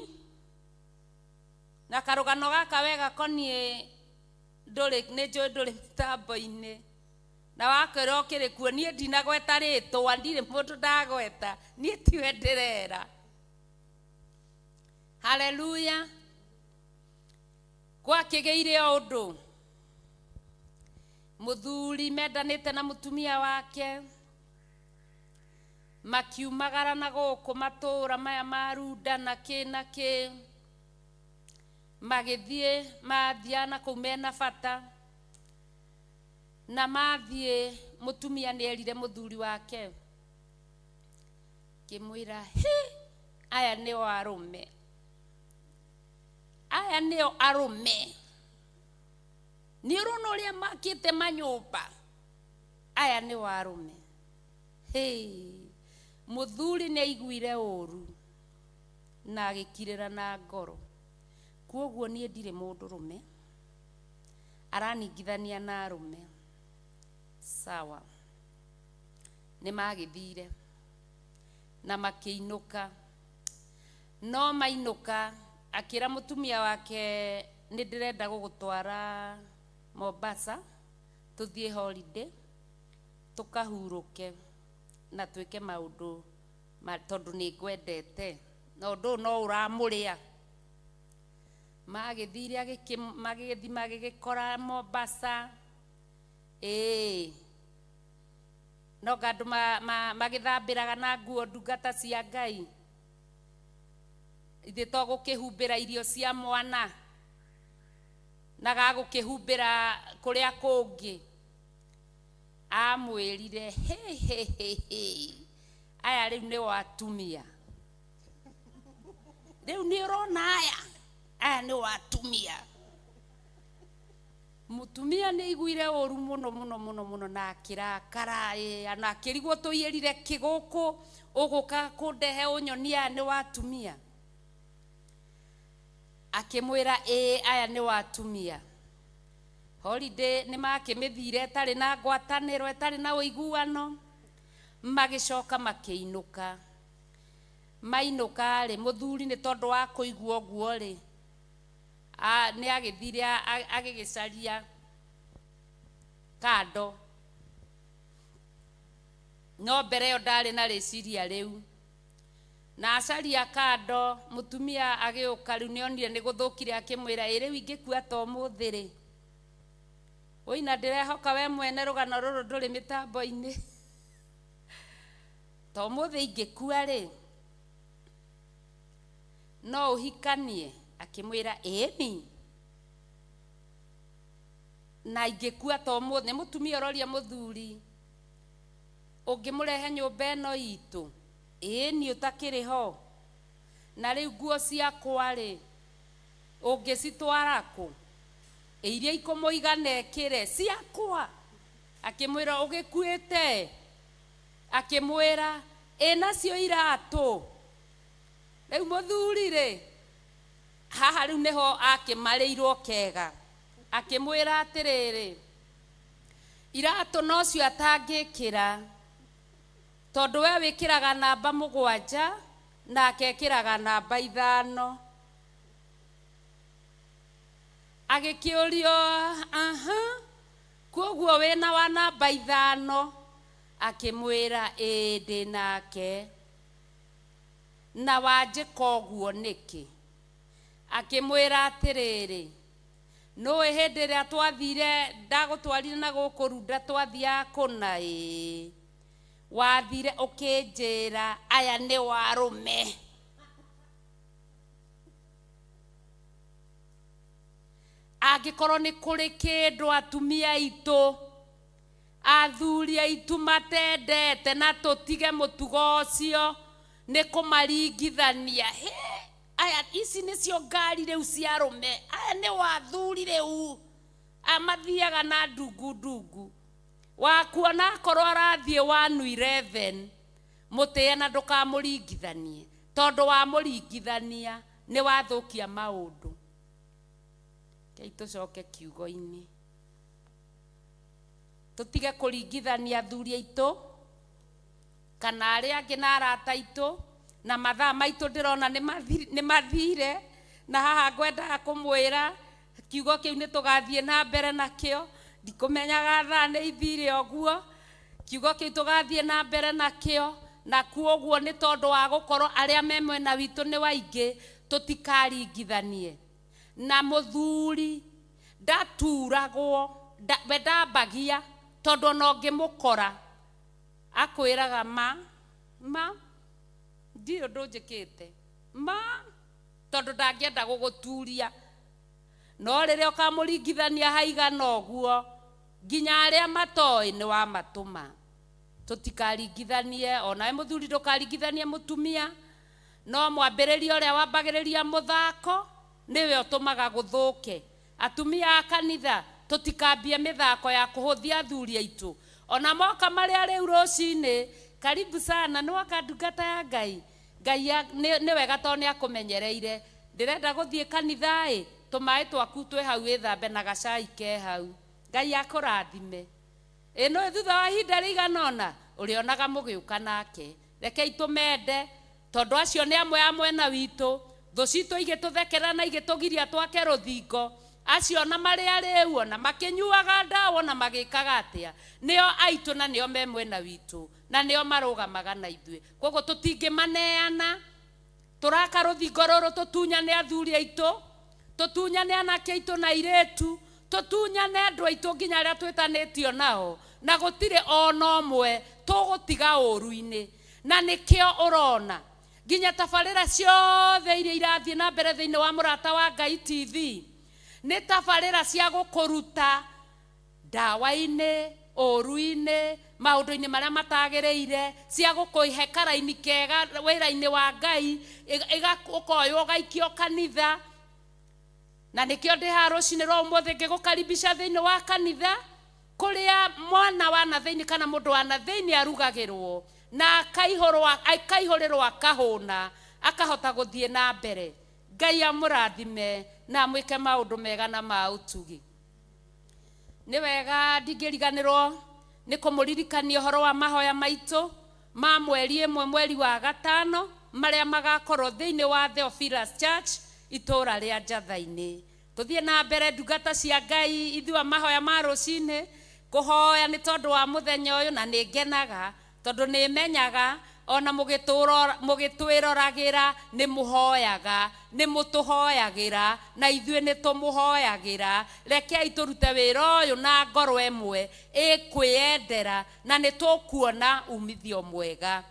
na karũgano gaka wega koniĩ ndũrĩ mĩtambo-inĩ, na wakwĩra ũkĩrĩ kuo niĩ ndinagweta rĩtwa, ndirĩ mũndũ ndagweta, niĩ tiwe ndĩrera. Haleluya. Gwakĩgĩire ũndũ, mũthuri mendanĩte na mũtumia wake, makiumagara na gũkũ matũũra maya marunda na kĩ magĩthiĩ mathiana kũu mena bata, na mathiĩ mũtumia nĩ erire mũthuri wake, kĩmwĩra aya nĩo arũme, aya nĩo arũme, nĩ ũrona ũrĩa makĩte manyũmba, aya nĩo arũme. Mũthuri nĩ aiguire ũru na agĩkirĩra na ngoro, kuoguo niĩ ndirĩ mũndũrũme araningithania na arũme. Sawa. Nĩ magĩthire na makĩinũka, no mainũka akĩra mũtumia wake nĩ ndĩrenda gũgũtwara Mombasa tũthiĩ holiday tũkahurũke na twĩke maũndũ tondũ nĩ ngwendete na ũndũ no ũramũrĩa. Magĩthire magĩthi magĩgĩkora Mombasa, no andũ magĩthambĩraga na nguo ndungata cia Ngai, ithe to gũkĩhumbĩra irio cia mwana na gagũkĩhumbĩra kũrĩa kũngĩ. Amwĩrire aya rĩu nĩ watumia, rĩu nĩ ũrona aya nĩ watumia. Mũtumia nĩ aiguire ũru mũno na akĩrakara, na akĩrigwo tũiyĩrire kĩgũkũ ũgũka kũndehe ũnyonia aya nĩ watumia. Akĩmwĩra aya nĩ watumia. Holiday nĩ makĩmĩthire ĩtarĩ na ngwatanĩro, ĩtarĩ na ũiguano, magĩcoka makĩinũka. Mainũka rĩ, mũthuri nĩ tondũ wa kũigua ũguo rĩ, nĩ agĩthire agĩgĩcaria kando, no mbere ĩyo ndarĩ na rĩciria rĩu, na acaria kando. Mũtumia agĩũka rĩu nĩonire nĩ gũthũkire, akĩmwĩra rĩu ingĩkua ta ũmũthĩ rĩ, ũina ndĩrehoka we mwene rũgano rũrũ ndũrĩ mĩtambo-inĩ, ta ũmũthĩ ingĩkua rĩ no ũhikanie. Akĩmwĩra ĩni, na ingĩkua ta ũmũthĩ. Mũtumia ũroria mũthuri, ũngĩmũrehe nyũmba ĩno itũ? Ĩni, ũtakĩrĩ ho. Na rĩu nguo ciakwa rĩ ũngĩcitwara kũ? Iria ikũmũigana ekĩre ciakwa. Akĩmwĩra ũgĩkuĩte? Akĩmwĩra nacio iratũ. Rĩu mũthuri rĩ, haha rĩu nĩho akĩmarĩirwo kega. Akĩmwĩra atĩrĩrĩ, iratũ nocio atangĩkĩra, tondũ we wĩkĩraga namba 7 na akekĩraga namba 5. Agĩkĩũrio kuoguo wĩna wa namba 5? Akĩmwĩra ndĩ nake. na wanjĩka ũguo nĩkĩ? Akĩmwĩra atĩrĩrĩ, nũĩ hĩndĩ ĩrĩa twathire ndagũtwarire na gũkũ Runda twathiaga kũna ĩ? Wathire ũkĩnjĩra aya nĩ warũme. Angĩkorwo nĩ kũrĩ kĩndũ atumia aitũ, athuri aitũ matendete na tũtige mũtugo ũcio, nĩ kũmaringithania. Aya ici nĩcio ngari rĩu cia arũme, aya nĩ wathuri rĩu, amathiaga na ndungu. Wakuona akorwo arathiĩ 1:11, mũtĩe na ndũkamũringithanie, tondũ wamũringithania nĩ wathũkia maũndũ. Kei tũcoke kiugo-inĩ, tũtige kũringithania athuri aitũ kana arĩa angĩ na arata aitũ, na mathaa maitũ ndĩrona nĩ mathire, na haha ngwendaga kũmwĩra kiugo kĩu nĩ tũgathiĩ na mbere nakĩo. Ndikũmenyaga thaa nĩ ithire ũguo, kiugo kĩu tũgathiĩ na mbere nakĩo, na kuoguo nĩ tondũ wa gũkorwo arĩa me mwena witũ nĩ waingĩ, tũtikaringithanie. Na mũthuri ndaturagwo, we ndambagia, tondũ ona ũngĩmũkora akwĩraga ma ndirĩ ũndũ njĩkĩte, tondũ ndangĩenda gũgũturia. No rĩrĩa ũkamũringithania haigana ũguo, nginya arĩa matoĩ nĩ wamatũma. Tũtikaringithanie, onawe mũthuri ndũkaringithanie mũtumia, no mwambĩrĩria ũrĩa wambagĩrĩria mũthako nĩwe ũtũmaga gũthũke. Atumia a kanitha, tũtikambie mĩthako ya kũhũthia athuri aitũ. Ona moka marĩa rĩu rũcinĩ, karibu sana, nĩ woka ndungata ya Ngai. Ngai nĩ wega tondũ nĩ akũmenyereire. Ndĩrenda gũthiĩ kanitha ĩ, tũmaĩ twaku twĩ hau wĩthambe na gacai ke hau. Ngai akũrathime. Ĩno thutha wa ihinda rĩigana ũna, ũrĩonaga mũgĩũka nake. Rekei tũmende, tondũ acio nĩ amwe a mwena witũ. Thũ citũ igĩtũthekera na igĩtũgiria twake rũthingo. Acio na marĩa rĩu ona makĩnyuaga ndawa na magĩkaga atĩa, nĩo aitũ na nĩo me mwena witũ, na nĩo marũgamaga na ithuĩ. Koguo tũtingĩmaneana, tũraka rũthingo rũrũ tũtunyane athuri aitũ, tũtunyane anake aitũ na airĩtu, tũtunyane andũ aitũ nginya arĩa twĩtanĩtio nao, na gũtirĩ ona ũmwe tũgũtiga ũru-inĩ. Na nĩkĩo ũrona nginya tabarĩra ciothe iria irathiĩ na mbere thĩinĩ wa Mũrata wa Ngai TV nĩ tabarĩra cia gũkũruta ndawa-inĩ, ũru-inĩ, maũndũ-inĩ marĩa matagĩrĩire, cia gũkũhe karaini kega wĩra-inĩ wa Ngai, ũkoywo ũgaikio kanitha. Na nĩkĩo ndĩ haha rũcinĩ rwa ũmũthĩ ngĩgũkaribisha thĩinĩ wa kanitha, kũrĩa mwana wa nathĩinĩ kana mũndũ wa nathĩinĩ arugagĩrwo na akaihũrĩrwo akahũna, akahota gũthiĩ na mbere. Ngai amũrathime na mwĩke maũndũ mega na ma ũtugi. Nĩ wega ndingĩriganĩrwo nĩ kũmũririkania ũhoro wa mahoya maitũ ma mweri ĩmwe mweri wa gatano, marĩa magakorwo thĩinĩ wa Theophilus Church itũũra rĩa Njatha-inĩ. Tũthiĩ na mbere ndungata cia Ngai ithuĩ mahoya ma rũcinĩ kũhoya nĩ tondũ wa mũthenya ũyũ, na nĩ ngenaga tondũ nĩ menyaga ona mũgĩtwĩroragĩra nĩ mũhoyaga, nĩ mũtũhoyagĩra na ithuĩ nĩ tũmũhoyagĩra. Rekei tũrute wĩra ũyũ na ngoro ĩmwe ĩkwĩendera, na nĩ tũkuona umithio mwega.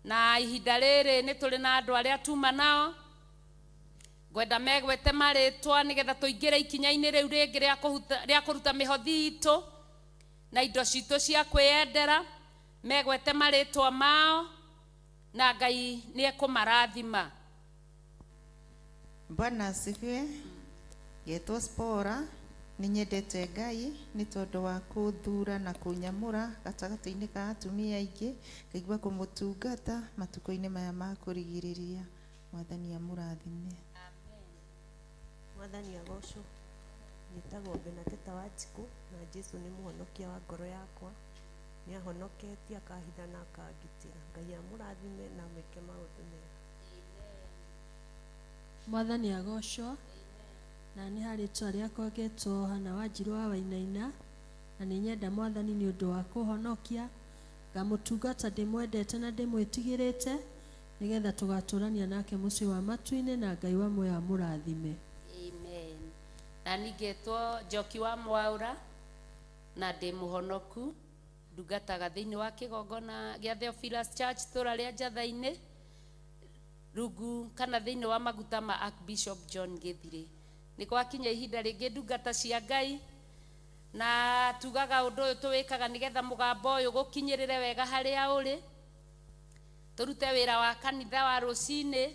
Na ihinda rĩrĩ nĩ tũrĩ na andũ arĩa tuma nao, ngwenda megwete marĩtwa nĩgetha tũingĩre ikinya-inĩ rĩu rĩngĩ rĩa kũruta mĩhothi itũ na indo citũ cia kwĩendera. Megwete marĩtwa mao na Ngai nĩ ekũmarathima. Bwana asifiwe. Yetwo Spora, nĩ nyendete Ngai nĩ tondũ wa kũthura na kũnyamũra gatagatĩ-inĩ ka atumia aingĩ, ngaigua kũmũtungata matukũ-inĩ maya ma kũrigĩrĩria. Mwathani amũrathime. Mwathani agocwo. Nĩtagwo Benateta Wanjikũ, na Jesũ nĩ mũhonokia wa ngoro yakwa. Nĩ ahonoketie akahitha na akangitĩra. Ngai amũrathime na mwĩke maũndũ mega. Mwathani agocwo. Na nĩ harĩtwa rĩakwa ngetwo Hana Wanjirũ wa Wainaina, na nĩ nyenda Mwathani nĩ ũndũ wa kũhonokia, ngamũtungata ndĩmwendete na ndĩmwĩtigĩrĩte, nigetha tugatũrania nake mũciĩ wa matu-inĩ na Ngai wa muoyo amũrathime. Amen. Na ningetwo Njoki wa Mwaura na ndĩ mũhonoku ndungataga thĩinĩ wa kĩgongona gĩa Theophilus Church tũra rĩa Njatha-inĩ rungu kana thĩinĩ wa maguta ma Archbishop John Gĩthirĩ. Nĩ gwakinya ihinda rĩngĩ ndungata cia Ngai na tugaga ũndũ ũyũ tũwĩkaga nĩgetha mũgambo ũyũ gũkinyĩrĩre wega harĩa ũrĩ, tũrute wĩra wa kanitha wa rũcinĩ,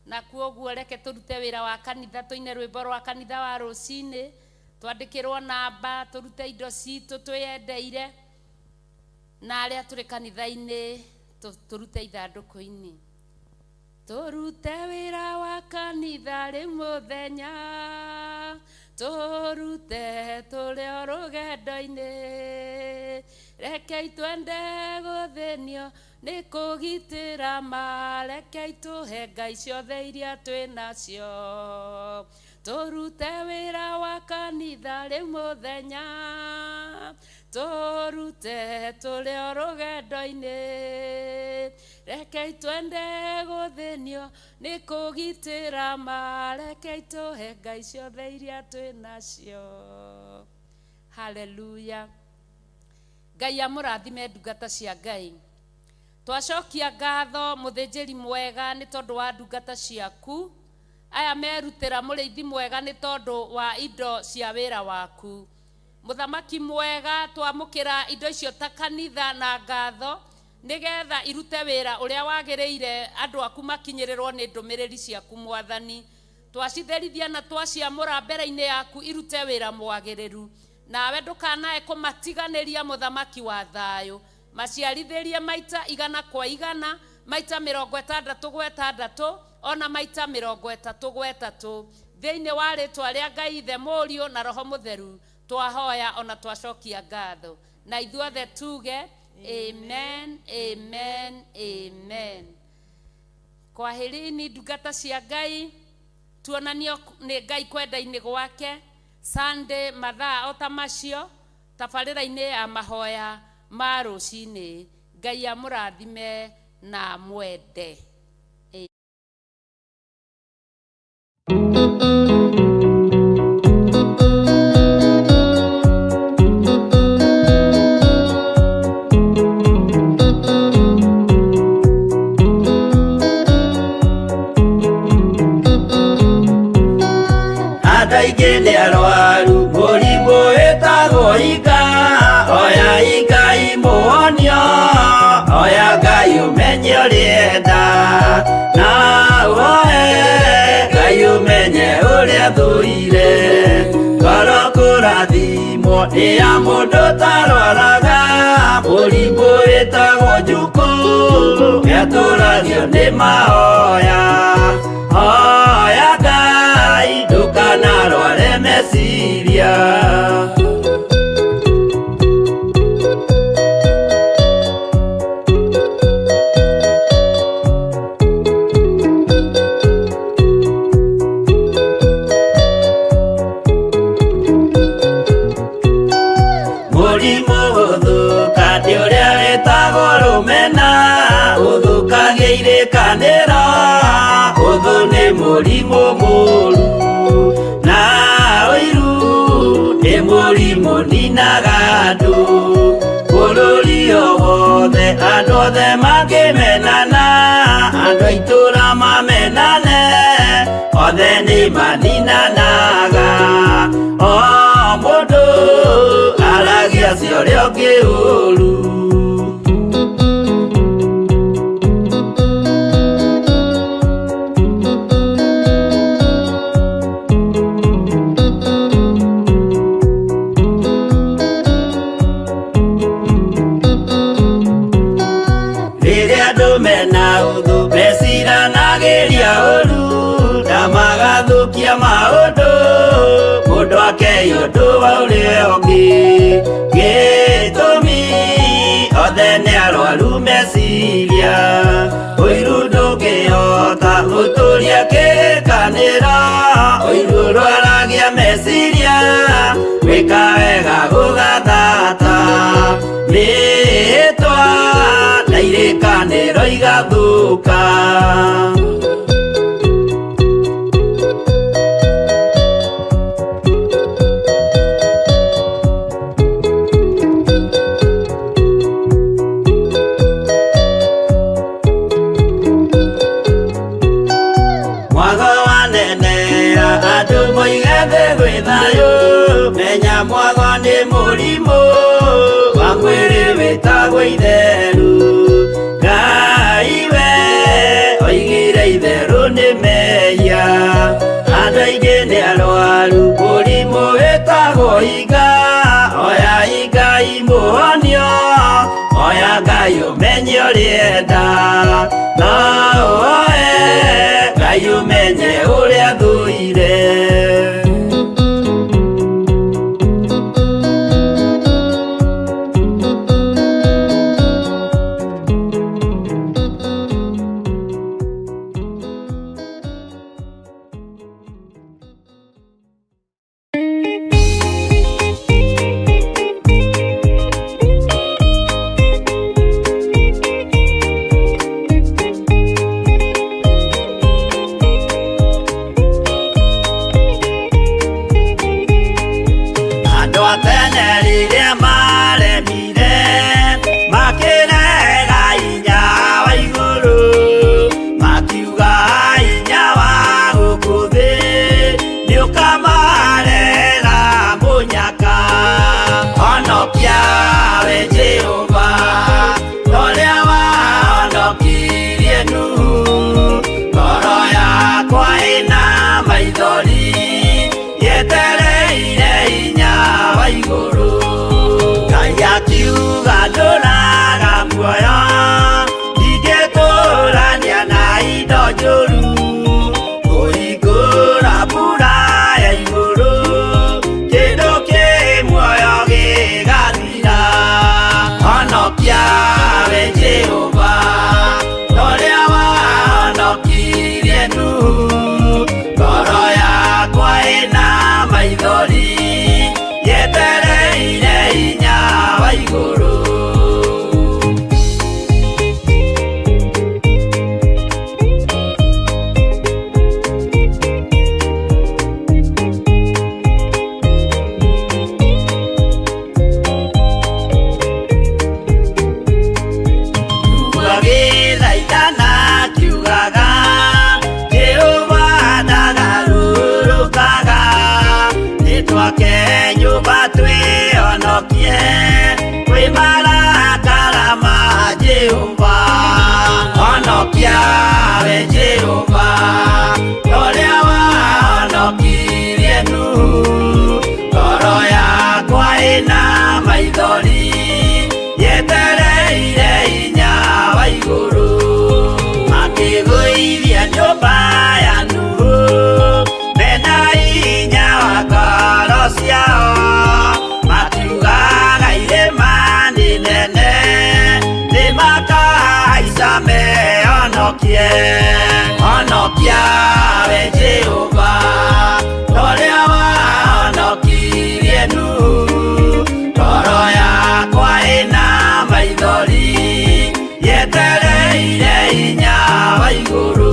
na kuoguo reke tũrute wĩra wa kanitha, tũine rwĩmbo rwa kanitha wa rũcinĩ, twandĩkĩrwo namba, tũrute indo citũ twĩyendeire, na arĩa tũrĩ kanitha-inĩ tũrute ithandũkũ-inĩ. Tũrute wĩra wa kanitha rĩ mũthenya, tũrute tũrĩ o rũgendo-inĩ, rekei twende gũthĩnio nĩ kũgitĩra ma, rekei tũhe Ngai ciothe iria twĩ nacio. Tũrute wĩra wa kanitha rĩ mũthenya, tũrute tũrĩ o rũgendo-inĩ, rekei twende gũthĩnio nĩ kũgitĩra ma, rekei tũhe Ngai ciothe iria twĩ nacio. Haleluya. Ngai amũrathime ndungata cia Ngai. Twacokia ngatho mũthĩnjĩri mwega nĩ tondũ wa ndungata ciaku. Aya merutĩra mũrĩithi mwega nĩ tondũ wa indo cia wĩra waku. Mũthamaki mwega, twamũkĩra indo icio ta kanitha na ngatho nĩgetha irute wĩra ũrĩa wagĩrĩire, andũ aku makinyĩrĩrwo nĩ ndũmĩrĩri ciaku Mwathani. Twacitherithia na twaciamũra mbere-inĩ yaku irute wĩra mwagĩrĩru, nawe ndũkanae kũmatiganĩria mũthamaki wa thayũ. Maciarithĩrie maita 100 maita 60 ona maita 30 thĩinĩ wa rĩtwa rĩa Ngai Ithe Mũriũ na Roho Mũtheru twahoya ona twacokia ngatho, na ithuothe tuge amen, amen, amen. Kwahĩrini ndungata cia Ngai, tuonanio nĩ Ngai kwenda-inĩ gwake Sunday mathaa o ta macio tabarĩra-inĩ ya mahoya ma rũcinĩ. Ngai amũrathime na mwende. Aingĩ nĩ arwaru mũrimũ wĩtagwo ika, oya ika imũhonio, oya Ngai ũmenye ũrĩenda, na ũhoe Ngai ũmenye ũrĩa thũire, ngoro kũrathimwo nĩ ya mũndũ tarwaraga, mũrimũ wĩtagwo njukũ, gĩatũragio nĩ mahoya, oya Ngai ndũkanarware meciria. Mũrimũ ũthũkania ũrĩa wĩtagwo rũmena, ũthũkagia irĩkanĩro, ũthũ nĩ mũrimũ mũru, na ũiru nĩ mũrimũ ninaga andũ, bũrũri o wothe andũ othe mangĩmenana, andũ a itũra mamenane, othe nĩ maninanaga, o mũndũ aragia cio ũrĩa ũngĩ ũru. Mena ũthũ meciranagĩria ũru na magathũkia maũndũ, mũndũ akei ũndũ wa ũrĩa ũngĩ, gĩtũmi othe nĩ arwaru meciria, ũiru ndũngĩhota gũtũria kĩrĩkanĩro, ũiru ũrwaragia meciria, gwĩka wega gũgathata, mĩĩtwa na irĩkanĩro igathũka. gũka. Mwago wanenera andũ moigete gwĩ thayũ, menya mwago nĩ mũrimũ wa mwĩrĩ wĩtagwo itherũ. Ngai we oigire itherũ nĩ mehia, andũ aingĩ nĩ arwaru mũrimũ wĩtagwo inga. Oya Ngai mũhonio, oya Ngai ũmenye ũrĩenda, no oe Ngai ũmenye ũrĩa thũire. Onokia we Jehova, torea wahonokirie nu, toro yakwa ĩna maithori, yetereire hinya wa igũrũ.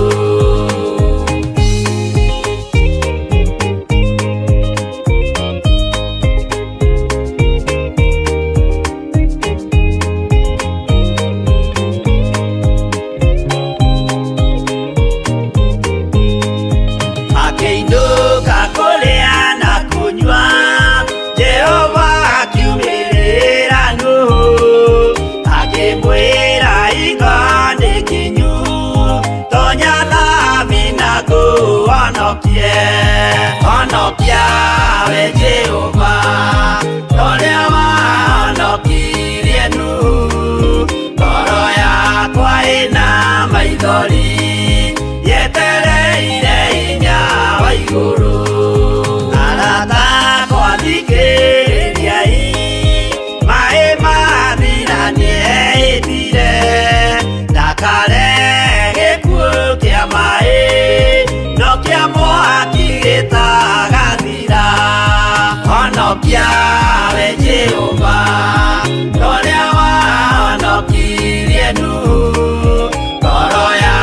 Onokia we Jehova, torea wahonokirie nu, toro yakwa ĩna maithori, yetereire hinya wa igũrũ. Arata akwa thikĩrĩriai, maĩ mathira nĩehĩtire, ndakare gĩkuũ kĩa maĩ, no kĩa mwaki gĩtagathira. Onokia we Jehova, torea wahonokirie nu, toro ya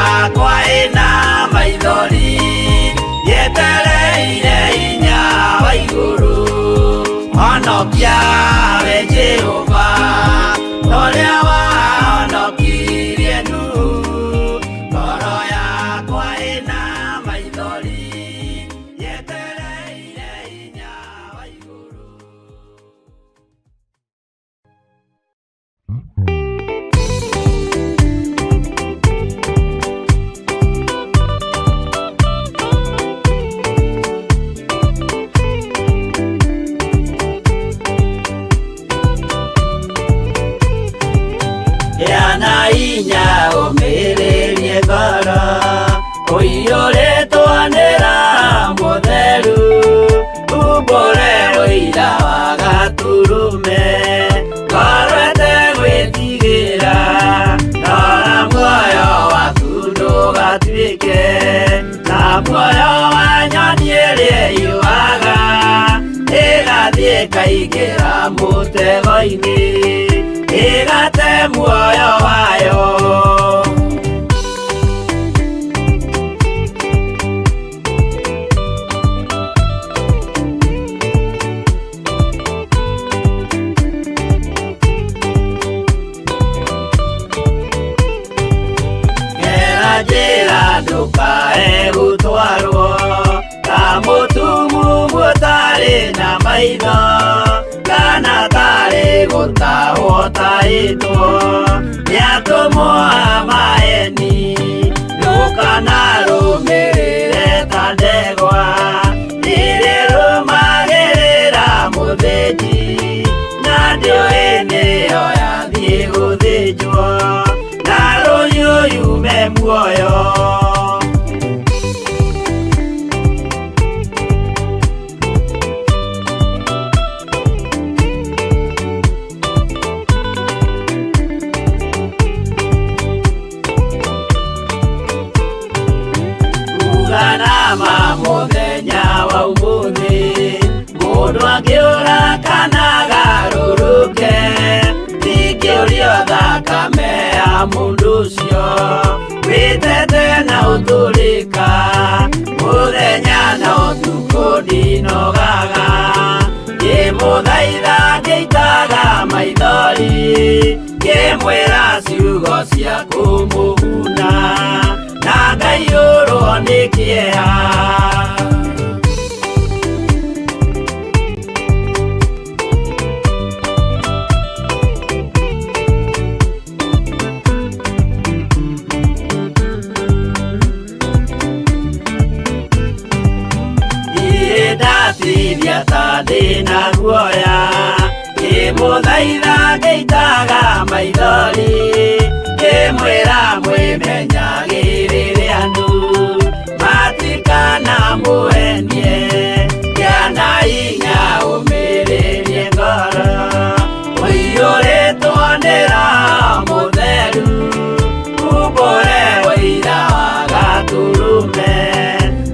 inya ũmĩrĩrie ngoro ũiyũrĩtwo nĩ Roho Mũtheru umbũre ũira wa Gatũrũme ngoro ĩtegwĩtigĩra rora muoyo waku ndũgatuĩke ta muoyo wa nyoni ĩrĩa ĩyũaga ĩgathiĩ ĩkaingĩra mũtego-inĩ ĩgate muoyo wayo. Ndũkae gũtwarwo ta mũtumumu ũtarĩ na maitho kana tarĩ gũtahwo tahĩtwo nĩ atũmwo a maeni. Ndũkanarũmĩrĩre ta ndegwa ĩrĩa ĩrũmagĩrĩra mũthĩnji na ndĩũĩ nĩyo yathiĩ gũthĩnjwo na rũhiũ yume muoyo. Uganama mũthenya wa ũmũthĩ mũndũ angĩũra kana agarũrũke ndingĩũrio thakame ya mũndũ ũcio wĩtete na ũtũrĩka mũthenya na ũtukũ ndinogaga ngĩmũthaitha ngĩitaga maithori ngĩmwĩra ciugo cia kũmũguna na ngaiyũrwo nĩ kĩeha. Ndatithia ta ndĩna guoya ngĩmũthaitha ngĩitaga maithori ngĩmwĩra mwĩmenyagĩrĩre andũ matikana mũhenie kĩana inya ũmĩrĩrie ngoro ũiyũrĩtwo nĩ Roho Mũtheru umbũre ũira wa Gatũrũme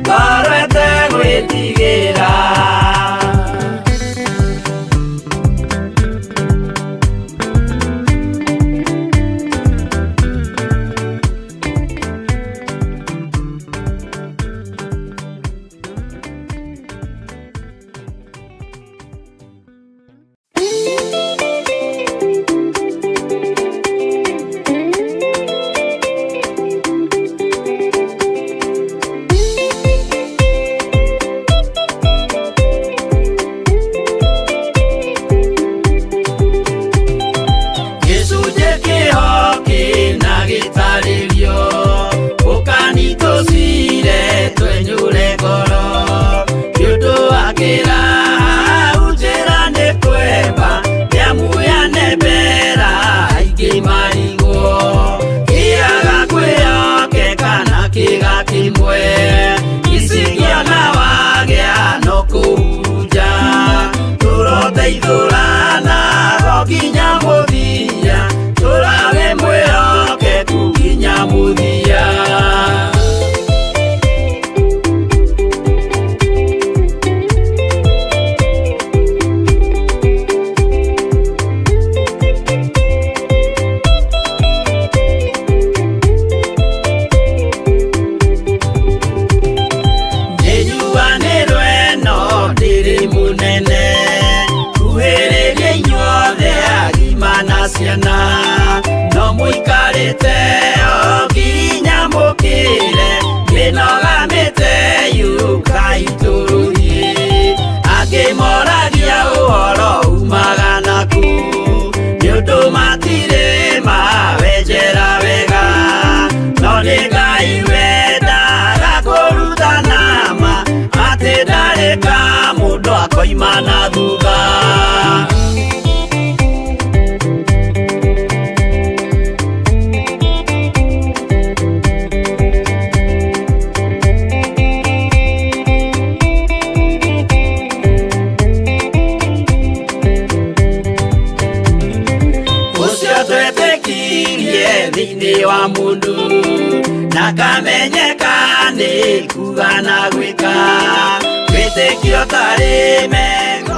ngoro ĩtegwĩtigĩra. wa mundu na kamenyeka nĩ kuga na gwĩka wĩtĩkio tarĩ meko